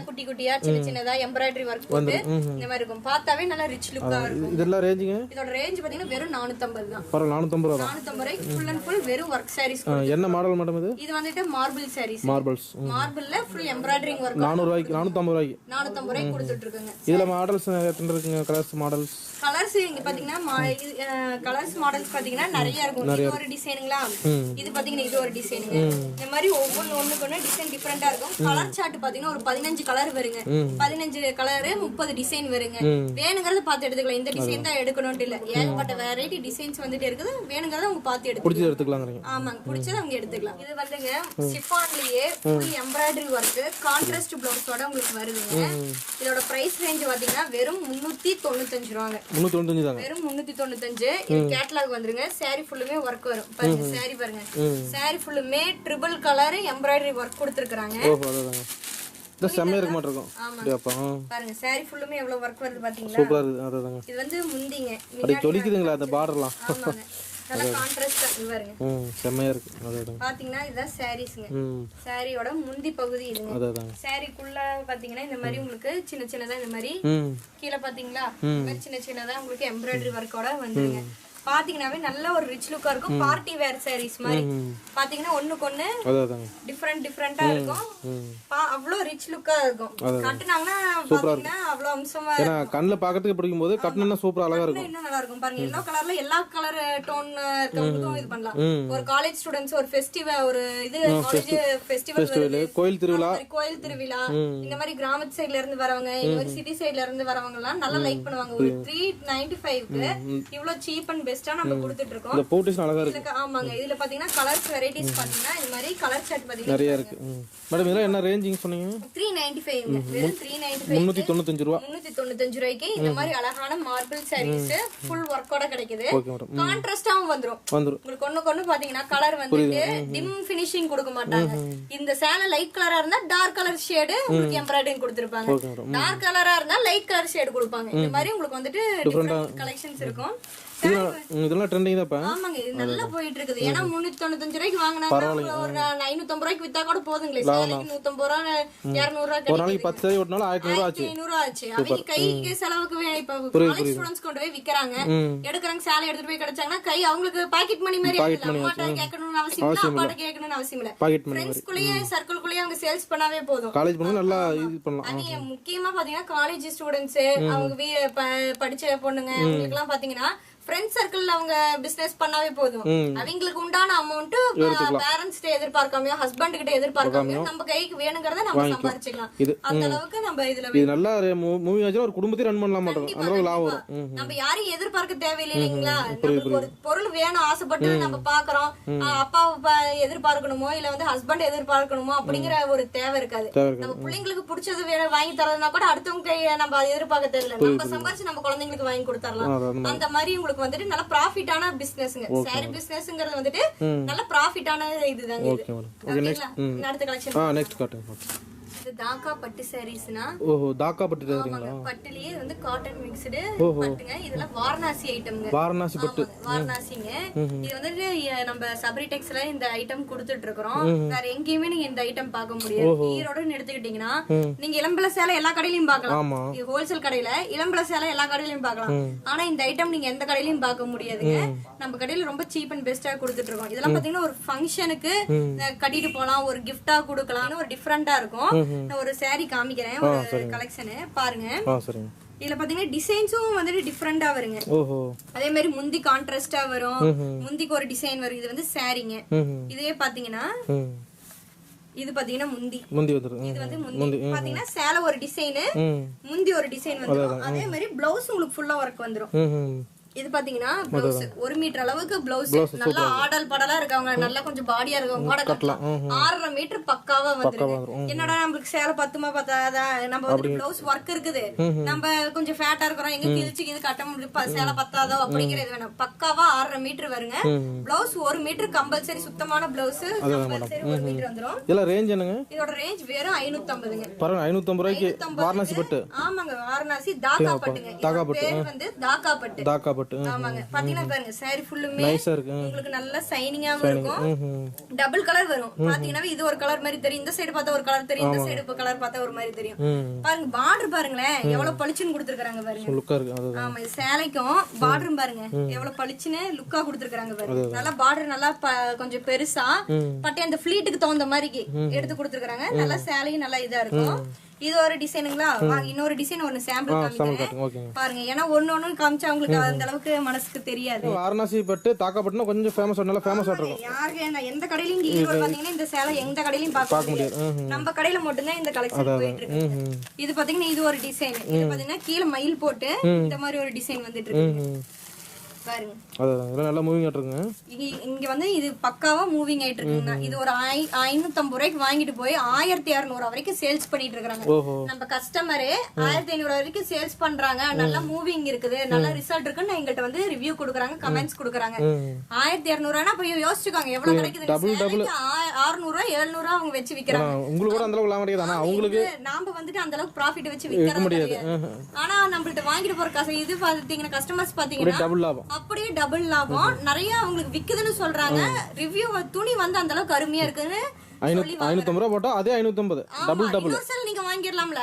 Speaker 3: குட்டி குட்டியா சின்ன சின்னதா எம்ப்ராய்டரி ஒர்க் போட்டு இந்த மாதிரி இருக்கும். பார்த்தாவே நல்லா ரிச் லுக்கா இருக்கும். இதெல்லாம் ரேஞ்சுங்க, இதோட ரேஞ்ச் பாத்தீங்கன்னா வெறும் 450 தான். 450 ரூபாய். 450 ரூபாய்க்கு ஃபுல் அண்ட் ஃபுல் வெறும் ஒர்க் சாரீஸ். என்ன மாடல் மேடம் இது? இது வந்துட்டு மார்பிள் சாரீஸ். மார்பிள்ல ஃபுல் எம்ப்ராய்டரிங் ஒர்க். 400 ரூபாய்க்கு 450 ரூபாய்க்கு கொடுத்துட்டு இருக்காங்க. இதுல மாடல்ஸ் எத்தனை இருக்குங்க? கலர்ஸ் மாடல்ஸ் கலர்ஸ் இங்க பாத்தீங்கன்னா கலர்ஸ் மாடல்ஸ் பாத்தீங்கன்னா நிறைய இருக்கும். இது ஒரு டிசைனுங்களா, இது பாத்தீங்கன்னா இது ஒரு டிசைனுங்க. இந்த மாதிரி ஒவ்வொன்னு டிசைன் டிஃபரெண்டா இருக்கும். கலர் சார்ட் பாத்தீங்கன்னா ஒரு 15 கலர் வருங்க. 15 கலர் 30 டிசைன் வருங்க. வேணுங்கறத பார்த்து எடுத்துக்கலாம். இந்த டிசைன் தான் எடுக்கணும்னு இல்ல, ஏகப்பட்ட வெரைட்டி டிசைன்ஸ் வந்துட்டு இருக்குது. வேணுங்கறத உங்க பார்த்து எடுத்துக்கலாம். ஆமாங்க, பிடிச்சத அவங்க எடுத்துக்கலாம். இது வந்துங்க சிஃபான்லயே ஃபுல் எம்ப்ராய்டரி ஒர்க் கான்ட்ராஸ்ட் ப்ளவுஸோட உங்களுக்கு வருதுங்க. இதோட பிரைஸ் ரேஞ்ச் பாத்தீங்கன்னா வெறும் 395 ரூபாங்க. 395 தாங்க, வெறும் 395. இது கேட்டலாக் வந்துருங்க. சாரி ஃபுல்லுமே ஒர்க் வரும். பாருங்க சாரி பாருங்க, சாரி ஃபுல்லுமே ட்ரிபிள் கலர் எம்ப்ராய்டரி ஒர்க் கொடுத்திருக்காங்க. இந்த செமையா இருக்க மாட்டேங்கும். பாருங்க சாரி ஃபுல்லுமே எவ்வளவு ஒர்க் வருது பாத்தீங்களா, சூப்பரா இருக்கு. அதுதாங்க இது வந்து முந்திங்க அப்படியே ஜொலிக்குதுங்களா அந்த பார்டர்லாம். ஆமாங்க நல்ல கான்ட்ராஸ்டா பாருங்க, செமையா இருக்கு. அதுதான் பாத்தீங்கன்னா இதுதான் சாரீஸ்ங்க. சாரியோட முந்தி பகுதி இதுங்க. அதுதான் சாரிக்குள்ள பாத்தீங்கன்னா இந்த மாதிரி உங்களுக்கு சின்ன சின்னதா இந்த மாதிரி கீழ பாத்தீங்களா இந்த மாதிரி சின்ன சின்னதா உங்களுக்கு எம்ப்ராய்டரி ஒர்க்கோட வந்துருங்க. பாத்தீங்கன்னாவே நல்ல ஒரு ரிச் லுக்கா இருக்கும். பார்ட்டி வேர் சாரீஸ் மாதிரி பாத்தீங்கன்னா ஒண்ணுக்கு ஒண்ணு டிஃபரெண்டா இருக்கும். அவ்வளவு ரிச் லுக்கா இருக்கும். கட்டுனாங்கன்னா பாத்தீங்கன்னா அவ்வளவு அம்சமா இருக்கும். கண்ணுல பாக்கிறதுக்கு பிடிக்கும் போது கட்டணும்னா சூப்பரா அழகா இருக்கும். இன்னும் நல்லா இருக்கும். பாருங்க எல்லோ கலர்ல எல்லா கலர் டோன் இருக்கவங்களுக்கும் இது பண்ணலாம். ஒரு காலேஜ் ஸ்டூடண்ட்ஸ் ஒரு ஃபெஸ்டிவல் ஒரு இது காலேஜ் ஃபெஸ்டிவல் கோயில் திருவிழா இந்த மாதிரி கிராமத்து சைடுல இருந்து வரவங்க இந்த மாதிரி சிட்டி சைடுல இருந்து வரவங்க எல்லாம் நல்லா லைக் பண்ணுவாங்க. ஒரு 395க்கு இவ்வளவு சீப் அண்ட் நம்ம கொடுத்துட்டு இருக்கோம். இந்த போட்டிஸ் அழகா இருக்கு. ஆமாங்க இதுல பாத்தீங்கன்னா கலர்ஸ் வெரைட்டிஸ் பாத்தீங்கன்னா இந்த மாதிரி கலர் சார்ட் பாத்தீங்கன்னா நிறைய இருக்கு. மேடம் இதெல்லாம் என்ன ரேஞ்சிங் சொன்னீங்க? 395 வெறும் 395 395 ரூபாய். 395 ரூபாய்க்கு இந்த மாதிரி அழகான மார்பிள் சாரீஸ் ஃபுல் வர்க்கோட கிடைக்குது. கான்ட்ராஸ்டாவும் வந்துரும். உங்களுக்கு ஒண்ணுக்கு பாத்தீங்கன்னா கலர் வந்துட்டு டிம் ஃபினிஷிங் கொடுக்க மாட்டாங்க. இந்த சேலை லைட் கலரா இருந்தா டார்க் கலர் ஷேட் உங்களுக்கு எம்ப்ராய்டரிங் கொடுத்திருப்பாங்க. டார்க் கலரா இருந்தா லைட் கலர் ஷேட் கொடுப்பாங்க. இந்த மாதிரி உங்களுக்கு வந்துட்டு டிஃபரண்ட் கலெக்ஷன்ஸ் இருக்கும். இதெல்லாம் ட்ரெண்டிங் தான். ஆமாங்க இது நல்லா போயிட்டு இருக்குது. ஏன்னா 395 ரூபாய்க்கு வாங்கினா ஒரு 550 ரூபாய்க்கு வித்தா கூட போதுங்களே. சாலைக்கு 150 ரூபாய் 200 ரூபாய் ஒரு நாளைக்கு 10 சாரி ஓட்டனால 1500 ஆச்சு. 1500 ஆச்சு. அவங்க கைக்கு செலவுக்கு இப்ப காலேஜ் ஸ்டூடண்ட்ஸ் கொண்டு போய் விக்கறாங்க. எடுக்கறாங்க சாலை எடுத்துட்டு போய் கிடைச்சாங்கன்னா கை அவங்களுக்கு பாக்கெட் மணி மாதிரி அம்மாட்ட கேட்கணும்னு அவசியம் இல்ல, அப்பாட்ட கேட்கணும்னு அவசியம் இல்ல. ஃப்ரெண்ட்ஸ் குள்ளேயே சர்க்கிள் குள்ளேயே அவங்க சேல்ஸ் பண்ணாவே போதும். காலேஜ் போனா நல்லா இது பண்ணலாம். அது முக்கியமா பாத்தீங்கன்னா காலேஜ் ஸ்டூடண்ட்ஸ் அவங்க படிச்ச பொண்ணுங்க அவங்களுக்கு எல்லாம் பாத்தீங்கன்னா ஃப்ரெண்ட் சர்க்கிள்ல அவங்க பிசினஸ் பண்ணாவே போதும். அவங்களுக்கு உண்டான அமௌண்ட் பேரண்ட்ஸ் கிட்ட எதிர்பார்க்காமயோ ஹஸ்பண்ட் கிட்ட எதிர்பார்க்காமயோ நம்ம கைக்கு வேணுங்கறத நம்ம சம்பாதிச்சுக்கலாம். அந்த அளவுக்கு நம்ம இதுல இது நல்லா மூவி ஆச்சு. ஒரு குடும்பத்தை ரன் பண்ணலாம் மாட்டோம். அந்த அளவுக்கு லாபம் வரும். நம்ம யாரையும் எதிர்பார்க்க தேவையில்லை இல்லீங்களா. நமக்கு ஒரு பொருள் வேணும் ஆசைப்பட்டு நம்ம பாக்குறோம். அப்பா எதிர்பார்க்கணுமோ இல்ல வந்து ஹஸ்பண்ட் எதிர்பார்க்கணுமோ அப்படிங்கிற ஒரு தேவை இருக்காது. நம்ம பிள்ளைங்களுக்கு பிடிச்சது வாங்கி தரதுனா கூட அடுத்தவங்க நம்ம எதிர்பார்க்க தேவையில்லை. நம்ம சம்பாதிச்சு நம்ம குழந்தைங்களுக்கு வாங்கி கொடுத்துடலாம். அந்த மாதிரி உங்களுக்கு வந்துட்டு நல்ல ப்ராஃபிட்டான பிசினஸ்ங்க. சாரி பிசினஸ்ங்கிறது வந்துட்டு நல்ல ப்ராஃபிட்டான இதுதாங்க. இது ஓகேங்களா. அடுத்த கலெக்ஷன் நெக்ஸ்ட் காட்டுங்க. இது தாக்கா பட்டு சாரீஸ்னா.
Speaker 2: ஓஹோ, தாக்கா பட்டு தரீங்களா?
Speaker 3: பட்டுலயே வந்து காட்டன் மிக்ஸ்டு பட்டுங்க. இதெல்லாம் வாரணாசி ஐட்டம்ங்க.
Speaker 2: வாரணாசி பட்டு.
Speaker 3: வாரணாசிங்க. இது வந்து நம்ம சபரி டெக்ஸ்ல இந்த ஐட்டம் கொடுத்துட்டு இருக்கோம். வேற எங்கேயுமே நீங்க இந்த ஐட்டம் பார்க்க முடியாது. ஈரோடுன்னு எடுத்துக்கிட்டீங்கன்னா நீங்க இளம்பல சேலை எல்லா கடையிலயும் பார்க்கலாம். இது ஹோல்சேல் கடையில இளம்பல சேலை எல்லா கடையிலயும் பார்க்கலாம். ஆனா இந்த ஐட்டம் நீங்க எந்த கடையிலயும் பார்க்க முடியாதுங்க. நம்ம கடையில ரொம்ப சீப் அண்ட் பெஸ்டா கொடுத்துட்டு இருக்கோம். இதெல்லாம் பாத்தீங்கன்னா ஒரு ஃபங்க்ஷனுக்கு கட்டிட்டு போலாம், ஒரு கிஃப்டா கொடுக்கலாம், ஒரு டிஃபரெண்டா இருக்கும். நான் ஒரு saree காமிக்கிறேன், ஒரு கலெக்ஷன் பாருங்க. இதுல பாத்தீங்கன்னா டிசைன்ஸும் வந்துட்டு டிஃபரெண்டா வருங்க. அதே மாதிரி முந்தி கான்ட்ராஸ்டா வரும், முந்திக்கு ஒரு டிசைன் வரும். இது வந்து சாரீங்க. இதே பாத்தீங்கன்னா இது பாத்தீங்கன்னா முந்தி இது வந்து முந்தி பாத்தீங்கன்னா சேலை ஒரு டிசைன், முந்தி ஒரு டிசைன் வந்துரும். அதே மாதிரி பிளவுஸ் உங்களுக்கு ஃபுல்லா ஒர்க் வந்துரும். இது பாத்தீங்கன்னா பிளவுஸ் 1 மீட்டர் அளவுக்கு பிளவுஸ் நல்லா ஆடல் படலா இருக்கவங்க, நல்லா கொஞ்சம் பாடியா இருக்கவங்க கூட கட்டலாம். 1.5 மீட்டர் பக்காவா வந்துரும். என்னடா நமக்கு சேலை பத்துமா பத்தாதா, நம்ம வந்து பிளவுஸ் ஒர்க் இருக்குது, நம்ம கொஞ்சம் ஃபேட்டா இருக்கிறோம், எங்க கிழிச்சு இது கட்ட முடியும் சேலை பத்தாதோ அப்படிங்கறது வேணும். பக்காவா 1.5 மீட்டர் வருங்க. பிளவுஸ் 1 மீட்டர் கம்பல்சரி, சுத்தமான பிளவுஸ் கம்பல்சரி 1 மீட்டர் வந்துரும். இதெல்லாம் ரேஞ்ச் என்னங்க? இதோட ரேஞ்ச் வெறும் 550ங்க. பாருங்க 550 ரூபாய்க்கு வாரணாசி பட்டு. ஆமாங்க, வாரணாசி தாக்கா பட்டுங்க. தாக்கா பட்டு வந்து தாக்கா பட்டு. ஆமாங்க, பாத்தீங்கன்னா பாருங்க saree ஃபுல்லுமே நைஸா இருக்கு. உங்களுக்கு நல்ல ஷைனிங்காவும் இருக்கும். டபுள் கலர் வரும். பாத்தீங்கன்னா இது ஒரு கலர் மாதிரி தெரியும், இந்த சைடு பார்த்தா ஒரு கலர் தெரியும், இந்த சைடு கலர் பார்த்தா ஒரு மாதிரி தெரியும். பாருங்க பார்டர் பாருங்களேன் எவ்வளவு பளிச்சுன்னு கொடுத்திருக்காங்க பாருங்க. லுக்கா இருக்கு. ஆமா, இது சேலைக்கும் பார்டரும் பாருங்க எவ்வளவு பளிச்சுன்னு லுக்கா கொடுத்திருக்காங்க பாருங்க. நல்லா பார்டர் நல்லா கொஞ்சம் பெருசா பட்டை அந்த ஃப்ளீட்டுக்கு தகுந்த மாதிரி எடுத்து கொடுத்திருக்காங்க. நல்லா சேலையும் நல்லா இதா இருக்கும். இது ஒரு டிசைனுங்களா? இன்னொரு டிசைன் ஒன்னு சாம்பிள் காமிக்கிறேன் பாருங்க. ஏன்னா ஒண்ணு காமிச்சா உங்களுக்கு அந்த அளவுக்கு மனசுக்கு தெரியாது. வாரணாசி பட்டு தாக்கா பட்டுனா கொஞ்சம் ஃபேமஸ், நல்லா ஃபேமஸா இருக்கும். யாருக்கு எந்த கடையிலயும் இங்க ஈரோடு பாத்தீங்கன்னா இந்த சேலை எந்த கடையிலயும் பார்க்க முடியாது. நம்ம கடையில மட்டும் தான் இந்த கலெக்ஷன் போயிட்டு இருக்கு. இது பாத்தீங்கன்னா இது ஒரு டிசைன். இது பாத்தீங்கன்னா கீழ மயில் போட்டு இந்த மாதிரி ஒரு டிசைன் வந்துட்டு இருக்கு பாருங்க. அதெல்லாம் நல்லா மூவிங் ஆயிட்டு இருக்குங்க. இங்க வந்து இது பக்காவா மூவிங் ஆயிட்டு இருக்குங்க. இது ஒரு 550 ரூபாய்க்கு வாங்கிட்டு போய் 1200 வரைக்கும் சேல்ஸ் பண்ணிட்டு இருக்காங்க. நம்ம கஸ்டமரே 1500 வரைக்கும் சேல்ஸ் பண்றாங்க. நல்லா மூவிங் இருக்குது, நல்ல ரிசல்ட் இருக்குன்னு எங்கள்ட்ட வந்து ரிவ்யூ கொடுக்குறாங்க, கமெண்ட்ஸ் கொடுக்குறாங்க. 1200 அப்ப யோசிச்சுக்காங்க எவ்வளவு கிடைக்குது. 600 700 அவங்க வச்சு விக்கிறாங்க. உங்களுக்கு கூட அந்த அளவுக்கு லாபம் கிடையாது. ஆனா அவங்களுக்கு நாம வந்துட்டு அந்த அளவுக்கு ப்ராஃபிட் வச்சு விக்க முடியாது. ஆனா நம்மள்ட்ட வாங்கிட்டு போற காசு இது பாத்தீங்கன்னா கஸ்டமர்ஸ் பாத்தீங்கன்னா டபுள் லாபம், அப்படியே டபுள் லாபம். நிறைய அவங்களுக்கு விக்குதுன்னு சொல்றாங்க. ரிவ்யூ துணி வந்து அந்த அளவுக்கு அருமையா இருக்குன்னு 550 ரூபாய் போட்டா அதே 550 டபுள் நீங்க வாங்கிடலாம்ல.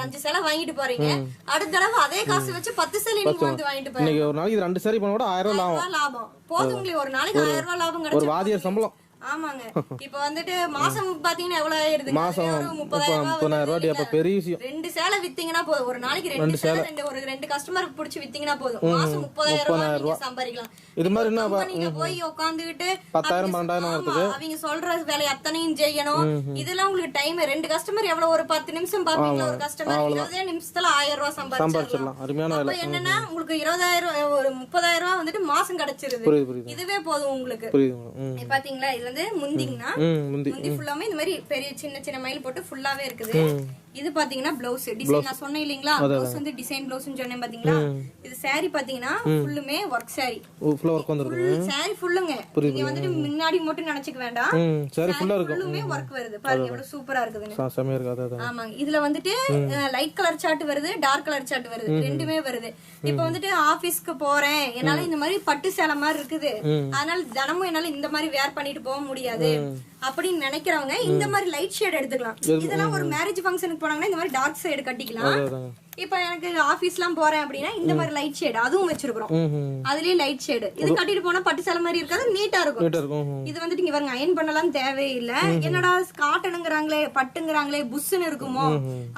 Speaker 3: 5 சேலை வாங்கிட்டு போறீங்க, அடுத்த தடவை அதே காசு வச்சு 10 சேலை நீங்க வந்து வாங்கிட்டு போறீங்க. இன்னைக்கு ஒரு நாளைக்கு 2 சேலை பண்ணா கூட 1000 ரூபாய் லாபம் போதும். உங்களுக்கு ஒரு நாளைக்கு 1000 ரூபாய் லாபம் கிடைக்கும். ஒரு வாதியார் சம்பளம். ஆமாங்க, இப்ப வந்துட்டு மாசம் பாத்தீங்கன்னா எவ்வளவு ஆயிருது? மாசம் 30,000 ரூபாய். அப்ப பெரிய விஷயம். 2 சேலை வித்தீங்கன்னா போதும். ஒரு நாளைக்கு 2 சேலை ஒரு 2 கஸ்டமர் புடிச்சு வித்தீங்கன்னா போதும். மாசம் 30,000 ரூபாய் சம்பாதிக்கலாம். இது மாதிரி நீங்க போய் உட்கார்ந்துகிட்டு 10,000 12,000 வரதுக்கு அவங்க சொல்ற வேலை அத்தனையும் செய்யணும். இதெல்லாம் உங்களுக்கு டைம். 2 கஸ்டமர் எவ்வளவு ஒரு 10 நிமிஷம் பாப்பீங்களா? ஒரு கஸ்டமர் 20 நிமிஷத்துல 1000 ரூபாய் சம்பாதிச்சிடலாம். அருமையான வேலை. என்னன்னா உங்களுக்கு 20,000 ஒரு 30,000 ரூபாய் வந்துட்டு மாசம் கிடைச்சிருது. இதுவே போதும் உங்களுக்கு. பாத்தீங்களா? இது வந்து முந்திங்கன்னா முந்தி ஃபுல்லாமே இந்த மாதிரி பெரிய சின்ன சின்ன மயில் போட்டு ஃபுல்லாவே இருக்குது. இது பாத்தீங்கன்னா பிளவுஸ் டிசைன் நான் சொன்னேன் இல்லீங்களா? பிளவுஸ் வந்து டிசைன் பிளவுஸ்னு சொன்னேன் பாத்தீங்களா? இது saree பாத்தீங்கன்னா ஃபுல்லுமே வர்க் saree. ஃபுல்லா வர்க் வந்திருக்கு. saree ஃபுல்லுங்க. நீங்க வந்து முன்னாடி மட்டும் நினைச்சுக்க வேண்டாம். saree ஃபுல்லா இருக்கு. ஃபுல்லுமே வர்க் வருது. பாருங்க எவ்வளவு சூப்பரா இருக்குதுன்னு. செமையா இருக்கு. அதான். ஆமாங்க. இதுல வந்துட்டு லைட் கலர் சார்ட் வருது, டார்க் கலர் சார்ட் வருது. ரெண்டுமே வருது. இப்போ வந்துட்டு ஆபீஸ்க்கு போறேன், என்னால இந்த மாதிரி பட்டு சேலை மாதிரி இருக்குது, அதனால தினமும் என்னால இந்த மாதிரி வேர் பண்ணிட்டு போக முடியாது அப்படின்னு நினைக்கிறவங்க இந்த மாதிரி லைட் ஷேட் எடுத்துக்கலாம். இதெல்லாம் ஒரு மேரேஜ் ஃபங்க்ஷனுக்கு போனாங்கன்னா இந்த மாதிரி டார்க் ஷேட் கட்டிக்கலாம். இப்ப எனக்கு ஆபீஸ்லாம் போறேன் அப்படின்னா இந்த மாதிரி லைட் ஷேட் அதுவும் வச்சிருக்கோம். அதுலயே லைட் ஷேட் இது கட்டிட்டு போனா பட்டு சேலை மாதிரி இருக்காது, நீட்டா இருக்கும். இது வந்துட்டு இங்க பாருங்க அயன் பண்ணலாம் தேவையில்லை. என்னடா காட்டனுங்கிறாங்களே பட்டுங்கிறாங்களே புஷ்ன்னு இருக்குமோ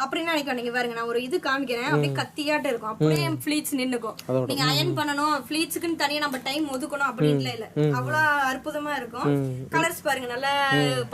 Speaker 3: அப்படின்னு நினைக்கிறேன். நீங்க பாருங்க நான் ஒரு இது காமிக்கிறேன், அப்படியே கத்தியாட்டு இருக்கும், அப்படியே ஃபிளீட்ஸ் நின்னுக்கும். நீங்க அயன் பண்ணணும் ஃபிளீட்ஸ்க்குன்னு தனியா நம்ம டைம் ஒதுக்கணும் அப்படின்னு இல்ல. அவ்வளவு அற்புதமா இருக்கும். கலர்ஸ் பாருங்க நல்லா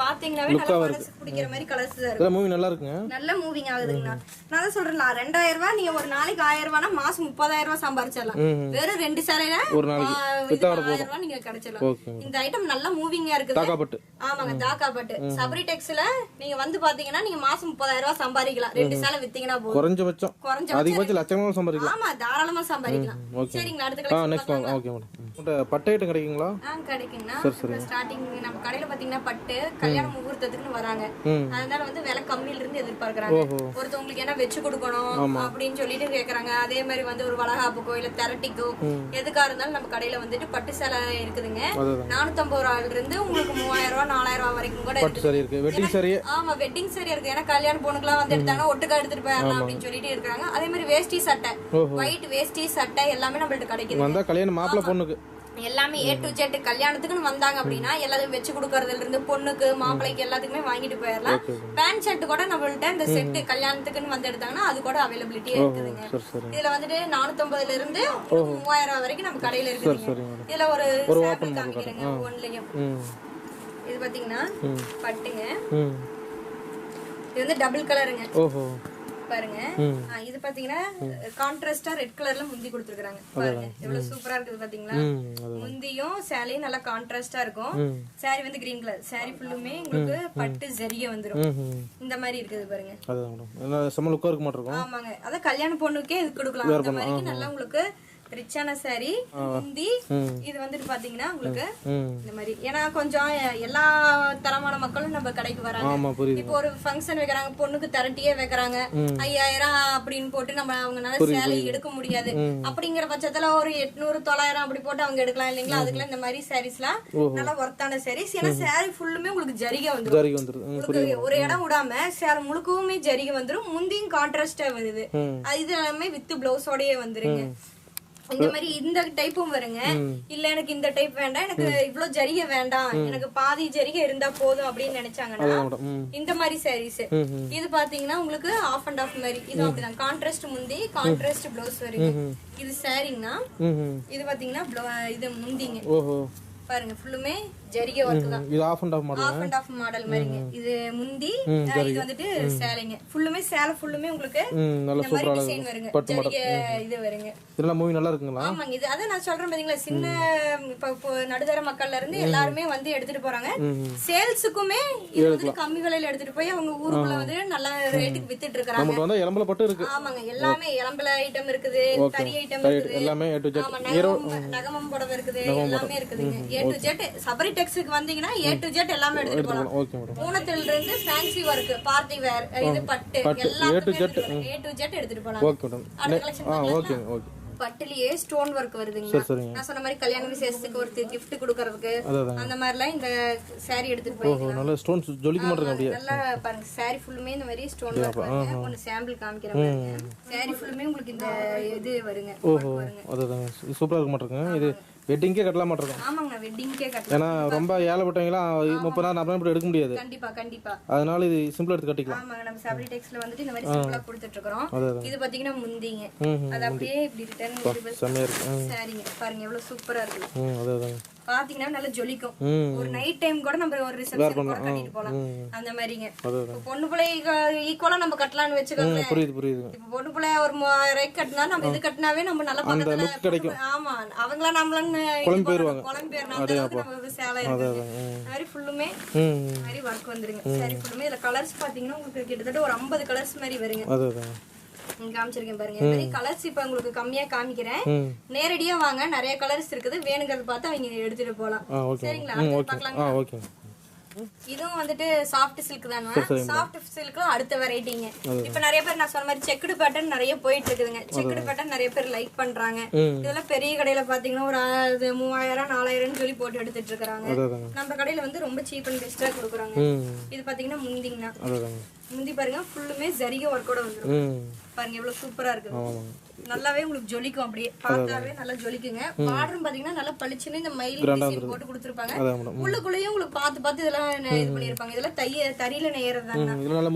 Speaker 3: பாத்தீங்கன்னாவே நல்லா மனசுக்கு பிடிக்கிற மாதிரி கலர்ஸ் தான் இருக்கு. மூவி நல்லா இருக்குங்க, நல்ல மூவிங் ஆகுதுங்கண்ணா. நான் தான் சொல்றேன் 2000 ரூபாய் நீங்க ஒரு நாளைக்கு 1000 ரூபாய்னா மாசம் 30,000 ரூபாய் சம்பாதிச்சிடலாம். வெறும் 2 சேலையில ஒரு நாளைக்கு 1000 ரூபாய் நீங்க கிடைச்சிடலாம். இந்த ஐட்டம் நல்ல மூவிங்கா இருக்குது. தாக்காப்பட்டு. ஆமாங்க, தாக்காப்பட்டு சபரி டெக்ஸ்ல நீங்க வந்து பாத்தீங்கன்னா நீங்க மாசம் 30,000 ரூபாய் சம்பாதிக்கலாம். 2 சேலை வித்தீங்கன்னா போதும். குறைஞ்சபட்சம் அதிகபட்சம் லட்சமா சம்பாதிக்கலாம். ஆமா, தாராளமா சம்பாதிக்கலாம். சரிங்களா? அடுத்த
Speaker 2: பட்டு ஐட்டம் கிடைக்குங்களா?
Speaker 3: கிடைக்குங்கண்ணா. இப்போ ஸ்டார்டிங் நம்ம கடையில பாத்தீங்கன்னா பட்டு கல்யாண முகூர்த்தத்துக்குன்னு வராங்க. அதனால வந்து விலை கம்மியில இருந்து எதிர்பார்க்கறாங்க. ஒருத்தவங்களுக்கு என்ன வெச்சு கொடுக்கணும் அப்படின்னு சொல்லிட்டு கேக்குறாங்க. அதே மாதிரி வந்து ஒரு வளகாப்புக்கோ இல்ல தெரட்டிக்கோ எதுக்கா இருந்தாலும் நம்ம கடையில வந்துட்டு பட்டு சேலை இருக்குதுங்க. 450 ரூபாயில இருந்து உங்களுக்கு 3000 ரூபாய் 4000 ரூபாய் வரைக்கும் கூட இருக்கு. Wedding sorry. ஆமா, வெட்டிங் சாரி இருக்கு. ஏன்னா கல்யாண பொண்ணுக்குலாம் வந்து எடுத்தாங்கன்னா ஒட்டுக்கா எடுத்துட்டு போயிடலாம் அப்படின்னு சொல்லிட்டு இருக்காங்க. அதே மாதிரி வேஷ்டி சட்டை, ஒயிட் வேஷ்டி சட்டை எல்லாமே நம்மள்ட்ட கிடைக்குது. வந்தா கல்யாண மாப்பிள்ளை பொண்ணுக்கு எல்லாமே A to Z கல்யாணத்துக்குன்னு வந்தாங்க அப்படின்னா எல்லாத்தையும் வச்சு கொடுக்கறதுல இருந்து பொண்ணுக்கு மாப்பிள்ளைக்கு எல்லாத்துக்குமே வாங்கிட்டு போயிடலாம். பேண்ட் ஷர்ட் கூட நம்மள்ட்ட இந்த செட்டு கல்யாணத்துக்குன்னு வந்து எடுத்தாங்கன்னா அது கூட அவைலபிலிட்டி இருக்குதுங்க. இதுல வந்துட்டு 450 இருந்து 3000 வரைக்கும் நம்ம கடையில இருக்குதுங்க. இதுல ஒரு சாம்பிள் காமிக்கிறேங்க ஒன்லயும். இது பாத்தீங்கன்னா பட்டுங்க. இது வந்து டபுள் கலருங்க. பாருங்க, இது பாத்தீங்கன்னா கான்ட்ராஸ்டா ரெட் கலர்ல முந்தி கொடுத்துருக்காங்க. பாருங்க எவ்வளவு சூப்பரா இருக்குது பாத்தீங்களா. முந்தியும் சேலையும் நல்லா கான்ட்ராஸ்டா இருக்கும். சாரி வந்து கிரீன் கலர். சாரி ஃபுல்லுமே உங்களுக்கு பட்டு ஜரிகை வந்துரும். இந்த மாதிரி இருக்குது பாருங்க. ஆமாங்க, அத கல்யாண பொண்ணுக்கே இது கொடுக்கலாம். அந்த மாதிரி நல்லா உங்களுக்கு ரிச்சான சாரி முந்தி. இது வந்துட்டு பாத்தீங்கன்னா உங்களுக்கு இந்த மாதிரி, ஏன்னா கொஞ்சம் எல்லா தரமான மக்களும் நம்ம கடைக்கு வராங்க. இப்போ ஒரு ஃபங்க்ஷன் வைக்கிறாங்க, பொண்ணுக்கு திரட்டியே வைக்கிறாங்க, 5000 அப்படின்னு போட்டு நம்ம அவங்கனால சேலை எடுக்க முடியாது. அப்படிங்கிற பட்சத்துல ஒரு 800 900 அப்படி போட்டு அவங்க எடுக்கலாம் இல்லைங்களா. அதுக்குள்ள இந்த மாதிரி சாரீஸ் எல்லாம் நல்லா ஒர்த்தான சாரீஸ். ஏன்னா சாரி ஃபுல்லுமே உங்களுக்கு ஜரிகை வந்துடும். ஒரு இடம் விடாம சேலை முழுக்கவுமே ஜரிகை வந்துடும். முந்தியும் கான்ட்ராஸ்டா வருது. இது எல்லாமே வித் பிளவுஸோடயே வந்துருங்க. இந்த மாதிரி இந்த டைப்பும் வருங்க. இல்ல எனக்கு இந்த டைப் வேண்டாம், எனக்கு இவ்வளவு ஜரிகை வேண்டாம், எனக்கு பாதி ஜரிகை இருந்தா போதும் அப்படின்னு நினைச்சாங்கன்னா இந்த மாதிரி சாரீஸ். இது பாத்தீங்கன்னா உங்களுக்கு ஆஃப் அண்ட் ஆஃப் மாதிரி. இது அப்படிதான் கான்ட்ராஸ்ட் முந்தி கான்ட்ராஸ்ட் பிளவுஸ் வருங்க. இது சாரிங்கன்னா இது பாத்தீங்கன்னா இது முந்திங்க. பாருங்க ஃபுல்லுமே ஜரிகை வர்க் தான். இது ஆஃப் அண்ட் ஆஃப் மாடல் மாதிரிங்க. இது முந்தி, இது வந்துட்டு சேலைங்க. ஃபுல்லுமே சேலை ஃபுல்லுமே உங்களுக்கு நல்ல சூப்பரா டிசைன் வருங்க. ஜரிகை இது வருங்க. இதெல்லாம் மூவி நல்லா இருக்குங்களா? ஆமாங்க, இது அத நான் சொல்றேன் பாத்தீங்களா. சின்ன இப்போ நடுத்தர மக்கள்ல இருந்து எல்லாரும் வந்து எடுத்துட்டு போறாங்க. சேல்ஸுக்குமே இது வந்து கம்மி விலையில எடுத்துட்டு போய் அவங்க ஊருக்குள்ள வந்து நல்ல ரேட்டுக்கு வித்துட்டு இருக்காங்க. நமக்கு வந்து எலம்பல பட்டு இருக்கு. ஆமாங்க, எல்லாமே எலம்பல ஐட்டம் இருக்குது, தறி ஐட்டம் இருக்குது, எல்லாமே A to Z. நகமம் புடவை இருக்குது, எல்லாமே இருக்குதுங்க. A to Z சபரி டெக்ஸ்க்கு வந்தீங்கன்னா A to Z எல்லாமே எடுத்துட்டு போலாம். மூணத்துல இருந்து ஃபேன்சி வர்க், பார்ட்டி வேர், இது பட்டு எல்லாமே A to Z எடுத்துட்டு போலாம். Okay madam. அடுத்த கலெக்ஷன் ஓகே ஓகே. பட்டுலயே ஸ்டோன் வர்க் வருதுங்க. நான் சொன்ன மாதிரி கல்யாண விசேஷத்துக்கு ஒரு gift கொடுக்கிறதுக்கு அந்த மாதிரிலாம் இந்த saree எடுத்துட்டு போயிடலாம். நல்ல ஸ்டோன்ஸ் ஜொலிக்க மாட்டேங்க அப்படியே. நல்லா பாருங்க saree ஃபுல்லுமே இந்த மாதிரி ஸ்டோன் வர்க் வருங்க. ஒரு சாம்பிள் காமிக்கிறேன் பாருங்க. saree ஃபுல்லுமே உங்களுக்கு இந்த இது வருங்க. வருங்க. அதுதான் சூப்பரா இருக்க மாட்டேங்க. இது வெட்டிங்கே கட்டலாம் மாட்டேங்க. ஆமாங்க, வெட்டிங்கே கட்டலாம். ஏன்னா ரொம்ப ஏலப்பட்டவங்களா 30 நாள் 40 நாள் எடுக்க முடியாது. கண்டிப்பா கண்டிப்பா. அதனால இது சிம்பிளா எடுத்து கட்டிக்கலாம். ஆமாங்க, நம்ம சபரி டெக்ஸ்ல வந்துட்டு இந்த மாதிரி சிம்பிளா கொடுத்துட்டு இருக்கோம். இது பாத்தீங்கன்னா முந்திங்க. அது அப்படியே இப்படி ரிட்டர்ன் சாரிங்க. பாருங்க எவ்வளவு சூப்பரா இருக்கு. அதுதான் பாத்தீங்கன்னா நல்லா ஜொலிக்கும். ஒரு நைட் டைம் கூட நம்ம ஒரு ரிசப்ஷன் கூட கட்டிட்டு போலாம். அந்த மாதிரிங்க. பொண்ணு பிள்ளை ஈக்குவலா நம்ம கட்டலாம்னு வெச்சுக்கோங்க. புரியுது புரியுது. இப்போ பொண்ணு பிள்ளை ஒரு 3000 கட்டினா நம்ம இது கட்டினாவே நம்ம நல்ல பக்கத்துல. ஆமா, அவங்களா நம்மளன்னு குழம்பிடுவாங்க. நம்ம சேலை இருக்கு. மாதிரி ஃபுல்லுமே மாதிரி வர்க் வந்துருங்க. சரி, ஃபுல்லுமே இதுல கலர்ஸ் பாத்தீங்கன்னா உங்களுக்கு கிட்டத்தட்ட ஒரு 50 கலர்ஸ் மாதிரி வருங்க. அதுதான் காமிச்சிருக்கேன் பாருங்க. இந்த மாதிரி கலர்ஸ் இப்ப உங்களுக்கு கம்மியா காமிக்கிறேன். நேரடியா வாங்க, நிறைய கலர்ஸ் இருக்குது. வேணுங்கிறத பார்த்து அவங்க எடுத்துட்டு போலாம். சரிங்களா? பாக்கலாங்களா? இதுவும் வந்துட்டு சாஃப்ட் சில்க் தான். சாஃப்ட் சில்க்ல அடுத்த வெரைட்டிங்க. இப்ப நிறைய பேர் நான் சொன்ன மாதிரி செக்குடு பேட்டர்ன் நிறைய போயிட்டு இருக்குதுங்க. செக்குடு பேட்டர்ன் நிறைய பேர் லைக் பண்றாங்க. இதெல்லாம் பெரிய கடையில பாத்தீங்கன்னா ஒரு 3000 4000 சொல்லி போட்டு எடுத்துட்டு இருக்காங்க. நம்ம கடையில வந்து ரொம்ப சீப் அண்ட் பெஸ்டா கொடுக்குறாங்க. இது பாத்தீங்கன்னா முந்திங்கண்ணா. முந்தி பாருங்க ஃபுல்லுமே ஜரிகை ஒர்க்கோட வந்துரும். பாருங்க எவ்வளவு சூப்பரா இருக்கு. நல்லாவே உங்களுக்கு ஜொலிக்கும். அப்படியே பார்த்தாவே நல்லா ஜொலிக்குங்க. பார்டரும் பாத்தீங்கன்னா நல்லா பளிச்சுன்னு இந்த மயில் டிசைன் போட்டு கொடுத்திருப்பாங்க. உள்ளுக்குள்ளேயும் உங்களுக்கு பார்த்து இதெல்லாம் இது பண்ணிருப்பாங்க. இதெல்லாம் தறியில நெய்யறதுதாங்க.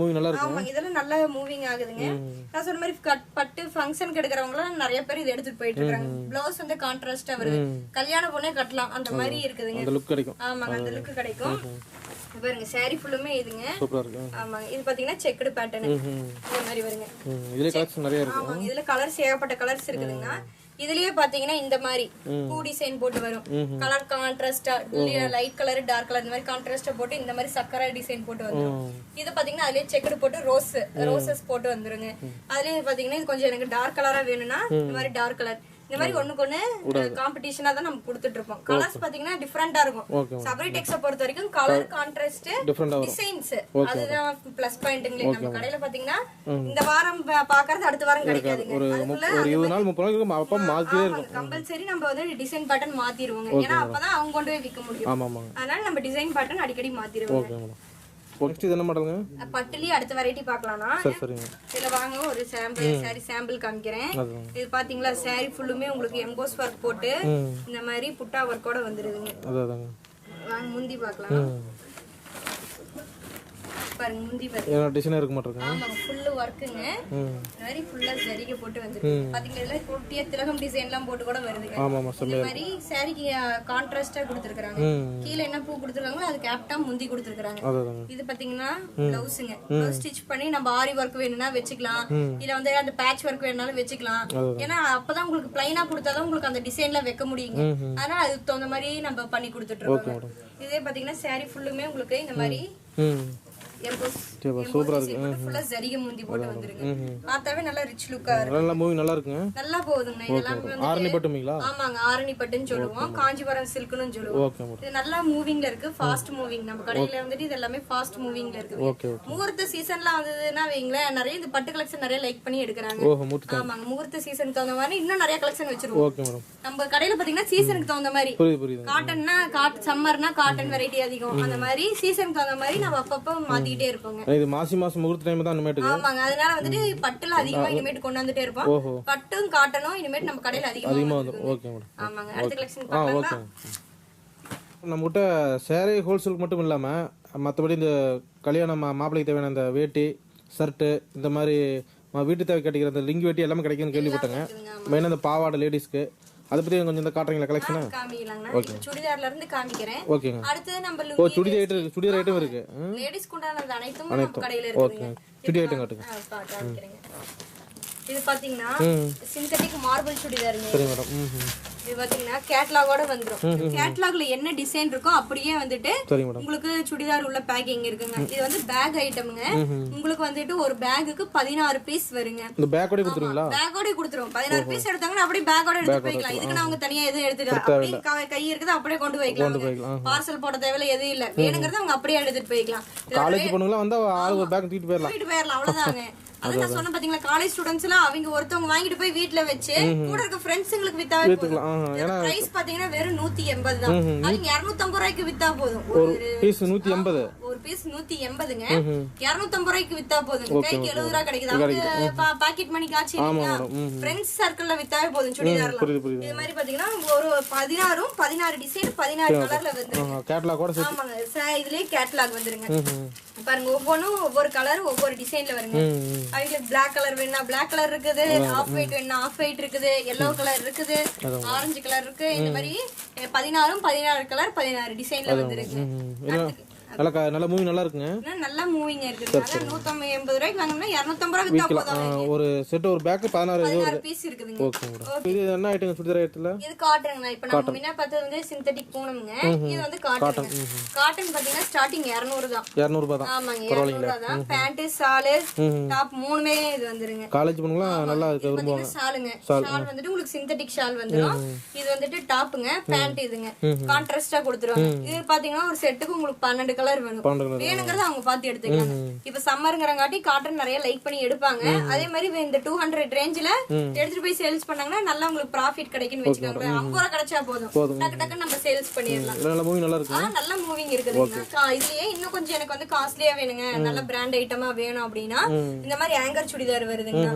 Speaker 3: ஆமா, இதெல்லாம் நல்லா மூவிங் ஆகுதுங்க. நான் சொன்ன மாதிரி பட்டு ஃபங்க்ஷனுக்கு எடுக்கிறவங்க நிறைய பேர் இதை எடுத்துட்டு போயிட்டு இருக்காங்க. பிளவுஸ் வந்து கான்ட்ராஸ்டா வருது. கல்யாண பொண்ணே கட்டலாம் அந்த மாதிரி இருக்குதுங்க. ஆமாங்க, அந்த லுக் கிடைக்கும். பாருங்க சாரி ஃபுல்லுமே இதுங்க. சூப்பரா இருக்கு. ஆமாங்க, இது பாத்தீங்கன்னா செக்குடு பேட்டர்ன் இந்த மாதிரி வருங்க. இதுல கலர்ஸ் நிறைய இருக்கு. ஆமாங்க, இதுல கலர்ஸ் ஏகப்பட்ட கலர்ஸ் இருக்குதுங்க. இதுலயே பாத்தீங்கன்னா இந்த மாதிரி பூ டிசைன் போட்டு வரும். கலர் கான்ட்ராஸ்டா லைட் கலர் டார்க் கலர் இந்த மாதிரி கான்ட்ராஸ்டா போட்டு இந்த மாதிரி சக்கரை டிசைன் போட்டு வந்துரும். இது பாத்தீங்கன்னா அதுலயே செக்குடு போட்டு ரோசஸ் போட்டு வந்துருங்க. அதுலயே பாத்தீங்கன்னா இது கொஞ்சம் எனக்கு டார்க் கலரா வேணும்னா இந்த மாதிரி டார்க் கலர், இந்த மாதிரி ஒண்ணுக்கு ஒண்ணு காம்படிஷனா தான் நம்ம கொடுத்துட்டு இருப்போம். கலர்ஸ் பாத்தீங்கன்னா டிஃபரெண்டா இருக்கும். சபரி டெக்ஸ பொறுத்த வரைக்கும் கலர் கான்ட்ராஸ்ட் டிசைன்ஸ் அதுதான் பிளஸ் பாயிண்ட்ங்களே. நம்ம கடையில பாத்தீங்கன்னா இந்த வாரம் பாக்குறது அடுத்த வாரம் கிடைக்காதுங்க.
Speaker 2: ஒரு 20 நாள் 30 நாள் அப்ப மாத்திட்டே இருக்கும்.
Speaker 3: கம்பல்சரி நம்ம வந்து டிசைன் பேட்டர்ன் மாத்திடுவோங்க. ஏன்னா அப்பதான் அவங்க கொண்டு போய் விற்க முடியும். அதனால நம்ம டிசைன் பேட்டர்ன் அடிக்கடி மாத்திடுவோம்.
Speaker 2: Okay madam. நெக்ஸ்ட் இது என்ன மாடலுங்க?
Speaker 3: பட்டுலயே அடுத்த வெரைட்டி பார்க்கலாம்னா சரிங்க. இதுல வாங்க ஒரு சாரி சாம்பிள் காமிக்கிறேன். இது பாத்தீங்களா saree ஃபுல்லுமே உங்களுக்கு எம்போஸ் வர்க் போட்டு இந்த மாதிரி புட்டா வர்க்கோட வந்துருதுங்க. அதாங்க. வாங்க முந்தி பார்க்கலாம். பாருங்க முந்தி பாருங்க. என்ன டிசைன் இருக்கு மாட்டீங்க? ஆமா ஃபுல் வர்க்குங்க. இந்த மாதிரி ஃபுல்லா ஜரிகை போட்டு வந்துருக்கு. பாத்தீங்களா இதுல குட்டியா திலகம் டிசைன்லாம் போட்டு கூட வருதுங்க. ஆமாமா இந்த மாதிரி சாரிக்கு கான்ட்ராஸ்டா கொடுத்திருக்காங்க. கீழ என்ன பூ கொடுத்திருக்காங்களோ அது கேப்டா முந்தி கொடுத்திருக்காங்க. இது பாத்தீங்கன்னா ப்ளவுஸ்ங்க. ப்ளவுஸ் ஸ்டிட்ச் பண்ணி நம்ம ஆரி வர்க் வேணும்னா வெச்சுக்கலாம். இல்ல வந்து அந்த பேட்ச் வர்க் வேணும்னாலும் வெச்சுக்கலாம். ஏன்னா அப்பதான் உங்களுக்கு ப்ளைனா கொடுத்தாதான் உங்களுக்கு அந்த டிசைன்ல வைக்க முடியுங்க. அதனால அதுக்கு தகுந்த மாதிரி நம்ம பண்ணி கொடுத்துட்டு இருக்கோம். இதே பாத்தீங்கன்னா சாரி ஃபுல்லுமே உங்களுக்கு இந்த மாதிரி சூப்பரா இருக்கு. ஃபுல்லா ஜரிகை முந்தி போட்டு வந்திருக்கு. பார்த்தாவே நல்லா ரிச் லுக்கா இருக்கு. நல்லா மூவி நல்லா இருக்குங்க. நல்லா போகுதுங்க. இதெல்லாம் வந்து ஆரணி பட்டுங்களா? ஆமாங்க ஆரணி பட்டுன்னு சொல்லுவோம். காஞ்சிபுரம் சில்க்னு சொல்லுவோம். இது நல்லா மூவிங்ல இருக்கு. Fast moving. நம்ம கடையில வந்துட்டு இது எல்லாமே ஃபாஸ்ட் மூவிங்ல இருக்கு. முகூர்த்த சீசன்ல வந்ததுன்னா வைங்களே நிறைய இந்த பட்டு கலெக்ஷன் நிறைய லைக் பண்ணி எடுக்கறாங்க. ஆமாங்க முகூர்த்த சீசனுக்கு தகுந்த மாதிரி இன்னும் நிறைய கலெக்ஷன் வச்சிருவோம். Okay madam. நம்ம கடையில பாத்தீங்கன்னா சீசனுக்கு தகுந்த மாதிரி காட்டன்னா சம்மர்னா காட்டன் வெரைட்டி அதிகம். அந்த மாதிரி சீசனுக்கு தகுந்த மாதிரி நம்ம அப்பப்ப மாத்திட்டே இருப்போங்க. இது மாசி மாசம் முகூர்த்த டைம் தான் இனிமேட்டு. ஆமாங்க அதனால வந்துட்டு பட்டுல அதிகமா இனிமேட்டு கொண்டு வந்துட்டே இருப்போம். பட்டும் காட்டனும் இனிமேட்டு நம்ம கடையில அதிகமா வந்துரும். Okay madam. ஆமாங்க அடுத்த கலெக்ஷன் பார்க்கலாம். நம்ம கிட்ட சேரீ ஹோல்சேல் மட்டும் இல்லாம மற்றபடி இந்த கல்யாண மாப்பிள்ளைக்கு தேவையான அந்த வேட்டி ஷர்ட்டு இந்த மாதிரி வீட்டு தேவை கட்டிக்கிற அந்த லிங்க் வேட்டி எல்லாமே கிடைக்கும்னு கேள்விப்பட்டேங்க. மெயினாக அந்த பாவாடை லேடிஸ்க்கு அதை பத்தி கொஞ்சம் இந்த காட்டுறீங்களா கலெக்ஷன்? ஓகே சுடிதார்ல இருந்து காமிக்கிறேன். ஓகேங்க. அடுத்து நம்ம சுடிதார் ஐட்டம் இருக்கு. லேடிஸ் குண்டானது அனைத்தும் நம்ம கடையில இருக்கு. ஓகே சுடிதார் ஐட்டம் காட்டுங்க. காமிக்கிறேன். இது பாத்தீங்கன்னா சிந்தட்டிக் மார்பிள் சுடிதாருங்க. சரி மேடம். இது பாத்தீங்கன்னா கேட்டலாகோட வந்துரும். கேட்டலாக்ல என்ன டிசைன் இருக்கோ அப்படியே வந்துட்டு உங்களுக்கு சுடிதார் உள்ள பேக்கிங் இருக்குங்க. இது வந்து பேக் ஐட்டம்ங்க. உங்களுக்கு வந்துட்டு ஒரு பேக்குக்கு 16 பீஸ் வருங்க. இந்த பேக்கோட கொடுத்துருவீங்களா? பேக்கோட கொடுத்துருவோம். 16 பீஸ் எடுத்தாங்கன்னா அப்படியே பேக்கோட எடுத்து போய்க்கலாம். இதுக்கு அவங்க தனியா எதுவும் எடுத்துட்டு அப்படியே கை இருக்குது அப்படியே கொண்டு போய்க்கலாம். பார்சல் போட தேவையில்ல எதுவும் இல்ல. வேணுங்கிறது அவங்க அப்படியே எடுத்துட்டு போய்க்கலாம். காலேஜ் பொண்ணுங்களா வந்தா ஆளு ஒரு பேக் தூக்கிட்டு போயிடலாம். அவ்வளவுதாங்க. அது நான் சொன்ன பாத்தீங்களா காலேஜ் ஸ்டூடண்ட்ஸ் எல்லாம் அவங்க ஒருத்தவங்க வாங்கிட்டு போய் வீட்ல வச்சு கூட இருக்க ஃப்ரெண்ட்ஸுங்களுக்கு வித்தா போதும். பிரைஸ் பாத்தீங்கன்னா வெறும் 180 தான். அவங்க 250 ரூபாய்க்கு வித்தா போதும். ஒரு பீஸ் 180. ஒரு பீஸ் 180ங்க. 250 ரூபாய்க்கு வித்தா போதும். கைக்கு 70 ரூபாய் கிடைக்குது. அவங்க பாக்கெட் மணி காட்சி ஃப்ரெண்ட்ஸ் சர்க்கிள்ல வித்தாவே போதும் சுடிதார்லாம். இது மாதிரி பாத்தீங்கன்னா ஒரு 16 டிசைன் 16 கலர்ல வந்துருங்க. கேட்டலாக் கூட ஆமாங்க. இதுலயே கேட்டலாக் வந்துருங்க. பாருங்க ஒவ்வொன்றும் ஒவ்வொரு கலர் ஒவ்வொரு டிசைன்ல வருங்க. அவங்களுக்கு பிளாக் கலர் வேணா பிளாக் கலர் இருக்குது, ஆஃப் ஒயிட் வேணா ஆஃப் ஒயிட் இருக்குது, எல்லோ கலர் இருக்குது, ஆரஞ்சு கலர் இருக்கு. இந்த மாதிரி 16 கலர் 16 டிசைன்ல வந்துருக்கு. நல்ல மூவி நல்லா இருக்குங்க. நல்ல மூவிங்க இருக்கு. 180 ரூபாய்க்கு வாங்குனா 250 ரூபாய் வித்தா போதும். ஒரு செட் ஒரு பேக் 16 பீஸ் இருக்குதுங்க. Okay madam. இது என்ன ஐட்டம் சுடிதார் ஐட்டம்ல? இது காட்டன்ங்க. இப்போ நம்ம முன்ன பார்த்தது வந்து சிந்தட்டிக் பூனம்ங்க. இது வந்து காட்டன். காட்டன் பாத்தீங்கன்னா ஸ்டார்டிங் 200 தான். 200 ரூபாய் தான். ஆமாங்க 200 தான். பேண்ட், ஷால், டாப் மூணுமே இது வந்துருங்க. காலேஜ் பொண்ணுங்களா நல்லா இருக்கு விரும்புவாங்க. ஷாலுங்க. ஷால் வந்துட்டு உங்களுக்கு சிந்தட்டிக் ஷால் வந்துரும். இது வந்துட்டு டாப்புங்க, பேண்ட் இதுங்க. கான்ட்ராஸ்டா கொடுத்துருவாங்க. இது பாத்தீங்கன்னா ஒரு செட்டுக்கு உங்களுக்கு 12 கலர் வேணும். வேணுங்கறத அவங்க பார்த்து எடுத்துக்கலாம். இப்ப சம்மர்ங்கறங்காட்டி காட்டன் நிறைய லைக் பண்ணி எடுப்பாங்க. அதே மாதிரி இந்த 200 ரேஞ்சில எடுத்துட்டு போய் சேல்ஸ் பண்ணாங்கன்னா நல்லா உங்களுக்கு ப்ராஃபிட் கிடைக்கும்னு வெச்சுக்கோங்க. 50 ரூபாய் கிடைச்சா போதும். டக்கு டக்கு நம்ம சேல்ஸ் பண்ணிடலாம். நல்ல மூவிங் நல்லா இருக்கு. நல்ல மூவிங் இருக்குதுங்க. இதுலயே இன்னும் கொஞ்சம் எனக்கு வந்து காஸ்ட்லியா வேணுங்க, நல்ல பிராண்ட் ஐட்டமா வேணும் அப்படினா இந்த மாதிரி ஆங்கர் சுடிதார் வருதுங்க.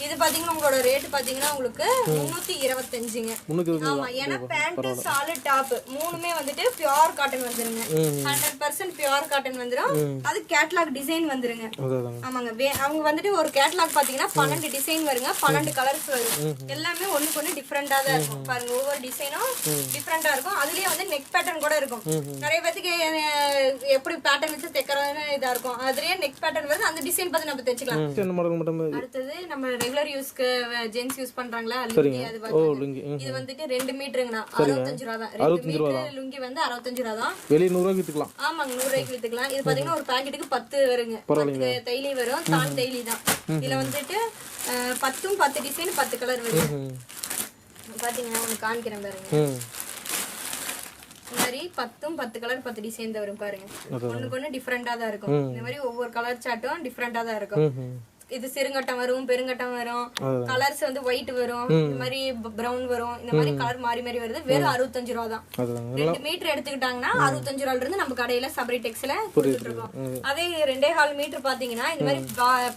Speaker 3: இது பாத்தீங்கன்னா உங்களோட ரேட் பாத்தீங்கன்னா உங்களுக்கு 325ங்க. ஆமா ஏன்னா பேண்ட், ஷால், டாப் மூணுமே வந்துட்டு பியூர் காட்டன் வந்துருங்க. 100% பியூர் காட்டன் வந்துரும். அது கேட்டலாக் டிசைன் வந்துருங்க. ஆமாங்க அவங்க வந்துட்டு ஒரு கேட்டலாக் பாத்தீங்கன்னா 12 டிசைன் வருங்க. 12 கலர்ஸ் வரும். எல்லாமே ஒண்ணுக்கு ஒண்ணு டிஃபரெண்டா தான் இருக்கும். பாருங்க ஒவ்வொரு டிசைனும் டிஃபரெண்டா இருக்கும். அதுலயே வந்து நெக் பேட்டர்ன் கூட இருக்கும். நிறைய பேருக்கு எப்படி பேட்டர்ன் வச்சு தைக்கிறதுன்னு இதா இருக்கும். அதுலயே நெக் பேட்டர்ன் வருது. அந்த டிசைன் பார்த்து நம்ம தைச்சுக்கலாம். அடுத்தது நம்ம ரெகுலர் யூஸ்க்கு ஜென்ஸ் யூஸ் பண்றாங்களா லுங்கி. அது இது வந்துட்டு 2 மீட்டருங்கண்ணா 65 ரூபாய் தான். 2 மீட்டர் லுங்கி வந்து 65 ரூபாய் தான். வெளிய 100 ரூபாய்க்கு வித்துக்கலாம். ஆமாங்க 100 ரூபாய்க்கு வித்துக்கலாம். இது பாத்தீங்கன்னா ஒரு பாக்கெட்டுக்கு 10 வருங்க. 10 தைலி வரும். தான் தைலி தான். இதுல வந்துட்டு 10 டிசைன் 10 கலர் வரும். பாத்தீங்கன்னா ஒன்று காமிக்கிறேன் பாருங்க. இந்த மாதிரி 10 கலர் 10 டிசைன் தான் வரும் பாருங்க. ஒண்ணுக்கு ஒண்ணு டிஃப்ரெண்டா தான் இருக்கும். இந்த மாதிரி ஒவ்வொரு கலர் சார்ட்டும் டிஃப்ரெண்டா தான் இருக்கும். இது சிறுங்கட்டம் வரும், பெருங்கட்டம் வரும், கலர்ஸ் வந்து ஒயிட் வரும், இந்த மாதிரி பிரவுன் வரும், இந்த மாதிரி கலர் மாறி மாறி வருது. வெறும் 65 ரூபா தான். 2 மீட்டர் எடுத்துக்கிட்டாங்கன்னா 65 ரூபாயில இருந்து நம்ம கடையில சபரி டெக்ஸ்ல கொடுத்துட்டு இருக்கோம். அதே 2.25 மீட்டர் பாத்தீங்கன்னா இந்த மாதிரி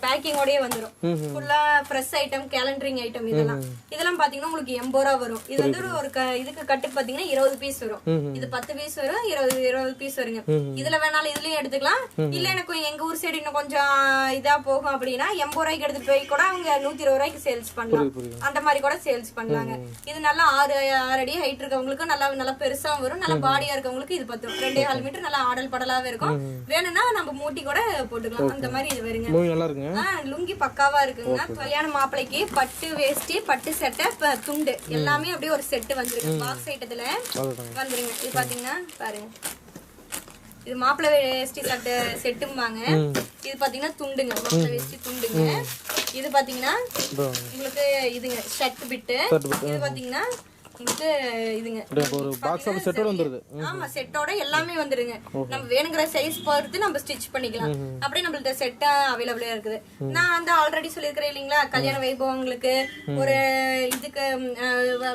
Speaker 3: பேக்கிங்கோடயே வந்துடும். ஃபுல்லா ஃப்ரெஷ் ஐட்டம், கேலண்டரிங் ஐட்டம் இதெல்லாம் பாத்தீங்கன்னா உங்களுக்கு 80 ரூபா வரும். இது வந்து ஒரு இதுக்கு கட்டு பாத்தீங்கன்னா 20 பீஸ் வரும். இது 10 பீஸ் வரும், 20 பீஸ் வருங்க. இதுல வேணாலும் இதுலயும் எடுத்துக்கலாம். இல்ல எனக்கு எங்க ஊர் சைடு இன்னும் கொஞ்சம் இதா போகும் அப்படின்னா 80 ரூபாய்க்கு எடுத்துட்டு போய் கூட அவங்க 120 ரூபாய்க்கு சேல்ஸ் பண்ணலாம். அந்த மாதிரி கூட சேல்ஸ் பண்ணலாங்க. இது நல்லா 6 அடி ஹைட் இருக்கவங்களுக்கு நல்லா பெருசா வரும். நல்லா பாடியா இருக்கவங்களுக்கு இது 2.25 மீட்டர் நல்லா ஆடல் படலாவே இருக்கும். வேணும்னா நம்ம மூட்டி கூட போட்டுக்கலாம். அந்த மாதிரி இது வருங்க.
Speaker 2: நல்லா இருக்குங்க.
Speaker 3: லுங்கி பக்காவா இருக்குங்க. கல்யாண மாப்பிளைக்கு பட்டு வேஷ்டி, பட்டு சட்டை, துண்டு எல்லாமே அப்படியே ஒரு செட் வந்துருக்கு. பாக்ஸ் ஐட்டத்துல வந்துருங்க. இது பாத்தீங்கன்னா பாருங்க, இது மாப்பிள்ளை வேஷ்டி சட்டை செட்டும்பாங்க. இது பாத்தீங்கன்னா துண்டுங்க, மாப்பிள்ளை வேஷ்டி துண்டுங்க. இது பாத்தீங்கன்னா உங்களுக்கு இதுங்க ஷர்ட் பிட்டு. இது பாத்தீங்கன்னா உங்களுக்கு இதுங்க
Speaker 2: ஒரு பாக்ஸ் ஆஃப் செட்டோட வந்துருது.
Speaker 3: ஆமா, செட்டோட எல்லாமே வந்துருங்க. நம்ம வேணுங்கிற சைஸ் பொறுத்து நம்ம ஸ்டிச் பண்ணிக்கலாம். அப்படியே நம்மள்ட்ட செட்டா அவைலபிளா இருக்குது. நான் வந்து ஆல்ரெடி சொல்லியிருக்கிறேன் இல்லைங்களா, கல்யாண வைபவங்களுக்கு, ஒரு இதுக்கு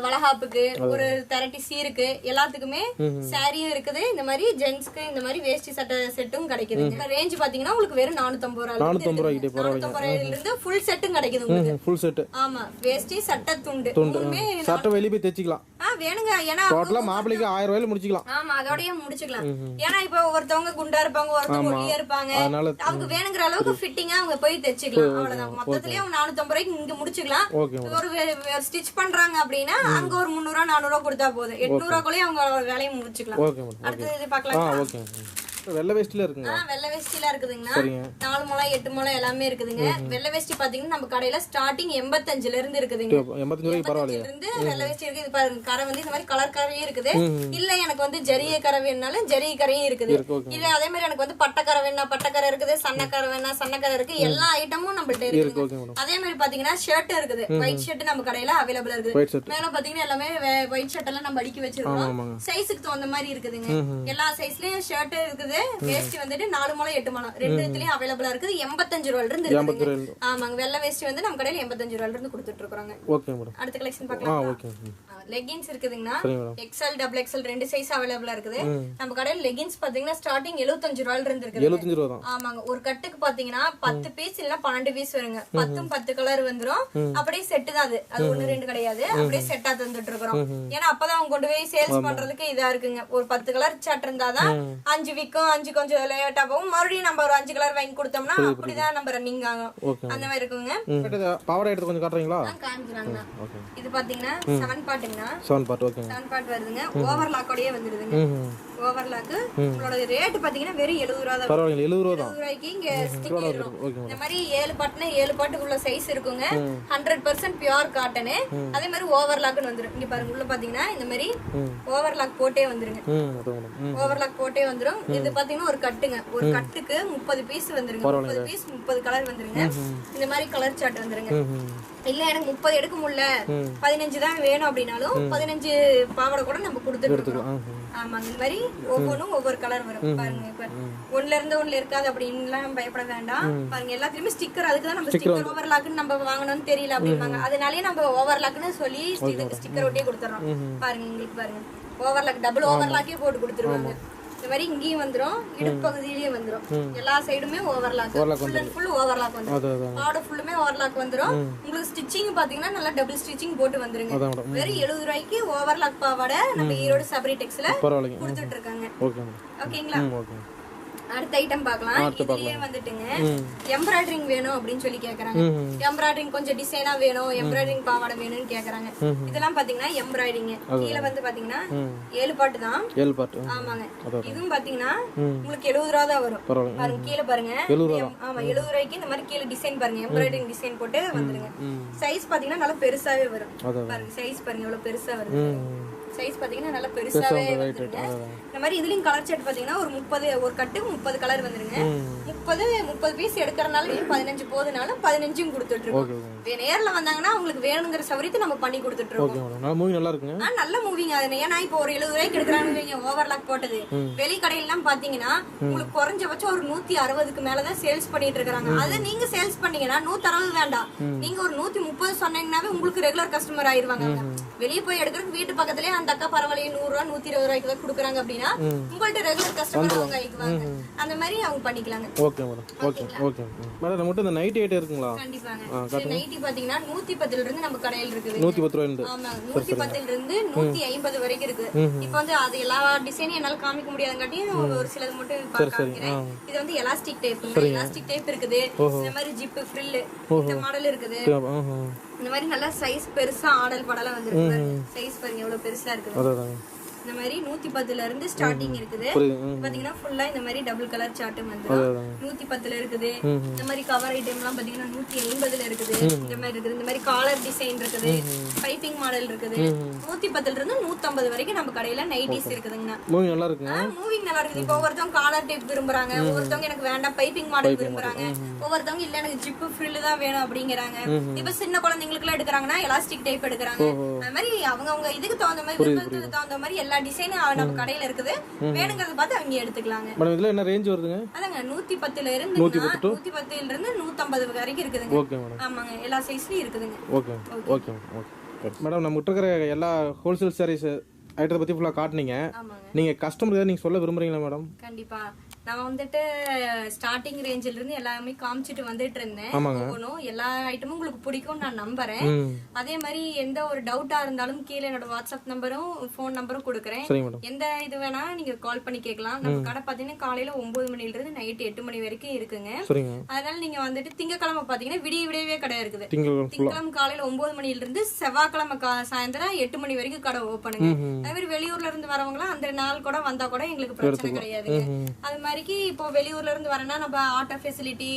Speaker 3: வளகாப்புக்கு, ஒரு தெரட்டி சீருக்கு எல்லாத்துக்குமே சாரியும் இருக்குது. இந்த மாதிரி ஜென்ஸ்க்கு இந்த மாதிரி வேஷ்டி சட்டை செட்டும் கிடைக்குது. ரேஞ்ச் பாத்தீங்கன்னா உங்களுக்கு வெறும் 450 ரூபாயில இருந்து ஃபுல் செட்டும் கிடைக்குது உங்களுக்கு.
Speaker 2: Full set.
Speaker 3: ஆமா, வேஷ்டி சட்டை துண்டு
Speaker 2: சட்டை வெளிய போய் தைச்சிக்கலாம்.
Speaker 3: வேணுங்க. ஏன்னா
Speaker 2: டோட்டலா மாப்பிளைக்கு 1000 ரூபாயில முடிச்சுக்கலாம்.
Speaker 3: ஆமா, அதோடய முடிச்சுக்கலாம். ஏன்னா இப்ப ஒருத்தவங்க குண்டா இருப்பாங்க, ஒருத்தவங்க ஒல்லியா இருப்பாங்க. அவங்க வேணுங்கிற அளவுக்கு ஃபிட்டிங்கா அவங்க போய் தைச்சுக்கலாம். அவ்வளவுதான். மொத்தத்திலேயே 450 ரூபாய்க்கு இங்க முடிச்சுக்கலாம். ஒரு ஸ்டிச் பண்றாங்க அப்படின்னா அங்க ஒரு 300 ரூபா 400 ரூபா கொடுத்தா போதும். 800 ரூபாய்க்குள்ளேயே அவங்க வேலையை முடிச்சுக்கலாம். அடுத்தது பாக்கலாம்.
Speaker 2: வெள்ளை வேஷ்டில இருக்குங்க.
Speaker 3: வெள்ளை வேஷ்டில இருக்குதுங்கன்னா 4 முழம் 8 முழம் எல்லாமே இருக்குதுங்க. வெள்ளை வேஷ்டி பாத்தீங்கன்னா நம்ம கடையில ஸ்டார்டிங் 85ல இருந்து இருக்குதுங்க.
Speaker 2: 85 ரூபாய்க்கு பரவாயில்லை.
Speaker 3: இருந்து வெள்ளை வேஷ்டி இருக்கு. இது பாருங்க, கரை வந்து இந்த மாதிரி கலர் கரையும் இருக்குது. இல்ல எனக்கு வந்து ஜரிகை கரை வேணும்னாலும் ஜரிகை கரையும் இருக்குது. இது அதே மாதிரி எனக்கு வந்து பட்டக்கரை வேணா பட்டக்கரை இருக்குது, சன்னக்கரை வேணா சன்னக்கரை இருக்கு. எல்லா ஐட்டமும் நம்மள்ட்ட இருக்கு. அதே மாதிரி பாத்தீங்கன்னா ஷர்ட் இருக்குது. ஒயிட் ஷர்ட் நம்ம கடையில அவைலபிளா இருக்குது. மேல பாத்தீங்கன்னா எல்லாமே ஒயிட் ஷர்ட் எல்லாம் நம்ம அடிக்கி வச்சிருக்கோம். சைஸுக்கு தகுந்த மாதிரி இருக்குதுங்க. எல்லா சைஸ்லயும் ஷர்ட் இருக்குது. வேஷ்டி வந்துட்டு 4 முழம் 8 முழம் ரெண்டுலயும் அவைலபிளா இருக்குது. 85 ரூபாயில இருந்து இருக்குது. ஆமாங்க, வெள்ளை வேஷ்டி வந்து நம்ம கடையில 85 ரூபாயில இருந்து கொடுத்துட்டு இருக்கோங்க.
Speaker 2: Okay madam.
Speaker 3: அடுத்த கலெக்ஷன் பார்க்கலாம். லெகின்ஸ் இருக்குதுங்கன்னா எக்ஸ்எல் டபுள் எக்ஸ்எல் 2 சைஸ் அவைலபிளா இருக்குது. நம்ம கடையில லெகின்ஸ் பாத்தீங்கன்னா ஸ்டார்டிங் 75 ரூபாயில இருந்து இருக்குது.
Speaker 2: 75 ரூபா தான்.
Speaker 3: ஆமாங்க, ஒரு கட்டுக்கு பாத்தீங்கன்னா 10 பீஸ் இல்ல 12 பீஸ் வருங்க. 10 கலர் வந்துரும். அப்படியே செட் தான். அது 1 2 கிடையாது. அப்படியே செட்டா தந்துட்டு இருக்கோம். ஏன்னா அப்பதான் அவங்க கொண்டு போய் சேல்ஸ் பண்றதுக்கு இதா இருக்குங்க. ஒரு 10 கலர் சார்ட் இருந்தாதான் 5 விக்கும், 5 கொஞ்சம் லேட்டா போகும். மறுபடியும் நம்ம ஒரு 5 கலர் வாங்கி கொடுத்தோம்னா அப்படிதான் நம்ம ரன்னிங் ஆகும். அந்த மாதிரி இருக்குங்க.
Speaker 2: பாவாடை எடுத்து கொஞ்சம் காட்டுறீங்களா?
Speaker 3: காமிக்கறாங்க. இது பாத்தீங்கன்னா 7 பார்ட்டுங்க.
Speaker 2: 7 பார்ட். ஓகே.
Speaker 3: 7 பார்ட் வருதுங்க. ஓவர்லாக்கோடயே வந்துருதுங்க. ஓவர்லாக் உங்களோட ரேட் பாத்தீங்கன்னா வெறும் 70 ரூபாய் தான்.
Speaker 2: பரவாயில்லை, 70 ரூபாய் தான்.
Speaker 3: 70 ரூபாய்க்கு இங்க ஸ்டிக் இருக்கும். இந்த மாதிரி 7 பார்ட்னா 7 பார்ட்டுக்குள்ள சைஸ் இருக்குங்க. 100% பியூர் காட்டன். அதே மாதிரி ஓவர்லாக்னு வந்துரும். இங்க பாருங்க, உள்ள பாத்தீங்கன்னா இந்த மாதிரி ஓவர்லாக் போட்டே வந்துருங்க. ஓவர்லாக் போட்டே வந்துரும். இது பாத்தீங்கன்னா ஒரு கட்டுங்க. ஒரு கட்டுக்கு 30 பீஸ் வந்துருங்க. 30 பீஸ் 30 கலர் வந்துருங்க. இந்த மாதிரி கலர் சார்ட் வந்துருங்க. இல்ல எனக்கு 30 எடுக்க முடியல, 15 தான் வேணும் அப்படின்னாலும் 15 பாவாடை கூட நம்ம கொடுத்துட்டு இருக்கோம். ஆமாங்க, இந்த மாதிரி ஒவ்வொன்றும் ஒவ்வொரு கலர் வரும். பாருங்க, இப்ப ஒண்ணுல இருந்து ஒண்ணுல இருக்காது அப்படின்னு பயப்பட வேண்டாம். பாருங்க, எல்லாத்துலயுமே ஸ்டிக்கர். அதுக்குதான் நம்ம ஸ்டிக்கர் ஓவர்லாக்னு நம்ம வாங்கணும்னு தெரியல அப்படிம்பாங்க. அதனாலயே நம்ம ஓவர்லாக்னு சொல்லி ஸ்டிக்கர் ஒட்டியே கொடுத்துறோம். பாருங்க, உங்களுக்கு பாருங்க ஓவர்லாக், டபுள் ஓவர்லாக்கே போட்டு கொடுத்துருவாங்க. இந்த மாதிரி இங்கேயும் வந்துரும், இடுப்பு பகுதியிலயே வந்துரும். எல்லா சைடுமே overlock, full and full overlock வந்துரும். பாவாடை ஃபுல்லுமே ஓவர்லாக் வந்துரும். உங்களுக்கு ஸ்டிச்சிங் பாத்தீங்கன்னா நல்லா டபுள் ஸ்டிச்சிங் போட்டு வந்துருங்க. வெறும் 70 ரூபாய்க்கு ஓவர்லாக் பாவாடை நம்ம ஈரோடு சபரி டெக்ஸ்ல கொடுத்துட்டு இருக்காங்க. ஓகேங்களா? அடுத்த ஐட்டம் பார்க்கலாம். இதுலயே வந்துட்டுங்க எம்ப்ராய்டரிங் வேணும் அப்படின்னு சொல்லி கேக்குறாங்க. எம்ப்ராய்டரிங் கொஞ்சம் டிசைனா வேணும், எம்ப்ராய்டரிங் பாவாடை வேணும்னு கேக்குறாங்க. இதெல்லாம் பாத்தீங்கன்னா எம்ப்ராய்டரிங். கீழ வந்து பாத்தீங்கன்னா 7 பாட்டு தான். 7 பாட்டு. ஆமாங்க. இதுவும் பாத்தீங்கன்னா உங்களுக்கு 70 ரூபாய் தான் வரும். பாருங்க, கீழ பாருங்க. ஆமா, 70 ரூபாய்க்கு இந்த மாதிரி கீழ டிசைன் பாருங்க, எம்ப்ராய்டரிங் டிசைன் போட்டு வந்துருங்க. சைஸ் பாத்தீங்கன்னா நல்லா பெருசாவே வரும். பாருங்க, சைஸ் பாருங்க எவ்வளவு பெருசா வருது. சைஸ் பாத்தீங்கன்னா நல்லா பெருசாவே வந்துருங்க. இந்த மாதிரி இதுலயும் கலர் சார்ட் பாத்தீங்கன்னா ஒரு 30 ஒரு கட்டு 30 கலர் வந்துருங்க. 30 பீஸ் எடுக்கறனால 15 போதுனால 15 கொடுத்துட்டு இருக்கோம். நேர்ல வந்தாங்கன்னா உங்களுக்கு வேணுங்கிற சௌகரியத்தை நம்ம பண்ணி கொடுத்துட்டு இருக்கோம்.
Speaker 2: Okay madam. மூவி நல்லா இருக்குங்க.
Speaker 3: நல்ல மூவிங்க. அது ஏன்னா இப்போ ஒரு 70 ரூபாய்க்கு எடுக்கறாங்க ஓவர்லாக் போட்டது. வெளி கடையில பாத்தீங்கன்னா உங்களுக்கு குறைஞ்சபட்சம் ஒரு 160க்கு மேலதான் சேல்ஸ் பண்ணிட்டு இருக்காங்க. அது நீங்க சேல்ஸ் பண்ணீங்கன்னா 160 வேண்டாம், நீங்க ஒரு 130 சொன்னீங்கன்னாவே உங்களுக்கு ரெகுலர் கஸ்டமர் ஆயிருவாங்க. வெளியே போய் எடுக்கிறதுக்கு வீட்டு பக்கத்துலயே அந்த அக்கா பரவாயில்லையே 100 ரூபா 120 ரூபாய்க்கு தான் கொடுக்குறாங்க அப்படின்னா உங்கள்ட்ட ரெகுலர் கஸ்டமர் அவங்க ஆயிக்குவாங்க. அந்த மாதிரி அவங்க பண்ணிக்கலாங்க.
Speaker 2: Okay madam. Okay okay madam. நம்மகிட்ட இந்த நைட்டி ஐட்டம் இருக்குங்களா?
Speaker 3: கண்டிப்பாங்க. நைட்டி பாத்தீங்கன்னா 110 ல இருந்து நம்ம கடையில இருக்குது.
Speaker 2: 110 ரூபாயில இருந்து.
Speaker 3: ஆமா, 110 ல இருந்து 150 வரைக்கும் இருக்கு. இப்போ வந்து அது எல்லா டிசைனும் என்னால காமிக்க முடியாதங்காட்டி ஒரு சிலது மட்டும் காமிக்கிறேன். இது வந்து எலாஸ்டிக் டைப். எலாஸ்டிக் டைப் இருக்குது. இந்த மாதிரி ஜிப் ஃப்ரில் இந்த மாடல் இருக்குது. இந்த மாதிரி நல்லா சைஸ் பெருசா ஆடல் படல வந்திருக்கு. சைஸ் பாருங்க எவ்வளவு பெருசா இருக்குது. இந்த மாதிரி 110 ல இருந்து ஸ்டார்டிங் இருக்குது. பாத்தீங்கன்னா ஃபுல்லா இந்த மாதிரி டபுள் கலர் சார்ட் வந்துரும். 110 ல இருக்குது. இந்த மாதிரி கவர் ஐட்டம் எல்லாம் பாத்தீங்கன்னா 180 ல இருக்குது. இந்த மாதிரி இருக்குது. இந்த மாதிரி காலர் டிசைன் இருக்குது. பைப்பிங் மாடல் இருக்குது. 110 ல இருந்து 150 வரைக்கும் நம்ம கடையில நைட்டிஸ் இருக்குதுங்க.
Speaker 2: மூவி நல்லா இருக்குங்க.
Speaker 3: மூவிங் நல்லா இருக்குது. இப்போ ஒவ்வொருத்தவங்க காலர் டைப் விரும்புறாங்க, ஒவ்வொருத்தவங்க எனக்கு வேண்டாம் பைப்பிங் மாடல் விரும்புறாங்க, ஒவ்வொருத்தவங்க இல்ல எனக்கு ஜிப் ஃப்ரில் தான் வேணும் அப்படிங்கறாங்க. இப்ப சின்ன குழந்தைங்களுக்கு எல்லாம் எடுக்கறாங்கன்னா எலாஸ்டிக் டைப் எடுக்கறாங்க. அந்த மாதிரி அவங்க இதுக்கு தகுந்த மாதிரி விருப்பத்துக்கு தகுந்த மாதிரி எல்லா டிசைன் நம்ம கடையில இருக்குது. வேணுங்கிறத பார்த்து அவங்க எடுத்துக்கலாங்க.
Speaker 2: மேடம் இதுல என்ன ரேஞ்ச் வருதுங்க?
Speaker 3: அதாங்க 110 ல இருந்து 110 ல இருந்து 150 வரைக்கும் இருக்குதுங்க.
Speaker 2: Okay madam.
Speaker 3: ஆமாங்க, எல்லா சைஸ்லயும் இருக்குதுங்க.
Speaker 2: Okay okay okay madam. நம்ம கிட்ட இருக்கிற எல்லா ஹோல்சேல் சாரீஸ் ஐட்டத்தை பத்தி ஃபுல்லா காட்டுனீங்க. நீங்க கஸ்டமருக்கு நீங்க சொல்ல விரும்புறீங்களா மேடம்?
Speaker 3: கண்டிப்பா. நான் வந்துட்டு ஸ்டார்டிங் ரேஞ்சில இருந்து எல்லாமே காமிச்சிட்டு வந்துட்டு இருந்தேன். எல்லா ஐட்டமும் உங்களுக்கு பிடிக்கும் நான் நம்புறேன். அதே மாதிரி எந்த ஒரு டவுட்டா இருந்தாலும் கீழே என்னோட வாட்ஸ்அப் நம்பரும் போன் நம்பரும் கொடுக்குறேன். எந்த இது வேணா நீங்க கால் பண்ணி கேட்கலாம். நம்ம கடை பாத்தீங்கன்னா காலையில 9 மணில இருந்து நைட் 8 மணி வரைக்கும் இருக்குங்க. அதனால நீங்க வந்துட்டு திங்கக்கிழமை பாத்தீங்கன்னா விடியவே கடை இருக்குது. திங்கக்கிழமை காலையில 9 மணில இருந்து செவ்வாய்க்கிழமை சாயந்தரம் 8 மணி வரைக்கும் கடை ஓப்பனுங்க. அதே மாதிரி வெளியூர்ல இருந்து வரவங்க அந்த நாள் கூட வந்தா கூட எங்களுக்கு பிரச்சனை கிடையாதுங்க. அது மாதிரி இப்போ வெளியூர்ல இருந்து வரனா நம்ம ஆட்டோ ஃபெசிலிட்டி,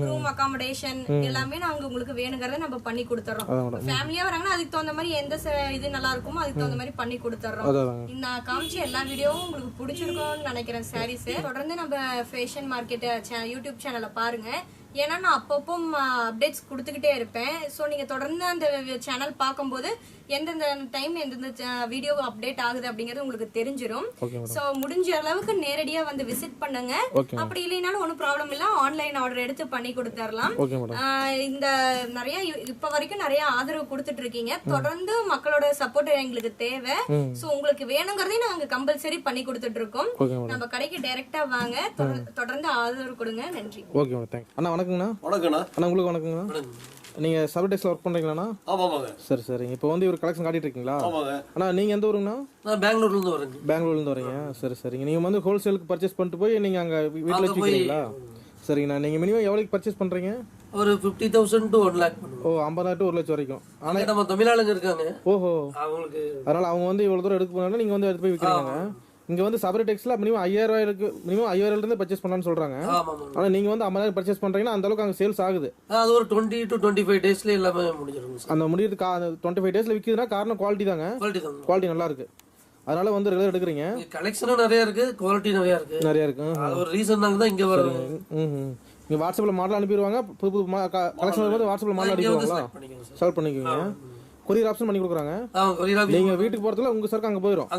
Speaker 3: ரூம் அகாமடேஷன் எல்லாமே நாங்க உங்களுக்கு வேணுங்கறத நம்ம பண்ணி கொடுத்துறோம். ஃபேமிலியா வராங்கன்னா அதுக்கு தகுந்த மாதிரி எந்த இது நல்லா இருக்குமோ அதுக்கு தகுந்த மாதிரி பண்ணி கொடுத்துறோம். நான் காமிச்ச எல்லா வீடியோவும் உங்களுக்கு பிடிச்சிருக்கும்னு நினைக்கிறேன். சாரீஸ் தொடர்ந்து நம்ம ஃபேஷன் மார்க்கெட் யூடியூப் சேனலை பாருங்க. ஏன்னா நான் அப்பப்போ அப்டேட்ஸ் கொடுத்துக்கிட்டே இருப்பேன். ஸோ நீங்க தொடர்ந்து அந்த சேனல் பார்க்கும்போது எந்தெந்த டைம் எந்தெந்த வீடியோ அப்டேட் ஆகுது அப்படிங்கறது உங்களுக்கு தெரிஞ்சிடும். ஸோ முடிஞ்ச அளவுக்கு நேரடியா வந்து விசிட் பண்ணுங்க. அப்படி இல்லைனாலும் ஒன்னும் ப்ராப்ளம் இல்ல, ஆன்லைன் ஆர்டர் எடுத்து பண்ணி கொடுத்துடலாம். இந்த நிறைய இப்ப வரைக்கும் நிறைய ஆதரவு கொடுத்துட்டு இருக்கீங்க. தொடர்ந்து மக்களோட சப்போர்ட் எங்களுக்கு தேவை. ஸோ உங்களுக்கு வேணுங்கிறதையும் நாங்க கம்பல்சரி பண்ணி கொடுத்துட்டு இருக்கோம். நம்ம கடைக்கு டைரக்டா வாங்க, தொடர்ந்து ஆதரவு கொடுங்க. நன்றி.
Speaker 2: வணக்கங்கண்ணா. வணக்கண்ணா. அண்ணா உங்களுக்கு வணக்கங்கண்ணா. நீங்க சபர்டெக்ஸ்ல ஒர்க் பண்றீங்களாண்ணா?
Speaker 4: ஆமாங்க.
Speaker 2: சரி சரிங்க. இப்போ வந்து ஒரு கலெக்ஷன் காட்டிட்டு இருக்கீங்களா?
Speaker 4: ஆமாங்க.
Speaker 2: அண்ணா நீங்க எந்த ஊருங்கண்ணா?
Speaker 4: நான் பெங்களூர்ல இருந்து வரேன்.
Speaker 2: பெங்களூர்ல இருந்து வரீங்க. சரி சரிங்க. நீங்க வந்து ஹோல்சேலுக்கு பர்ச்சேஸ் பண்ணிட்டு போய் நீங்க அங்க வீட்ல வச்சுக்கிறீங்களா? சரிங்கண்ணா. நீங்க மினிமம் எவ்வளவுக்கு பர்ச்சேஸ் பண்றீங்க?
Speaker 4: ஒரு 50,000 to 1 lakh.
Speaker 2: ஓ 50,000 to 1 லட்சம் வரைக்கும்.
Speaker 4: ஆனா நம்ம தமிழாளுங்க இருக்காங்க.
Speaker 2: ஓஹோ.
Speaker 4: அவங்களுக்கு
Speaker 2: அதனால அவங்க வந்து இவ்வளவு தூரம் எடுக்க போனாலும் நீங்க வந்து எடுத்து போய் விக்கிறீங்க. இங்க வந்து சபர்டெக்ஸ்ல மினிமம் 5,000 இருக்கு. மினிமம் 5,000 இருந்து பர்ச்சேஸ் பண்ணலாம்னு சொல்றாங்க. ஆனா நீங்க வந்து 50,000 பர்ச்சேஸ் பண்றீங்கன்னா அந்த அளவுக்கு அங்க சேல்ஸ் ஆகுது.
Speaker 4: அது ஒரு 20 to 25 டேஸ்ல எல்லாமே முடிஞ்சிரும்.
Speaker 2: அந்த முடியிறது 25 டேஸ்ல விக்குதுன்னா காரணம் குவாலிட்டி தாங்க. குவாலிட்டி நல்லா இருக்கு. அதனால வந்து ரெகுலர் எடுக்கிறீங்க.
Speaker 4: கலெக்ஷனும் நிறைய இருக்கு, குவாலிட்டி நிறைய இருக்கு. அது ஒரு ரீசன்னால தான் இங்க வரோம்.
Speaker 2: நீங்க வாட்ஸ்அப்ல மாடல் அனுப்பிடுவாங்க. புது புது கலெக்ஷன் வரும்போது வாட்ஸ்அப்ல மாடல் அனுப்பிடுவாங்களா? சால்வ் பண்ணிக்குவீங்க. கொரியர் ஆப்ஷன் பண்ணி கொடுக்குறாங்க. நீங்க வீட்டுக்கு போறதுல உங்க சரக்கு அங்க போயிடும்.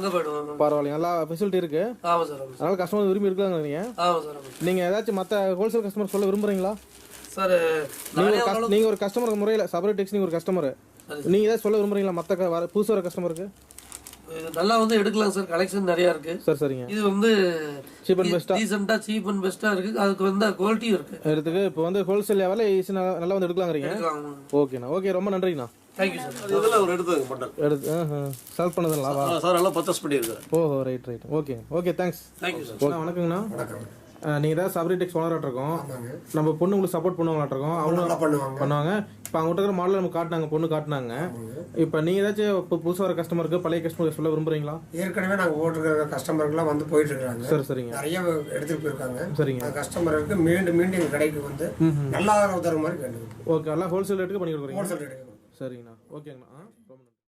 Speaker 2: பரவாயில்ல, நல்லா ஃபெசிலிட்டி இருக்கு. அதனால கஸ்டமர் விரும்பி எடுக்கலாங்க. நீங்க ஏதாச்சும் மத்த ஹோல்சேல் கஸ்டமர் சொல்ல விரும்புறீங்களா?
Speaker 4: சார்
Speaker 2: நீங்க ஒரு கஸ்டமர் முறையில சபர்டெக்ஸ் நீங்க ஒரு கஸ்டமர், நீங்க ஏதாவது சொல்ல விரும்புறீங்களா மத்த புதுசா வர கஸ்டமருக்கு?
Speaker 4: நல்லா வந்து எடுக்கலாம் சார், கலெக்ஷன் நிறைய இருக்கு.
Speaker 2: சரி சரிங்க.
Speaker 4: இது வந்து
Speaker 2: சீப் அண்ட் பெஸ்டா,
Speaker 4: டீசன்ட்டா சீப் அண்ட் பெஸ்டா இருக்கு. அதுக்கு வந்து குவாலிட்டி இருக்கு. எடுத்துக்கு
Speaker 2: இப்போ வந்து ஹோல்சேல் லெவல்ல ஈஸியா நல்லா வந்து எடுக்கலாங்கறீங்க. ஓகேண்ணா. ஓகே, ரொம்ப நன்றிண்ணா.
Speaker 4: Thank you sir. இதெல்லாம் ஒரு எடுத்து
Speaker 2: சால்வ் பண்ணதுங்களா?
Speaker 4: சார் நல்லா பர்ச்சேஸ் பண்ணியிருக்கேன்.
Speaker 2: ஓஹோ, right right. Okay okay, thanks.
Speaker 4: Thank you sir.
Speaker 2: வணக்கங்கண்ணா. நீங்கள் ஏதாவது சபரிடெக்ஸ் ஓனராக இருக்கோம். நம்ம பொண்ணு உங்களுக்கு சப்போர்ட் பண்ணுவாங்களாட்ட இருக்கோம். அவங்க பண்ணுவாங்க. இப்போ அவங்க இருக்கிற மாடல் நம்ம காட்டினாங்க, பொண்ணு காட்டினாங்க. இப்போ நீங்கள் ஏதாச்சும் இப்போ புதுசாக வர கஸ்டமருக்கு பழைய கஸ்டமருக்கு சொல்ல விரும்புறீங்களா?
Speaker 5: ஏற்கனவே நாங்கள் ஓட்டுருக்கிற கஸ்டமர்லாம் வந்து போயிட்டு இருக்காங்க.
Speaker 2: சரி சரிங்க.
Speaker 5: நிறைய எடுத்துட்டு போயிருக்காங்க.
Speaker 2: சரிங்க.
Speaker 5: கஸ்டமருக்கு மீண்டும் மீண்டும் எங்கள் கடைக்கு வந்து நல்லா தர மாதிரி கேட்டுக்கோங்க.
Speaker 2: ஓகே, எல்லாம் ஹோல்சேல் ரேட்டுக்கு பண்ணி கொடுக்குறீங்க.
Speaker 5: ஹோல்சேல் ரேட்டுக்கு.
Speaker 2: சரிங்கண்ணா. ஓகேங்கண்ணா.